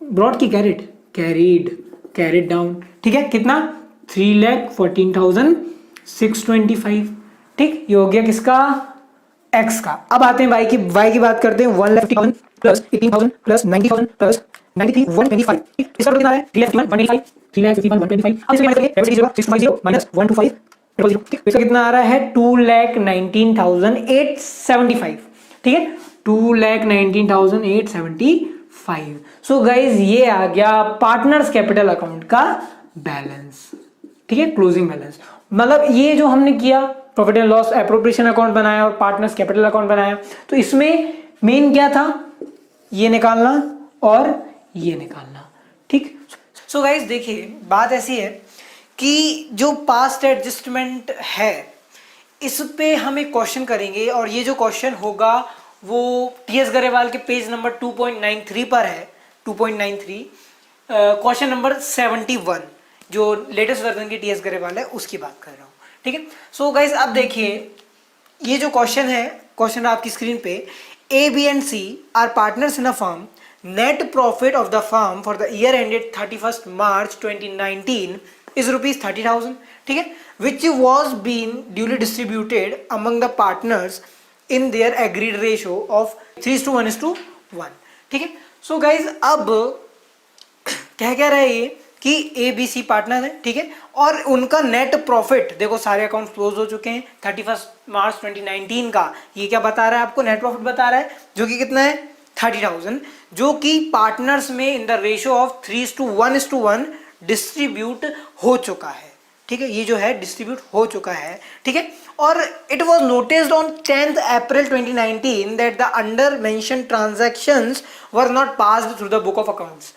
ब्रॉड की कैरिड डाउन, ठीक है, कितना 3,14,625, ठीक। ये हो गया किसका, एक्स का। अब आते हैं वाई की बात करते हैं। 1,50,000 प्लस 18,000 प्लस 90,000 प्लस 93 125, ठीक। इसका कितना है 3,51 125, 3,51 125। अब इसमें माइनस करिए, डेबिट कीजिएगा 650 माइनस 125 0, ठीक। इसका कितना आ रहा है 2,19,875, ठीक है, 2,19,875। सो गाइज ये आ गया पार्टनर्स कैपिटल अकाउंट का बैलेंस, ठीक है, क्लोजिंग बैलेंस। मतलब ये जो हमने किया, profit and loss appropriation account बनाया और पार्टनर्स कैपिटल अकाउंट बनाया, तो इसमें मेन क्या था, ये निकालना और ये निकालना, ठीक। सो गाइस देखिए बात ऐसी है कि जो पास्ट एडजस्टमेंट है इस पे हम एक क्वेश्चन करेंगे, और ये जो क्वेश्चन होगा वो टीएस गरेवाल के पेज नंबर 2.93 पर है, 2.93 क्वेश्चन नंबर 71, जो लेटेस्ट वर्जन की टीएस गरेवाल है उसकी बात कर रहा हूँ, ठीक है। सो गाइज अब देखिए ये जो क्वेश्चन है, क्वेश्चन आपकी स्क्रीन पे, A B and C are partners in a firm, net profit of the firm for the year ended 31st March 2019 is rupees 30,000, ठीक है, which was being duly distributed among the partners in their agreed ratio of 3:1:1, ठीक है। सो guys अब क्या रहा है ये कि ए बी सी पार्टनर है, ठीक है, और उनका नेट प्रॉफिट देखो, सारे अकाउंट क्लोज हो चुके हैं 31st March 2019 का, ये क्या बता रहा है आपको, नेट प्रॉफिट बता रहा है, जो कि कितना है 30,000, जो कि पार्टनर्स में इन द रेशियो ऑफ 3:1:1 डिस्ट्रीब्यूट हो चुका है, ठीक है, ये जो है डिस्ट्रीब्यूट हो चुका है, ठीक है। और it was noticed on 10th April 2019 that the under mention transactions were not passed through the book of accounts.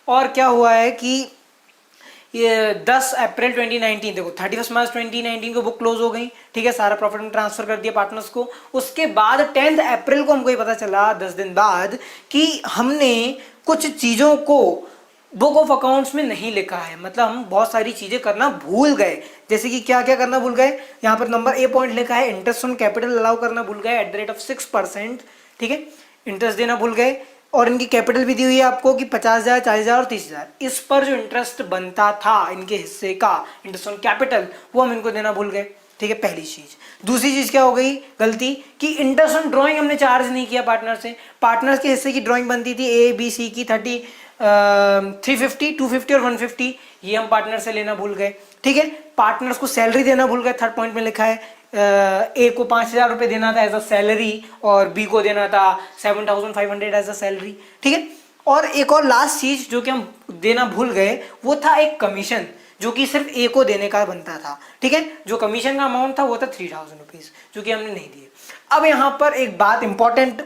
और क्या हुआ है कि ये 10 अप्रैल 2019, देखो 31 मार्च 2019 को बुक क्लोज हो गई, ठीक है, सारा प्रॉफिट में ट्रांसफर कर दिया पार्टनर्स को। उसके बाद 10th अप्रैल को हमको ये पता चला 10 दिन बाद कि हमने कुछ चीज़ों को बुक ऑफ अकाउंट्स में नहीं लिखा है, मतलब हम बहुत सारी चीज़ें करना भूल गए। जैसे कि क्या क्या करना भूल गए, यहाँ पर नंबर ए पॉइंट लिखा है, इंटरेस्ट ऑन कैपिटल अलाउ करना भूल गए एट द रेट ऑफ 6%, ठीक है, इंटरेस्ट देना भूल गए। और इनकी कैपिटल भी दी हुई है आपको कि 50,000 40,000 और 30,000, इस पर जो इंटरेस्ट बनता था इनके हिस्से का, इंटरेस्ट ऑन कैपिटल, वो हम इनको देना भूल गए, ठीक है, पहली चीज। दूसरी चीज क्या हो गई गलती, कि इंटरेस्ट ऑन ड्राइंग हमने चार्ज नहीं किया पार्टनर से। पार्टनर्स के हिस्से की ड्राइंग बनती थी ए बी सी की 350 250 और 150, ये हम पार्टनर से लेना भूल गए, ठीक है। पार्टनर्स को सैलरी देना भूल गए, थर्ड पॉइंट में लिखा है ए को 5,000 रुपये देना था एज अ सैलरी और बी को देना था 7,500 एज अ सैलरी, ठीक है। और एक और लास्ट चीज जो कि हम देना भूल गए वो था एक कमीशन, जो कि सिर्फ ए को देने का बनता था, ठीक है, जो कमीशन का अमाउंट था वो था 3,000 रुपीज, जो कि हमने नहीं दिए। अब यहाँ पर एक बात इंपॉर्टेंट,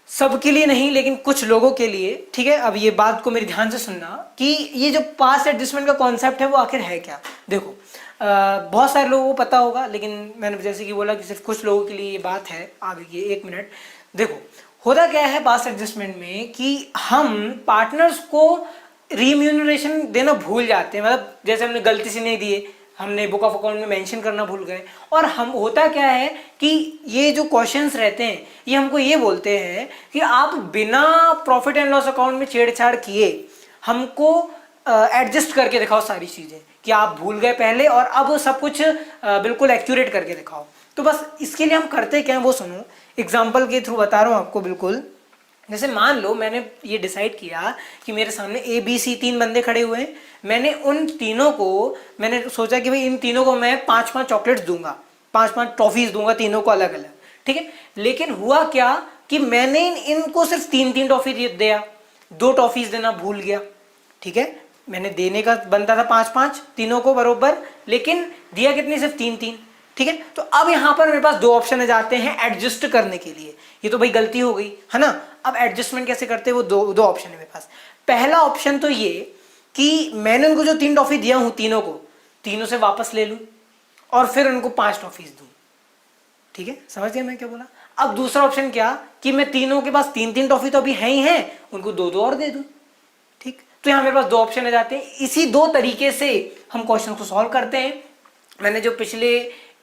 सबके लिए नहीं लेकिन कुछ लोगों के लिए, ठीक है, अब ये बात को मेरे ध्यान से सुनना कि ये जो पास्ट एडजस्टमेंट का कॉन्सेप्ट है वो आखिर है क्या। देखो बहुत सारे लोगों को पता होगा, लेकिन मैंने जैसे कि बोला कि सिर्फ कुछ लोगों के लिए ये बात है। आगे ये 1 मिनट देखो, होता क्या है पास्ट एडजस्टमेंट में कि हम पार्टनर्स को रीम्यूनरेशन देना भूल जाते हैं, मतलब जैसे हमने गलती से नहीं दिए, हमने बुक ऑफ अकाउंट में मेंशन करना भूल गए। और हम होता क्या है कि ये जो क्वेश्चंस रहते हैं ये हमको ये बोलते हैं कि आप बिना प्रॉफिट एंड लॉस अकाउंट में छेड़छाड़ किए हमको एडजस्ट करके दिखाओ सारी चीज़ें, कि आप भूल गए पहले और अब सब कुछ बिल्कुल एक्यूरेट करके दिखाओ। तो बस इसके लिए हम करते क्या है वो सुनो, एग्जाम्पल के थ्रू बता रहा हूँ आपको बिल्कुल। जैसे मान लो मैंने ये डिसाइड किया कि मेरे सामने ए बी सी 3 बंदे खड़े हुए हैं, मैंने उन तीनों को, मैंने सोचा कि भाई इन तीनों को मैं 5-5 चॉकलेट्स दूंगा, 5-5 टॉफीज दूंगा तीनों को अलग अलग, ठीक है। लेकिन हुआ क्या कि मैंने इनको सिर्फ 3-3 टॉफी दिया, 2 टॉफीज देना भूल गया, ठीक है। मैंने देने का बनता था 5-5 तीनों को बरोबर, लेकिन दिया कितनी, सिर्फ 3-3, ठीक है। तो अब यहाँ पर मेरे पास 2 ऑप्शन आ जाते हैं एडजस्ट करने के लिए। ये तो भाई गलती हो गई है ना। अब एडजस्टमेंट कैसे करते हैं वो दो ऑप्शन है मेरे पास। पहला ऑप्शन तो ये कि मैंने उनको जो 3 टॉफी दिया हूं तीनों को, तीनों से वापस ले लूं और फिर उनको 5 टॉफीज दूं, ठीक है, समझ गए मैं क्या बोला। अब दूसरा ऑप्शन क्या कि मैं तीनों के पास 3-3 टॉफी तो अभी है ही है, उनको 2-2 और दे दूं, ठीक। तो यहाँ मेरे पास 2 ऑप्शन आ जाते हैं। इसी 2 तरीके से हम क्वेश्चन को सॉल्व करते हैं। मैंने जो पिछले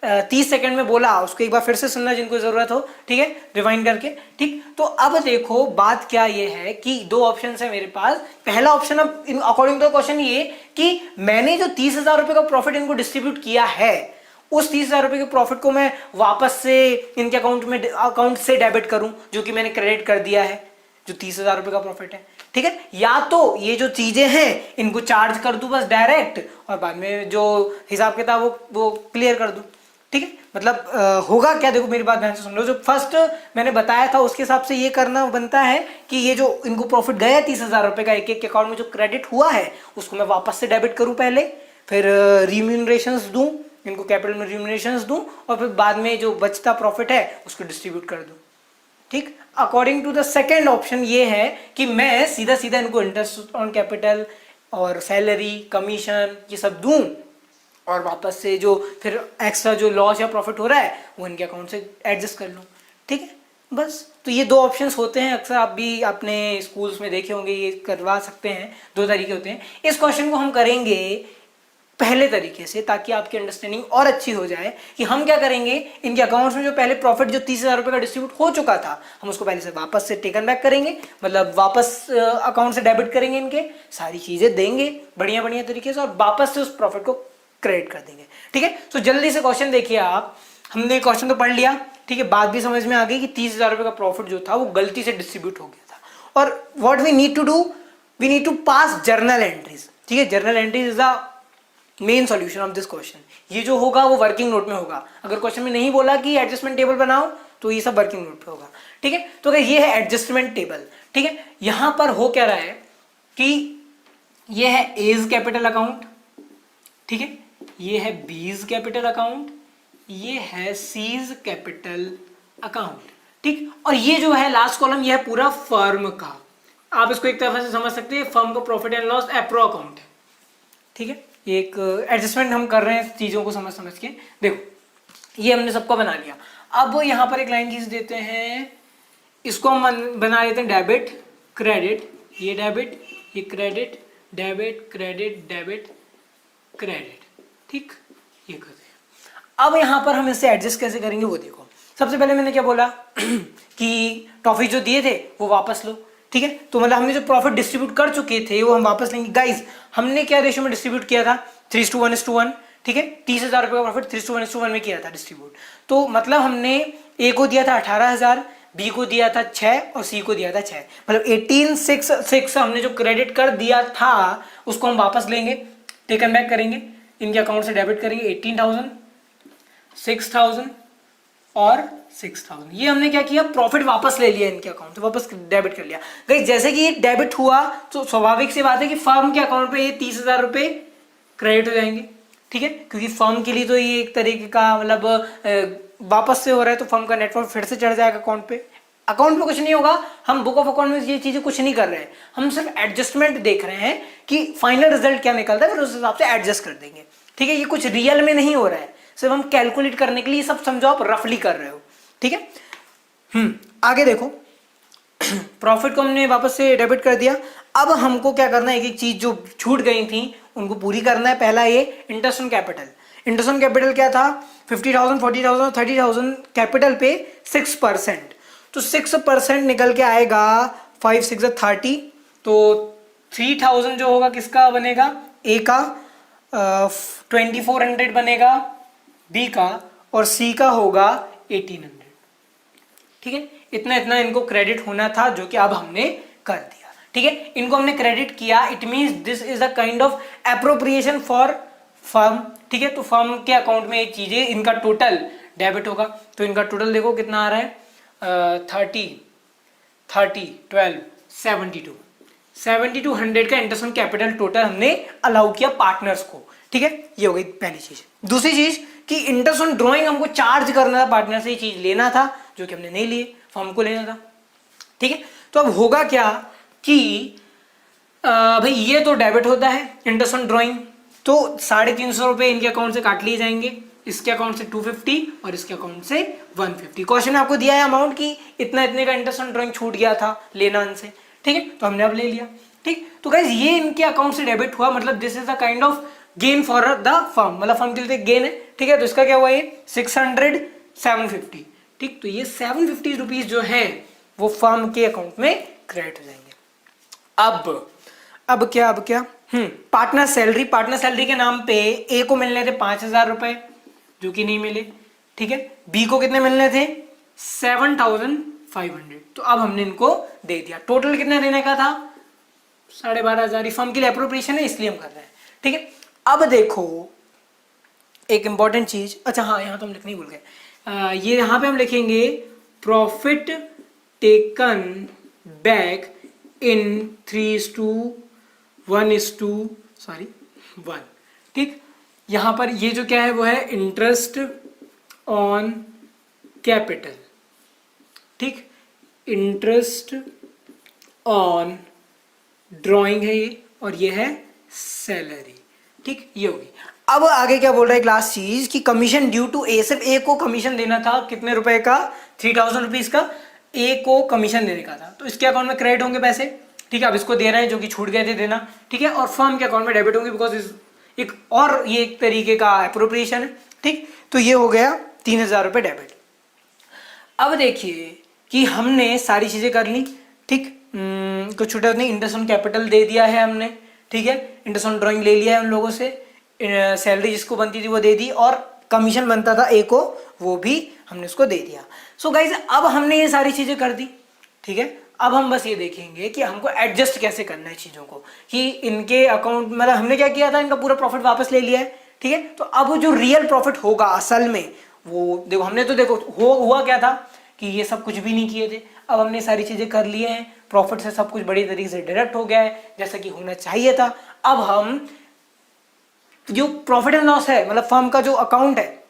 30 सेकंड में बोला उसको एक बार फिर से सुनना जिनको जरूरत हो, ठीक है, रिवाइंड करके। ठीक, तो अब देखो बात क्या ये है कि 2 ऑप्शन है मेरे पास। पहला ऑप्शन अब अकॉर्डिंग टू क्वेश्चन ये कि मैंने जो 30,000 रुपए का प्रॉफिट इनको डिस्ट्रीब्यूट किया है, उस 30,000 रुपए के प्रॉफिट को मैं वापस से इनके अकाउंट से डेबिट करूं, जो कि मैंने क्रेडिट कर दिया है, जो 30,000 रुपए का प्रॉफिट है। ठीक है, या तो ये जो चीजें हैं इनको चार्ज कर दूं बस डायरेक्ट, और बाद में जो हिसाब किताब वो क्लियर कर दूं। ठीक है, मतलब होगा क्या, देखो मेरी बात ध्यान से सुन लो। जो फर्स्ट मैंने बताया था उसके हिसाब से ये करना बनता है कि ये जो इनको प्रॉफिट गया 30,000 रुपए का एक के अकाउंट में जो क्रेडिट हुआ है उसको मैं वापस से डेबिट करूं पहले, फिर रिम्यूनरेशंस दूं, इनको कैपिटल में रिम्यूनरेशंस दूं, और फिर बाद में जो बचता प्रॉफिट है उसको डिस्ट्रीब्यूट कर दूं। ठीक, according to the second option ये है कि मैं सीधा सीधा इनको इंटरेस्ट ऑन कैपिटल और सैलरी, कमीशन ये सब दूं, और वापस से जो फिर एक्स्ट्रा जो लॉस या प्रॉफिट हो रहा है वो इनके अकाउंट से एडजस्ट कर लूँ। ठीक है, बस तो ये 2 ऑप्शंस होते हैं। अक्सर आप भी अपने स्कूल्स में देखे होंगे, ये करवा सकते हैं। 2 तरीके होते हैं। इस क्वेश्चन को हम करेंगे पहले तरीके से, ताकि आपकी अंडरस्टैंडिंग और अच्छी हो जाए कि हम क्या करेंगे, इनके अकाउंट्स में जो पहले प्रॉफिट जो 30,000 रुपए का डिस्ट्रीब्यूट हो चुका था, हम उसको पहले से वापस से टेकन बैक करेंगे, मतलब वापस अकाउंट से डेबिट करेंगे, इनके सारी चीजें देंगे बढ़िया बढ़िया तरीके से, और वापस से उस प्रॉफिट को क्रेडिट कर देंगे। ठीक है, तो जल्दी से क्वेश्चन देखिए आप। हमने क्वेश्चन तो पढ़ लिया, ठीक है, बात भी समझ में आ गई कि 30,000 रुपए का प्रॉफिट जो था वो गलती से डिस्ट्रीब्यूट हो गया था, और what we need to do, we need to pass journal entries. ठीक है, journal entries is the main solution of this question. ये जो होगा वो वर्किंग नोट में होगा। अगर क्वेश्चन में नहीं बोला कि एडजस्टमेंट टेबल बनाओ तो ये सब वर्किंग नोट पे होगा। ठीक है, तो अगर ये है एडजस्टमेंट टेबल, ठीक है, यहां पर हो क्या रहा है कि ये है एज कैपिटल अकाउंट, ठीक है, ये है बीज कैपिटल अकाउंट, ये है सीज कैपिटल अकाउंट। ठीक, और ये जो है लास्ट कॉलम ये है पूरा फर्म का। आप इसको एक तरह से समझ सकते हैं, फर्म का profit and loss appro account है। ठीक है, एक एडजस्टमेंट हम कर रहे हैं चीजों को समझ समझ के। देखो ये हमने सबका बना लिया। अब यहां पर एक लाइन खींच देते हैं, इसको हम बना लेते हैं डेबिट क्रेडिट, ये डेबिट ये credit, debit credit debit credit. ठीक, ये करते हैं। अब यहां पर हम इससे एडजस्ट कैसे करेंगे वो देखो। सबसे पहले मैंने क्या बोला कि टॉफी जो दिए थे वो वापस लो। ठीक है, तो मतलब हमने जो प्रॉफिट डिस्ट्रीब्यूट कर चुके थे वो हम वापस लेंगे। गाइस हमने क्या रेशियो में डिस्ट्रीब्यूट किया था, 3:1:1। ठीक है, 30,000 रुपए का प्रॉफिट 3:1:1 में किया था डिस्ट्रीब्यूट। तो मतलब हमने ए को दिया था 18,000, बी को दिया था 6 और सी को दिया था 6, मतलब 18,600 हमने जो क्रेडिट कर दिया था उसको हम वापस लेंगे, टेकन बैक करेंगे, इनके अकाउंट से डेबिट करेंगे। 18,000, 6,000 और 6,000, ये हमने क्या किया, प्रॉफिट वापस ले लिया इनके अकाउंट से, वापस डेबिट कर लिया। गाइस जैसे कि ये डेबिट हुआ तो स्वाभाविक सी बात है कि फर्म के अकाउंट पे ये 30,000 रुपए क्रेडिट हो जाएंगे। ठीक है, क्योंकि फर्म के लिए तो ये एक तरीके का मतलब वापस से हो रहा है, तो फर्म का नेटवर्क फिर से चढ़ जाएगा अकाउंट पे। अकाउंट पे कुछ नहीं होगा, हम बुक ऑफ अकाउंट में ये चीजें कुछ नहीं कर रहे हैं, हम सिर्फ एडजस्टमेंट देख रहे हैं कि फाइनल रिजल्ट क्या निकलता है, फिर उस हिसाब से एडजस्ट कर देंगे। ठीक है, ये कुछ रियल में नहीं हो रहा है, सिर्फ हम कैलकुलेट करने के लिए सब समझो, आप रफली कर रहे हो। ठीक है, आगे देखो प्रॉफिट को हमने वापस से डेबिट कर दिया। अब हमको क्या करना है, एक एक चीज जो छूट गई थी उनको पूरी करना है। पहला ये interest on capital. Interest on capital क्या था, 50,000, 40,000, 30,000 कैपिटल पे 6%, तो 6% निकल के आएगा 5 6 30, तो 3,000 जो होगा किसका बनेगा, ए का, 2400 बनेगा बी का, और सी का होगा 1800। ठीक है, इतना इतना इनको क्रेडिट होना था, जो कि अब हमने कर दिया। ठीक है, इनको हमने क्रेडिट किया, it means this is a kind of appropriation for firm. ठीक है, तो फर्म के अकाउंट में ये चीजें, इनका टोटल डेबिट होगा, तो इनका टोटल देखो कितना आ रहा है, 30 12 72 का इंटरेस्ट ऑन कैपिटल टोटल हमने अलाउ किया पार्टनर्स को। ठीक है, ये हो गई पहली चीज। दूसरी चीज कि इंटरेस्ट ऑन ड्रॉइंग हमको चार्ज करना था पार्टनर से, ये चीज लेना था जो कि हमने नहीं लिए, फर्म को लेना था। ठीक है, तो अब होगा क्या कि भाई ये तो डेबिट होता है इंटरेस्ट ऑन ड्रॉइंग, तो 350 रुपए इनके अकाउंट से काट लिए जाएंगे, इसके अकाउंट से 250 और इसके अकाउंट से 150। क्वेश्चन में आपको दिया है अमाउंट कि इतना इतने का इंटरेस्ट ऑन ड्रॉइंग छूट गया था लेना इनसे। ठीक है, तो हमने अब ले लिया। ठीक। तो गाइज ये इनके अकाउंट से डेबिट हुआ, मतलब this is the kind of gain for the firm, मतलब फर्म के लिए गेन है, ठीक है। तो इसका क्या हुआ ये 600 750, ठीक। तो ये 750 रुपीज जो है वो फर्म के अकाउंट में क्रेडिट हो जाएंगे। अब क्या पार्टनर सैलरी के नाम पे ए को मिलने थे 5,000 रुपए जो कि नहीं मिले, ठीक है। बी को कितने मिलने थे 7,500, तो अब हमने इनको दे दिया। टोटल कितना देने का था 12,500, फर्म के लिए अप्रोप्रिएशन है इसलिए हम कर रहे हैं, ठीक है। अब देखो एक इंपॉर्टेंट चीज, अच्छा हाँ यहाँ तो हम लिखने ही भूल गए, ये यहाँ पे हम लिखेंगे प्रॉफिट टेकन बैक इन 3:1, ठीक। यहां पर ये जो क्या है वो है इंटरेस्ट ऑन कैपिटल, ठीक। इंटरेस्ट ऑन ड्राइंग है ये, और ये है सैलरी, ठीक। ये होगी। अब आगे क्या बोल रहा है क्लास चीज कि कमीशन ड्यू टू ए, सिर्फ ए को कमीशन देना था, कितने रुपए का 3,000 रुपीज का ए को कमीशन देने का था, तो इसके अकाउंट में क्रेडिट होंगे पैसे, ठीक है। अब इसको दे रहे हैं जो कि छूट गए थे देना, ठीक है। और फर्म के अकाउंट में डेबिट होंगे बिकॉज एक और ये एक तरीके का एप्रोप्रिएशन है, ठीक। तो ये हो गया 3,000 रुपये डेबिट। अब देखिए कि हमने सारी चीजें कर ली, ठीक। कुछ छूटा नहीं, इंटरेस्ट ऑन कैपिटल दे दिया है हमने, ठीक है। इंटरेस्ट ऑन ड्राइंग ले लिया है उन लोगों से, सैलरी जिसको बनती थी वो दे दी, और कमीशन बनता था ए को वो भी हमने उसको दे दिया। सो गाइज अब हमने ये सारी चीजें कर दी, ठीक है। अब हम बस ये देखेंगे कि हमको एडजस्ट कैसे करना है चीजों को, कि इनके अकाउंट मतलब हमने क्या किया था, इनका पूरा प्रॉफिट वापस ले लिया है, ठीक है। तो अब जो रियल प्रॉफिट होगा असल में वो देखो, हमने तो देखो हुआ क्या था कि ये सब कुछ भी नहीं किए थे, अब हमने सारी चीजें कर लिए हैं, प्रॉफिट से सब कुछ बड़ी तरीके से डायरेक्ट हो गया है जैसा कि होना चाहिए था। अब हम जो प्रॉफिट एंड लॉस है, मतलब फर्म का जो अकाउंट है,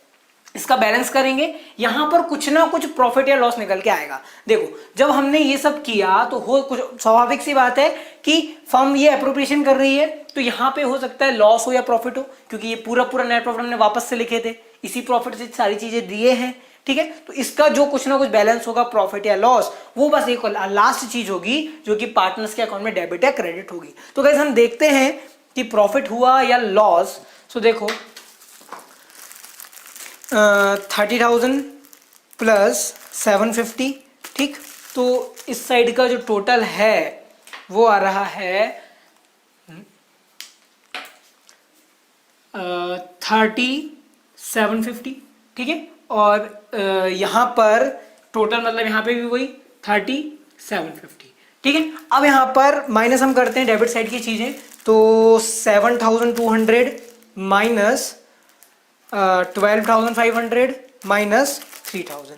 इसका बैलेंस करेंगे, यहां पर कुछ ना कुछ प्रॉफिट या लॉस निकल के आएगा। देखो जब हमने ये सब किया तो हो कुछ स्वाभाविक सी बात है कि फर्म ये अप्रोप्रिएशन कर रही है, तो यहां पे हो सकता है लॉस हो या प्रॉफिट हो, क्योंकि ये पूरा नेट प्रॉफिट हमने वापस से लिखे थे, इसी प्रॉफिट से सारी चीजें दिए हैं, ठीक है। तो इसका जो कुछ ना कुछ बैलेंस होगा प्रॉफिट या लॉस, वो बस एक लास्ट चीज होगी जो कि पार्टनर्स के अकाउंट में डेबिट या क्रेडिट होगी। तो गाइस हम देखते हैं कि प्रॉफिट हुआ या लॉस। सो देखो 30,000 प्लस 750, ठीक। तो इस साइड का जो टोटल है वो आ रहा है 30,750, ठीक है। और यहाँ पर टोटल मतलब यहाँ पे भी वही 30,750, ठीक है। अब यहाँ पर माइनस हम करते हैं डेबिट साइड की चीजें, तो 7,200 माइनस 12,500 माइनस 3,000,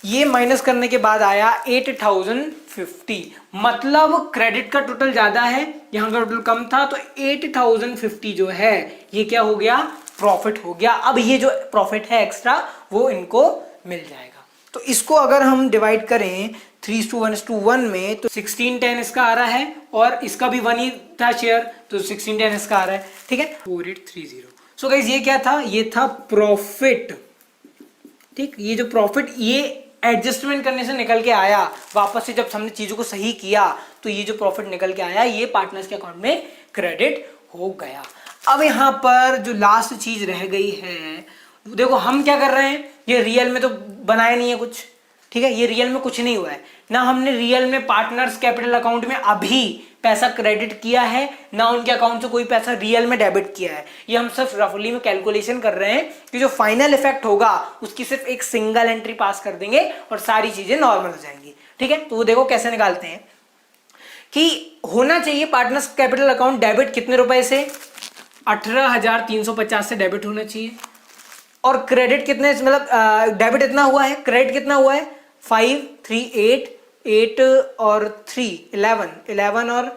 ये माइनस करने के बाद आया 8,050, मतलब क्रेडिट का टोटल ज्यादा है, यहां का टोटल कम था, तो 8,050 जो है ये क्या हो गया प्रॉफिट हो गया। अब ये जो प्रॉफिट है एक्स्ट्रा वो इनको मिल जाएगा। तो इसको अगर हम डिवाइड करें 3:1 में तो 1610 इसका आ रहा है, और इसका भी 1 ही था शेयर, तो 1610 इसका आ रहा है, ठीक है। 4830। सो गाइस ये क्या था, ये था प्रॉफिट, ठीक। ये जो प्रॉफिट ये एडजस्टमेंट करने से निकल के आया, वापस से जब हमने चीजों को सही किया तो ये जो प्रॉफिट निकल के आया ये पार्टनर्स के अकाउंट में क्रेडिट हो गया। अब यहाँ पर जो लास्ट चीज रह गई है, देखो हम क्या कर रहे हैं, ये रियल में तो बनाया नहीं है कुछ, ठीक है। ये रियल में कुछ नहीं हुआ है, ना हमने रियल में पार्टनर्स कैपिटल अकाउंट में अभी पैसा क्रेडिट किया है, ना उनके अकाउंट से कोई पैसा रियल में डेबिट किया है। ये हम सिर्फ रफली में कैलकुलेशन कर रहे हैं कि जो फाइनल इफेक्ट होगा उसकी सिर्फ एक सिंगल एंट्री पास कर देंगे और सारी चीजें नॉर्मल हो जाएंगी, ठीक है। तो वो देखो कैसे निकालते हैं कि होना चाहिए पार्टनर्स कैपिटल अकाउंट डेबिट कितने रुपए से, 18,350 से डेबिट होना चाहिए, और क्रेडिट कितने, मतलब डेबिट इतना हुआ है, क्रेडिट कितना हुआ है 5 3 8 और 3 11 और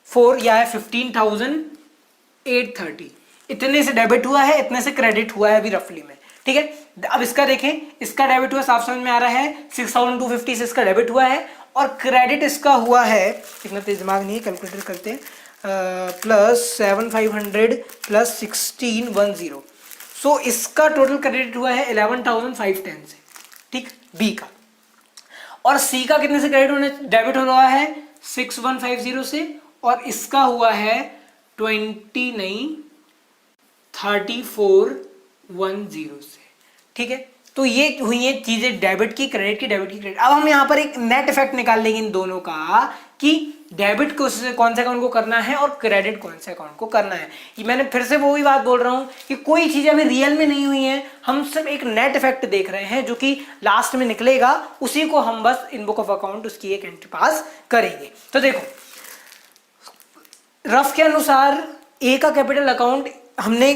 4 या है 15,830, इतने से डेबिट हुआ है, इतने से क्रेडिट हुआ है अभी रफली में, ठीक है। अब इसका देखें, इसका डेबिट हुआ साफ समझ में आ रहा है, 6,250 से इसका डेबिट हुआ है, और क्रेडिट इसका हुआ है, इतना तेज दिमाग नहीं है, कैलकुलेटर करते हैं, प्लस 7,500 प्लस 1610, सो इसका टोटल क्रेडिट हुआ है 11,510 से, ठीक, बी का। और सी का कितने से क्रेडिट होने डेबिट हो रहा है 6,150 से, और इसका हुआ है 20 नहीं 3410 से। ठीक है, तो ये हुई है चीजें डेबिट की, क्रेडिट की, डेबिट की, क्रेडिट। अब हम यहाँ पर एक नेट इफेक्ट निकाल लेंगे इन दोनों का कि डेबिट को कौन से अकाउंट को करना है और क्रेडिट कौन से अकाउंट को करना है। ये मैंने फिर से वही बात बोल रहा हूं कि कोई चीजें अभी रियल में नहीं हुई हैं, हम सिर्फ एक नेट इफेक्ट देख रहे हैं जो कि लास्ट में निकलेगा, उसी को हम बस इन बुक ऑफ अकाउंट उसकी एक एंट्री पास करेंगे। तो देखो रफ के अनुसार ए का कैपिटल अकाउंट हमने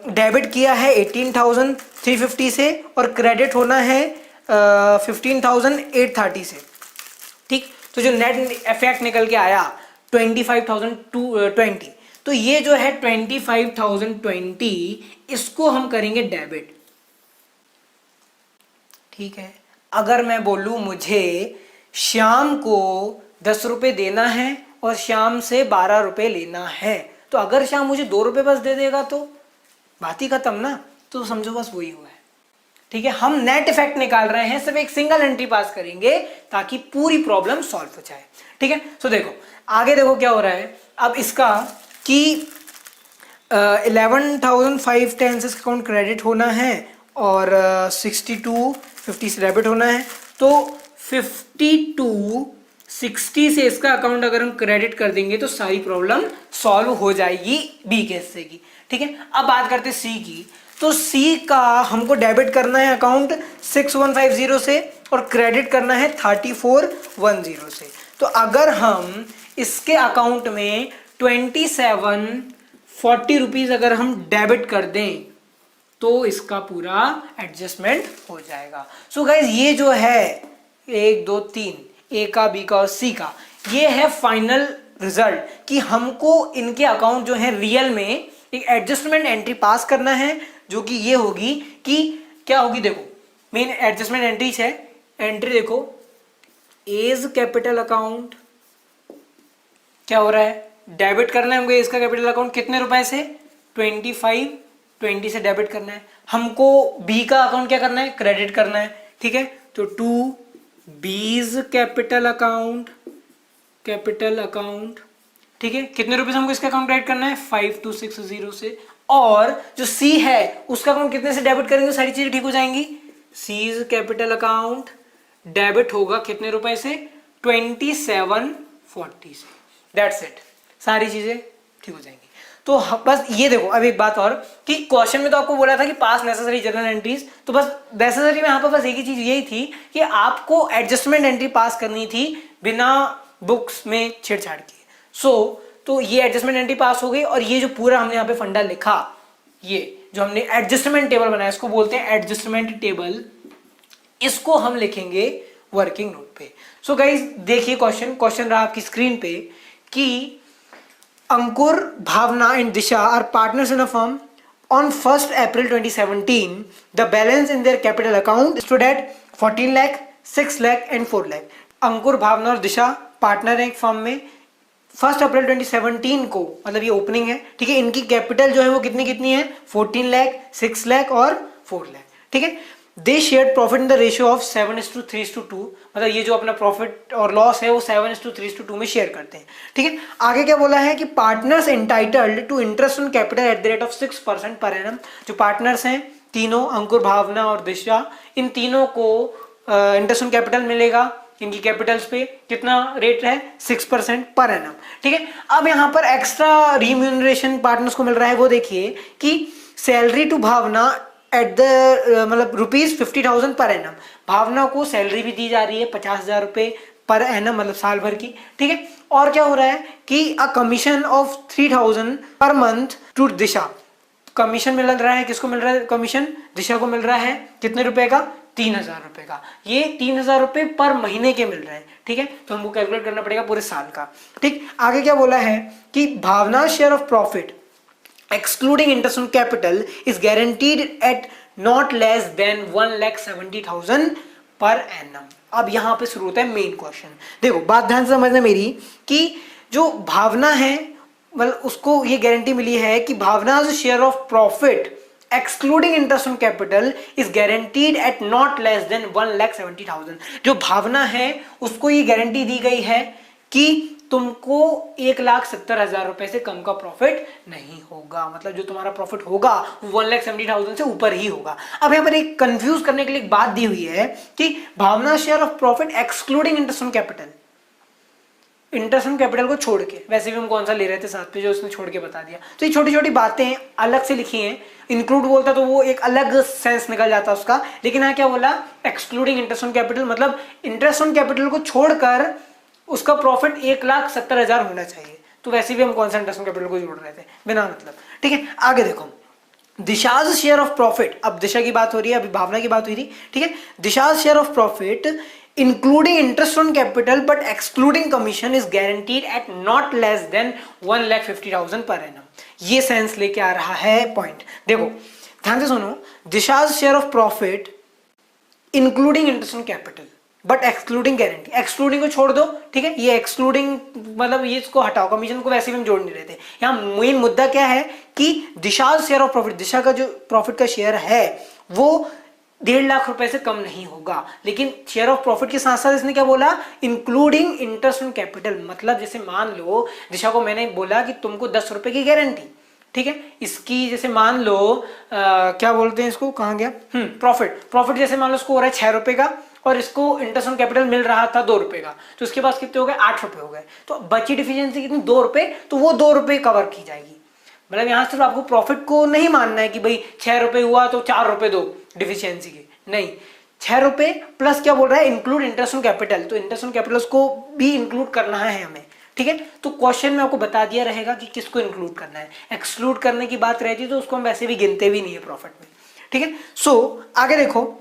डेबिट किया है 18,350 से और क्रेडिट होना है 15,830 से। ठीक, तो जो नेट इफेक्ट निकल के आया 25,220, तो ये जो है 25,020 इसको हम करेंगे डेबिट। ठीक है, अगर मैं बोलूं मुझे श्याम को 10 रुपए देना है और श्याम से 12 रुपए लेना है, तो अगर श्याम मुझे 2 रुपए बस दे देगा तो बात ही खत्म ना, तो समझो बस वही हुआ है। ठीक है, हम नेट इफेक्ट निकाल रहे हैं, सिर्फ एक सिंगल एंट्री पास करेंगे ताकि पूरी प्रॉब्लम सॉल्व हो जाए। ठीक है, तो देखो आगे देखो क्या हो रहा है। अब इसका कि 11,510 से अकाउंट क्रेडिट होना है और 6250 से डेबिट होना है, तो 5260 से इसका अकाउंट अगर हम क्रेडिट कर देंगे तो सारी प्रॉब्लम सॉल्व हो जाएगी बी के हिस्से की। ठीक है, अब बात करते हैं सी की। तो सी का हमको डेबिट करना है अकाउंट 6150 से और क्रेडिट करना है 3410 से। तो अगर हम इसके अकाउंट में 2740 रुपीज अगर हम डेबिट कर दें तो इसका पूरा एडजस्टमेंट हो जाएगा। सो गाइज ये जो है 1 2 3 ए का, बी का और सी का, ये है फाइनल रिजल्ट कि हमको इनके अकाउंट जो है रियल में एक एडजस्टमेंट एंट्री पास करना है, जो कि ये होगी कि क्या होगी। देखो मेन एडजस्टमेंट एंट्रीज है, एंट्री देखो एज कैपिटल अकाउंट क्या हो रहा है, डेबिट करना है हमको इसका कैपिटल अकाउंट कितने रुपए से 2520 से डेबिट करना है। हमको बी का अकाउंट क्या करना है, क्रेडिट करना है। ठीक है, तो 2 बीज कैपिटल अकाउंट ठीक है, कितने रुपए से हमको इसका अकाउंट क्रेडिट करना है 5260 से। और जो सी है उसका अकाउंट कितने से डेबिट करेंगे, सारी चीजें ठीक हो जाएंगी। सीज कैपिटल अकाउंट डेबिट होगा कितने रुपए से 2740 से। दैट्स इट, सारी चीजें ठीक हो जाएंगी। तो बस ये देखो अब एक बात और कि क्वेश्चन में तो आपको बोला था कि पास नेसेसरी जनरल एंट्रीज, तो बस नेसेसरी में यहाँ पर बस एक ही चीज यही थी कि आपको एडजस्टमेंट एंट्री पास करनी थी बिना बुक्स में छेड़छाड़ किए। तो ये एडजस्टमेंट एंट्री पास हो गई और ये जो पूरा हमने यहाँ पे फंडा लिखा, ये जो हमने एडजस्टमेंट टेबल बनाया, इसको बोलते हैं एडजस्टमेंट टेबल, इसको हम लिखेंगे वर्किंग नोट पे। सो गाइज देखिए क्वेश्चन रहा आपकी स्क्रीन पे कि Ankur, Bhavna and Disha are partners in a firm on 1st April 2017 the balance in their capital account stood at 14 lakh, 6 lakh and 4 lakh. Ankur, Bhavna और दिशा पार्टनर है एक फर्म में। 1 अप्रैल 2017 को, मतलब ये ओपनिंग है, ठीक है, इनकी कैपिटल जो है वो कितनी है 14 लाख, 6 लाख और 4 लाख। ठीक है, they share profit in the ratio of 7:3:2, मतलब ये जो अपना प्रॉफिट और लॉस है वो 7:3:2 में शेयर करते हैं। ठीक है, आगे क्या बोला है कि partners entitled to interest on capital at the rate of 6% per annum. जो पार्टनर्स हैं तीनों, अंकुर, भावना और दिशा, इन तीनों को इंटरेस्ट ऑन कैपिटल मिलेगा। इनकी कैपिटल्स पे कितना रेट है 6% पर एनम। ठीक है, अब यहाँ पर एक्स्ट्रा रिम्यूनरेशन पार्टनर्स को मिल रहा है, वो देखिए कि salary to Bhavna at the मतलब ₹50,000 पर एनम। भावना को सैलरी भी दी जा रही है 50,000 रुपए पर एनम, मतलब साल भर की। ठीक है, और क्या हो रहा है कि अ commission of 3,000 per month to Disha. Commission मिल रहा है, किसको मिल रहा है कमीशन, दिशा को मिल रहा है कितने रुपए का 3,000 रुपए का। ये 3,000 रुपए पर महीने के मिल रहे हैं। ठीक है, तो हमको कैलकुलेट करना पड़ेगा पूरे साल का। ठीक, आगे क्या बोला है कि Bhavna share of profit excluding interest on capital is guaranteed at not less than 1,70,000 per annum। अब यहां पे शुरू होता है मेन क्वेश्चन। देखो बात ध्यान से समझना मेरी कि जो भावना है, मतलब उसको ये गारंटी मिली है कि Bhavna share of profit excluding interest on capital is guaranteed at not less than 1,70,000। जो भावना है उसको ये गारंटी दी गई है कि तुमको 1,70,000 रुपए से कम का प्रॉफिट नहीं होगा। मतलब जो तुम्हारा प्रॉफिट होगा वो 1,70,000 से ऊपर ही होगा। अब यहाँ पर एक कंफ्यूज करने के लिए एक बात दी हुई है कि Bhavna share of profit excluding interest on capital, interest on capital को छोड़ के, वैसे भी हम कौन सा ले रहे थे साथ पे जो उसने छोड़ के बता दिया। तो ये छोटी छोटी बातें अलग से लिखी हैं। इंक्लूड बोलता तो वो एक अलग सेंस निकल जाता उसका, लेकिन यहाँ क्या बोला, एक्सक्लूडिंग इंटरेस्ट ऑन कैपिटल, मतलब इंटरेस्ट ऑन कैपिटल को छोड़कर उसका प्रॉफिट 1,70,000 होना चाहिए। तो वैसे भी हम कौन सा इंटरेस्ट ऑन कैपिटल को जोड़ रहे थे बिना मतलब। ठीक है, आगे देखो, दिशाज शेयर ऑफ प्रॉफिट, अब दिशा की बात हो रही है, अभी भावना की बात हुई थी। ठीक है, Disha's share of profit including interest on capital but excluding commission is guaranteed at not less than 1,50,000 per annum। ये सेंस लेके आ रहा है पॉइंट। देखो ध्यान से सुनो, Disha's share of profit including interest on capital but excluding guarantee, excluding को छोड़ दो। ठीक है, ये एक्सक्लूडिंग मतलब ये इसको हटाओ, कमीशन को वैसे भी हम जोड़ नहीं रहे थे। यहाँ मेन मुद्दा क्या है कि दिशाज शेयर ऑफ प्रॉफिट, दिशा का जो प्रॉफिट का शेयर है वो 1.5 लाख रुपए से कम नहीं होगा। लेकिन शेयर ऑफ प्रॉफिट के साथ साथ इसने क्या बोला, इंक्लूडिंग इंटरेस्ट ऑन कैपिटल। मतलब जैसे मान लो दिशा को मैंने बोला कि तुमको 10 रुपए की गारंटी, ठीक है, इसकी जैसे मान लो क्या बोलते हैं इसको, कहाँ गया, प्रॉफिट जैसे मान लो उसको हो रहा है 6 रुपए का और इसको इंटरेस्ट ऑन कैपिटल मिल रहा था 2 रुपए का, तो उसके पास कितने हो गए, 8 रुपए हो गए। तो बची डिफिशियंसी कितनी, 2 रुपए, तो वो 2 रुपए कवर की जाएगी। मतलब यहाँ सिर्फ आपको प्रॉफिट को नहीं मानना है कि भाई 6 रुपए हुआ तो 4 रुपए दो डिफिशियंसी के, नहीं, 6 रुपए प्लस क्या बोल रहा है, इंक्लूड इंटरेस्ट ऑन कैपिटल, तो इंटरेस्ट ऑन कैपिटल को भी इंक्लूड करना है हमें। ठीक है, तो क्वेश्चन में आपको बता दिया रहेगा कि किसको इंक्लूड करना है। एक्सक्लूड करने की बात रहती है तो उसको हम वैसे भी गिनते भी नहीं है प्रॉफिट में। ठीक है, सो आगे देखो,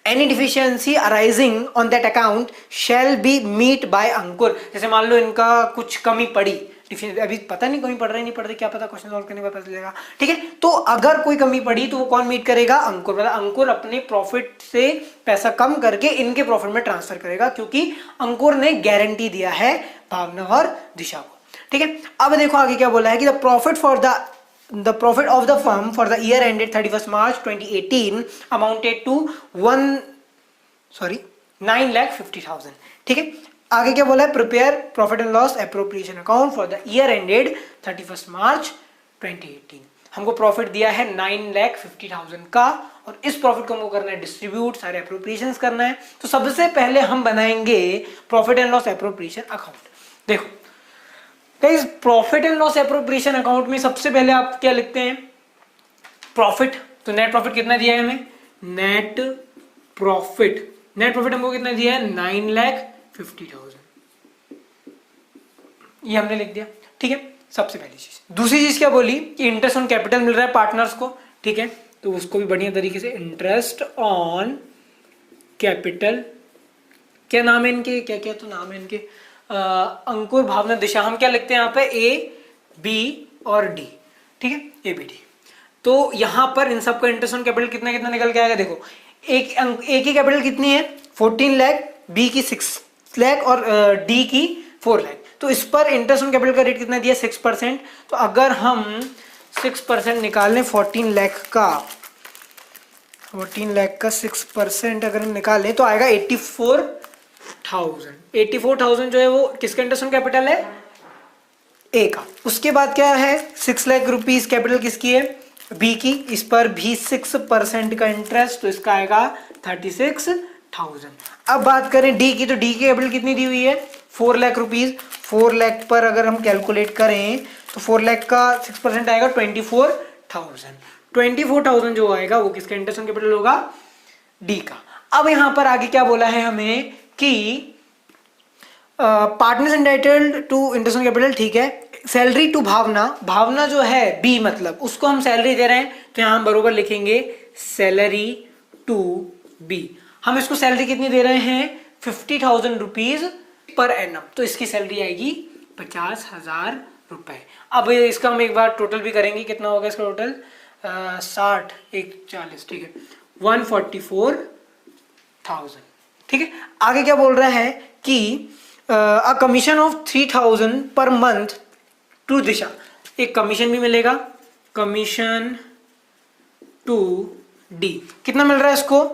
any deficiency arising on that account shall be met by Ankur. जैसे मान लो इनका कुछ कमी पड़ी, अभी पता नहीं कमी पड़ रही नहीं पड़ रही, क्या पता, क्वेश्चन सॉल्व करने में पता चलेगा। ठीक है, तो अगर कोई कमी पड़ी तो वो कौन मीट करेगा, अंकुर। मतलब अंकुर अपने प्रॉफिट से पैसा कम करके इनके प्रॉफिट में ट्रांसफर करेगा, क्योंकि अंकुर ने गारंटी दिया है भावना और दिशा को। ठीक है, अब देखो आगे क्या बोला है कि the profit of the firm for the year ended 31st March 2018 amounted to 9,50,000। ठीक है, आगे क्या बोला है, prepare profit and loss appropriation account for the year ended 31st मार्च 2018। हमको प्रॉफिट दिया है 9,50,000 का और इस प्रॉफिट को हमको करना है डिस्ट्रीब्यूट, सारे एप्रोप्रिएशंस करना है। तो सबसे पहले हम बनाएंगे profit and loss appropriation account. देखो guys, profit and loss appropriation account में सबसे पहले आप क्या लिखते हैं, प्रॉफिट। तो नेट प्रॉफिट कितना दिया है हमें, नेट प्रॉफिट हमको कितना दिया है, 9,50,000, ये हमने लिख दिया। ठीक है, सबसे पहली चीज। दूसरी चीज क्या बोली कि इंटरेस्ट ऑन कैपिटल मिल रहा है पार्टनर्स को। ठीक है, तो उसको भी बढ़िया तरीके से इंटरेस्ट ऑन कैपिटल, क्या नाम है इनके, क्या तो नाम है इनके, अंकुर, भावना, दिशा। हम क्या लिखते हैं यहाँ पे, ए बी और डी। ठीक है, ए बी डी। तो यहां पर इन सबका इंटरेस्ट ऑन कैपिटल कितना कितना निकल के आएगा। देखो ए की कैपिटल कितनी है, 14 लाख, बी की 6 लाख और डी की 4 लाख। तो इस पर इंटरेस्ट ऑन कैपिटल का रेट कितना दिया, 6%। तो अगर हम 6% निकालें 14 लाख का 6% अगर हम निकालें तो आएगा 84,000। 84,000 जो है वो किसका इंटरेस्ट ऑन कैपिटल है, ए का। उसके बाद क्या है, 6 लाख रुपीज कैपिटल किसकी है, बी की। इस पर भी 6% का इंटरेस्ट, तो इसका आएगा 36,000। अब बात करें डी की, तो डी की कैपिटल कितनी दी हुई है, 4 लाख रुपीज। 4 लाख पर अगर हम कैलकुलेट करें तो 4 लाख का 6% आएगा 24,000। 24,000 जो आएगा वो किसका इंटरेस्ट ऑन कैपिटल होगा, डी का। अब यहां पर आगे क्या बोला है हमें कि partners entitled to interest on capital. ठीक है, सैलरी टू भावना जो है बी, मतलब उसको हम सैलरी दे रहे हैं, तो यहां हम बरोबर लिखेंगे सैलरी टू बी। हम इसको सैलरी कितनी दे रहे हैं, 50,000 रुपीज पर एनम, तो इसकी सैलरी आएगी 50,000 रुपए। अब इसका हम एक बार टोटल भी करेंगे, कितना होगा इसका टोटल, 60 1 40, ठीक है, 144,000। ठीक है, आगे क्या बोल रहा है कि अ commission of 3,000 per month to दिशा, एक कमीशन भी मिलेगा, कमीशन टू डी। कितना मिल रहा है इसको,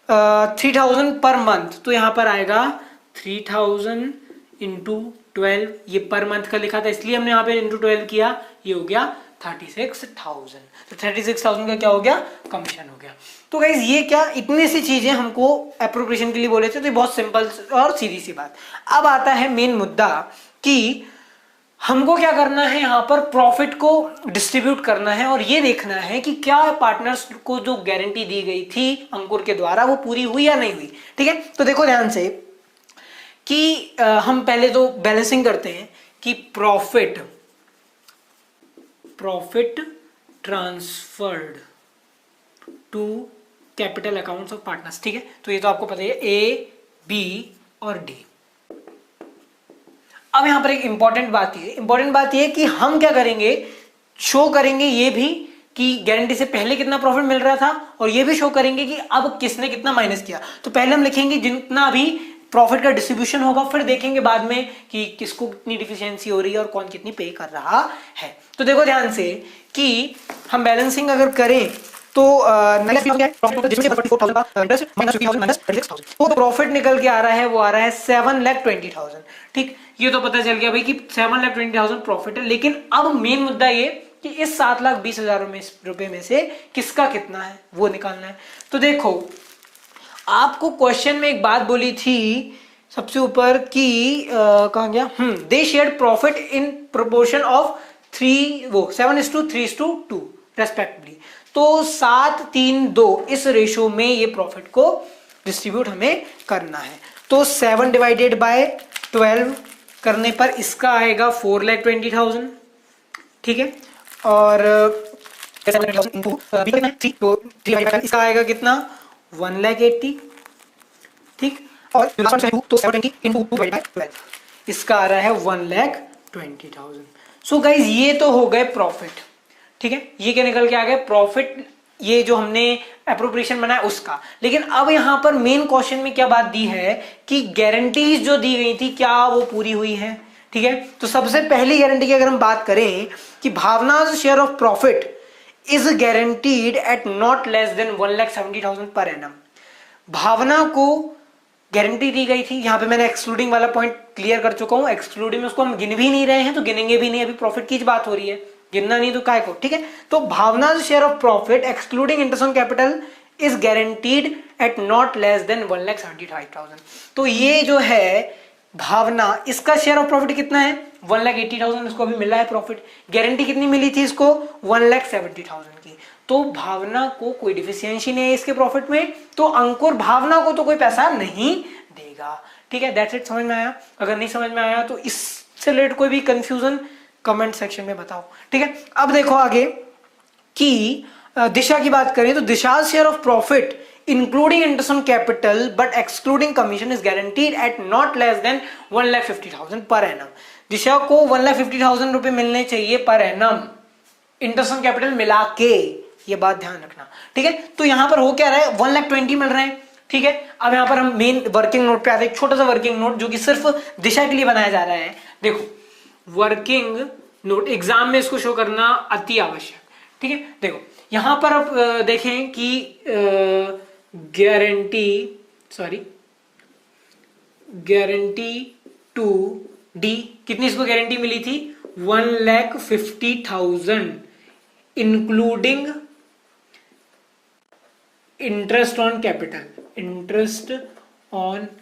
3,000 पर मंथ, तो यहां पर आएगा 3,000 इंटू 12, ये पर मंथ का लिखा था इसलिए हमने यहाँ पे इंटू 12 किया, ये हो गया 36,000। तो 36,000 का क्या हो गया, कमीशन हो गया। तो गाइज ये क्या, इतनी सी चीजें हमको एप्रोप्रिएशन के लिए बोले थे, तो ये बहुत सिंपल और सीधी सी बात। अब आता है मेन मुद्दा कि हमको क्या करना है, यहाँ पर प्रॉफिट को डिस्ट्रीब्यूट करना है और ये देखना है कि क्या पार्टनर्स को जो गारंटी दी गई थी अंकुर के द्वारा वो पूरी हुई या नहीं हुई। ठीक है, तो देखो ध्यान से कि हम पहले तो बैलेंसिंग करते हैं कि profit transferred to capital accounts of partners. ठीक है, तो ये तो आपको पता है ए, बी और डी। अब यहां पर एक इंपॉर्टेंट बात ये है कि हम क्या करेंगे, शो करेंगे ये भी कि गारंटी से पहले कितना प्रॉफिट मिल रहा था और ये भी शो करेंगे कि अब किसने कितना माइनस किया। तो पहले हम लिखेंगे जितना भी प्रॉफिट का डिस्ट्रीब्यूशन होगा, फिर देखेंगे बाद में कि किसको कितनी डिफिशियंसी हो रही है और कौन कितनी पे कर रहा है। तो देखो ध्यान से कि हम बैलेंसिंग अगर करें तो प्रॉफिट निकल के आ रहा है, वो आ रहा है 7,20,000। ठीक, ये तो पता चल गया भाई कि 7,20,000 प्रॉफिट है। लेकिन अब मेन मुद्दा ये कि इस 7,20,000 रुपए में से किसका कितना है वो निकालना है। तो देखो आपको क्वेश्चन में एक बात बोली थी सबसे ऊपर कि कहां गया, दे shared profit in proportion of 7:3:2 respectively. तो 7:3:2 इस रेशो में ये प्रॉफिट को डिस्ट्रीब्यूट हमें करना है। तो 7 डिवाइडेड बाय 12 करने पर इसका आएगा 4,20,000। ठीक है, और इसका आएगा कितना, 1,80,000। ठीक, और तो 720 into 2/12 इसका आ रहा है 1,20,000। सो गाइज ये तो हो गए प्रॉफिट। ठीक है, ये क्या निकल के आ गया प्रॉफिट, ये जो हमने एप्रोप्रिएशन बनाया उसका। लेकिन अब यहां पर मेन क्वेश्चन में क्या बात दी है कि गारंटीज जो दी गई थी क्या वो पूरी हुई है। ठीक है, तो सबसे पहली गारंटी की अगर हम बात करें कि Bhavna's share of profit is guaranteed at not less than 1,70,000 per annum. भावना को गारंटी दी गई थी, यहां पे मैंने एक्सक्लूडिंग वाला पॉइंट क्लियर कर चुका हूं। एक्सक्लूडिंग में उसको हम गिन भी नहीं रहे हैं तो गिनेंगे भी नहीं, अभी प्रॉफिट की बात हो रही है, गिनना नहीं तो काय को। ठीक है, तो Bhavna share of profit excluding interest on capital is guaranteed at not less than 1,75,000। तो ये जो है भावना, इसका शेयर ऑफ प्रॉफिट कितना है, 1,80,000 इसको अभी मिला है प्रॉफिट। गारंटी कितनी मिली थी इसको, 1,70,000 की। तो भावना को कोई डिफिशियंसी नहीं है इसके प्रॉफिट में, तो अंकुर भावना को तो कोई पैसा नहीं देगा। ठीक है, दैट्स इट। समझ में आया? अगर नहीं समझ में आया तो इससे रिलेटेड कोई भी कंफ्यूजन कमेंट सेक्शन में बताओ। ठीक है, अब देखो आगे कि दिशा की बात करें तो Disha share of profit including interest on capital but excluding commission is guaranteed at not less than 1,50,000 per annum. दिशा को 1,50,000 रुपए मिलने चाहिए per annum, interest on capital मिला के, ये बात ध्यान रखना। ठीक है, तो यहां पर हो क्या रहा है, 1,20,000 मिल रहे हैं। ठीक है, अब यहां पर हम मेन वर्किंग नोट पे आते हैं, छोटा सा वर्किंग नोट जो कि सिर्फ दिशा के लिए बनाया जा रहा है। देखो वर्किंग नोट एग्जाम में इसको शो करना अति आवश्यक। ठीक है, देखो यहां पर आप देखें कि गारंटी टू डी, कितनी इसको गारंटी मिली थी, 1,50,000 इंक्लूडिंग इंटरेस्ट ऑन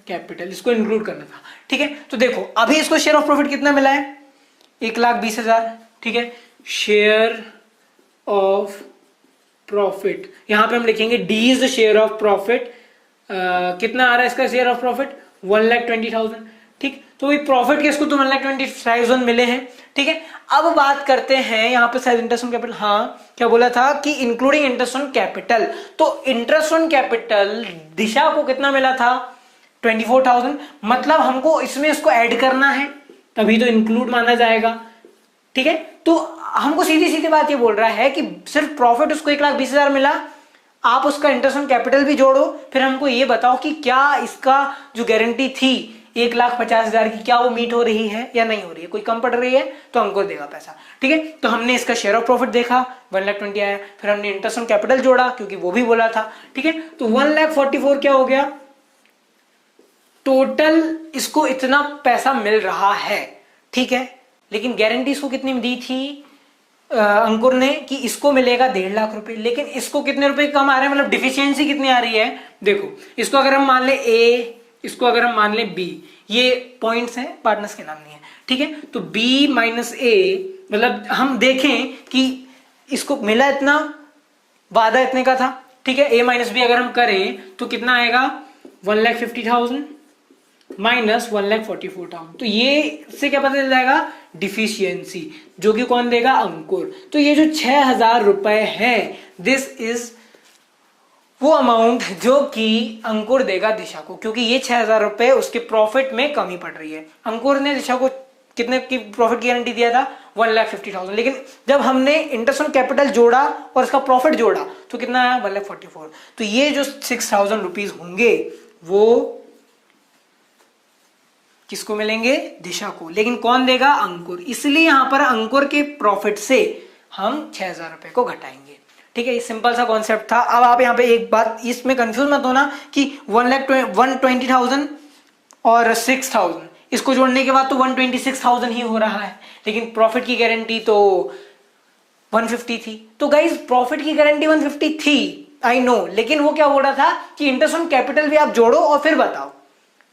कैपिटल, इसको इंक्लूड करना था। ठीक है, तो देखो अभी इसको शेयर ऑफ प्रॉफिट कितना मिला है, 1,20,000। ठीक है, शेयर ऑफ प्रॉफिट यहां पे हम लिखेंगे D is the share of profit. कितना आ रहा है इसका शेयर ऑफ प्रॉफिट, 1,20,000। ठीक, तो ये प्रॉफिट के इसको तो 1,20,000 मिले हैं। ठीक है, अब बात करते हैं यहाँ पे शायद इंटरेस्ट ऑन कैपिटल, हाँ क्या बोला था कि इंक्लूडिंग इंटरेस्ट ऑन कैपिटल। तो इंटरेस्ट ऑन कैपिटल दिशा को कितना मिला था, 24,000। मतलब हमको इसमें इसको ऐड करना है तभी तो इंक्लूड माना जाएगा। ठीक है, तो हमको सीधी सीधी बात ये बोल रहा है कि सिर्फ प्रॉफिट उसको 1,20,000 मिला, आप उसका इंटरेस्ट ऑन कैपिटल भी जोड़ो, फिर हमको ये बताओ कि क्या इसका जो गारंटी थी 1,50,000 की, क्या वो मीट हो रही है या नहीं हो रही है, कोई कम पड़ रही है तो हमको देगा पैसा। ठीक है, तो हमने इसका शेयर ऑफ प्रॉफिट देखा 1,20,000 आया, फिर हमने इंटरेस्ट ऑन कैपिटल जोड़ा क्योंकि वो भी बोला था। ठीक है, तो 1,44,000 क्या हो गया, टोटल इसको इतना पैसा मिल रहा है, ठीक है, लेकिन गारंटी इसको कितनी दी थी अंकुर ने कि इसको मिलेगा 1.5 लाख रुपए, लेकिन इसको कितने रुपए कम आ रहे हैं, मतलब डिफिशियंसी कितनी आ रही है। देखो इसको अगर हम मान ले ए, इसको अगर हम मान ले बी, ये पॉइंट्स हैं, पार्टनर्स के नाम नहीं है, ठीक है। तो बी माइनस ए, मतलब हम देखें कि इसको मिला इतना, वादा इतने का था, ठीक है। ए माइनस बी अगर हम करें तो कितना आएगा 1,50,000 माइनस 1,44,000, तो ये इससे क्या पता चल जाएगा, डिफिशियंसी, जो कि कौन देगा, अंकुर। तो ये जो 6,000 रुपए है, दिस इज वो अमाउंट जो कि अंकुर देगा दिशा को, क्योंकि ये 6,000 रुपए उसके प्रॉफिट में कमी पड़ रही है। अंकुर ने दिशा को कितने की प्रॉफिट की गारंटी दिया था, 1,50,000, लेकिन जब हमने इंटरेस्ट ऑन कैपिटल जोड़ा और इसका प्रॉफिट जोड़ा तो कितना आया, 1,44,000। तो ये जो 6,000 रुपीज होंगे वो किसको मिलेंगे, दिशा को, लेकिन कौन देगा, अंकुर। इसलिए यहां पर अंकुर के प्रॉफिट से हम 6,000 रुपए को घटाएंगे, ठीक है। ये सिंपल सा कॉन्सेप्ट था। अब आप यहाँ पे एक बात, इसमें कंफ्यूज मत होना कि 1,20,000 और 6,000 इसको जोड़ने के बाद तो 126,000 ही हो रहा है, लेकिन प्रॉफिट की गारंटी तो 150 थी। तो गाइज प्रॉफिट की गारंटी 150 थी, आई नो, लेकिन वो क्या बोल रहा था कि इंटरेस्ट ऑन कैपिटल भी आप जोड़ो और फिर बताओ,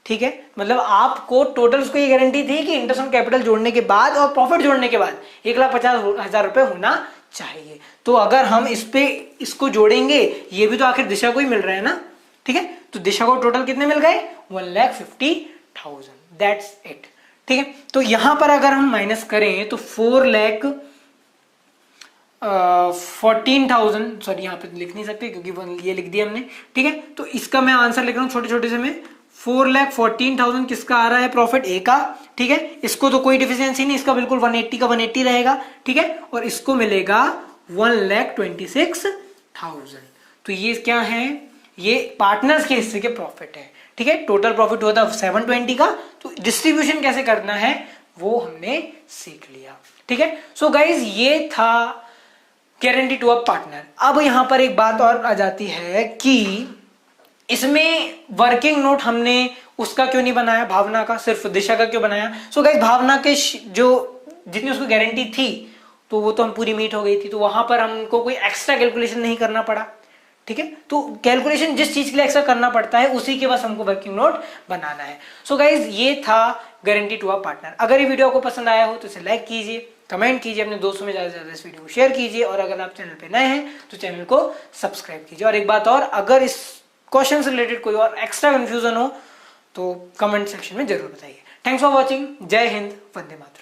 ठीक है। मतलब आपको टोटल उसको ये गारंटी थी कि इंटरेस्ट ऑन कैपिटल जोड़ने के बाद और प्रॉफिट जोड़ने के बाद 1,50,000 रुपए होना चाहिए। तो अगर हम इस पे इसको जोड़ेंगे, ये भी तो आखिर दिशा को ही मिल रहा है ना, ठीक है। तो दिशा को टोटल कितने मिल गए, 1,50,000, दैट्स इट, ठीक है। तो यहां पर अगर हम माइनस करें तो 4,14,000, सॉरी यहाँ पे लिख नहीं सकते क्योंकि ये लिख दिया हमने, ठीक है। तो इसका मैं आंसर लिख रहा हूँ छोटे छोटे से में, 4,14,000 किसका आ रहा है, प्रॉफिट ए का, ठीक है। इसको तो कोई डिफिशियंसी नहीं, इसका बिल्कुल 180 का 180 रहेगा, ठीक है। और इसको मिलेगा 1,26,000। तो ये क्या है, ये पार्टनर्स के हिस्से के प्रॉफिट है, ठीक है। टोटल प्रॉफिट होता है 720 का, तो डिस्ट्रीब्यूशन कैसे करना है वो हमने सीख लिया, ठीक है। सो गाइज ये था गारंटी टू अ पार्टनर। अब यहां पर एक बात और आ जाती है कि इसमें वर्किंग नोट हमने उसका क्यों नहीं बनाया, भावना का, सिर्फ दिशा का क्यों बनाया। सो गाइस भावना के जो जितनी उसको गारंटी थी तो वो तो हम पूरी मीट हो गई थी, तो वहां पर हमको कोई एक्स्ट्रा कैलकुलेशन नहीं करना पड़ा, ठीक है। तो कैलकुलेशन जिस चीज के लिए एक्स्ट्रा करना पड़ता है उसी के बस हमको वर्किंग नोट बनाना है। सो गाइज ये था गारंटी टू अ पार्टनर। अगर ये वीडियो आपको पसंद आया हो तो इसे लाइक कीजिए, कमेंट कीजिए, अपने दोस्तों में ज्यादा से ज्यादा इस वीडियो को शेयर कीजिए, और अगर आप चैनल पे नए हैं तो चैनल को सब्सक्राइब कीजिए। और एक बात और, अगर इस क्वेश्चन से रिलेटेड कोई और एक्स्ट्रा कंफ्यूजन हो तो कमेंट सेक्शन में जरूर बताइए। थैंक्स फॉर वॉचिंग, जय हिंद, वंदे मातरम।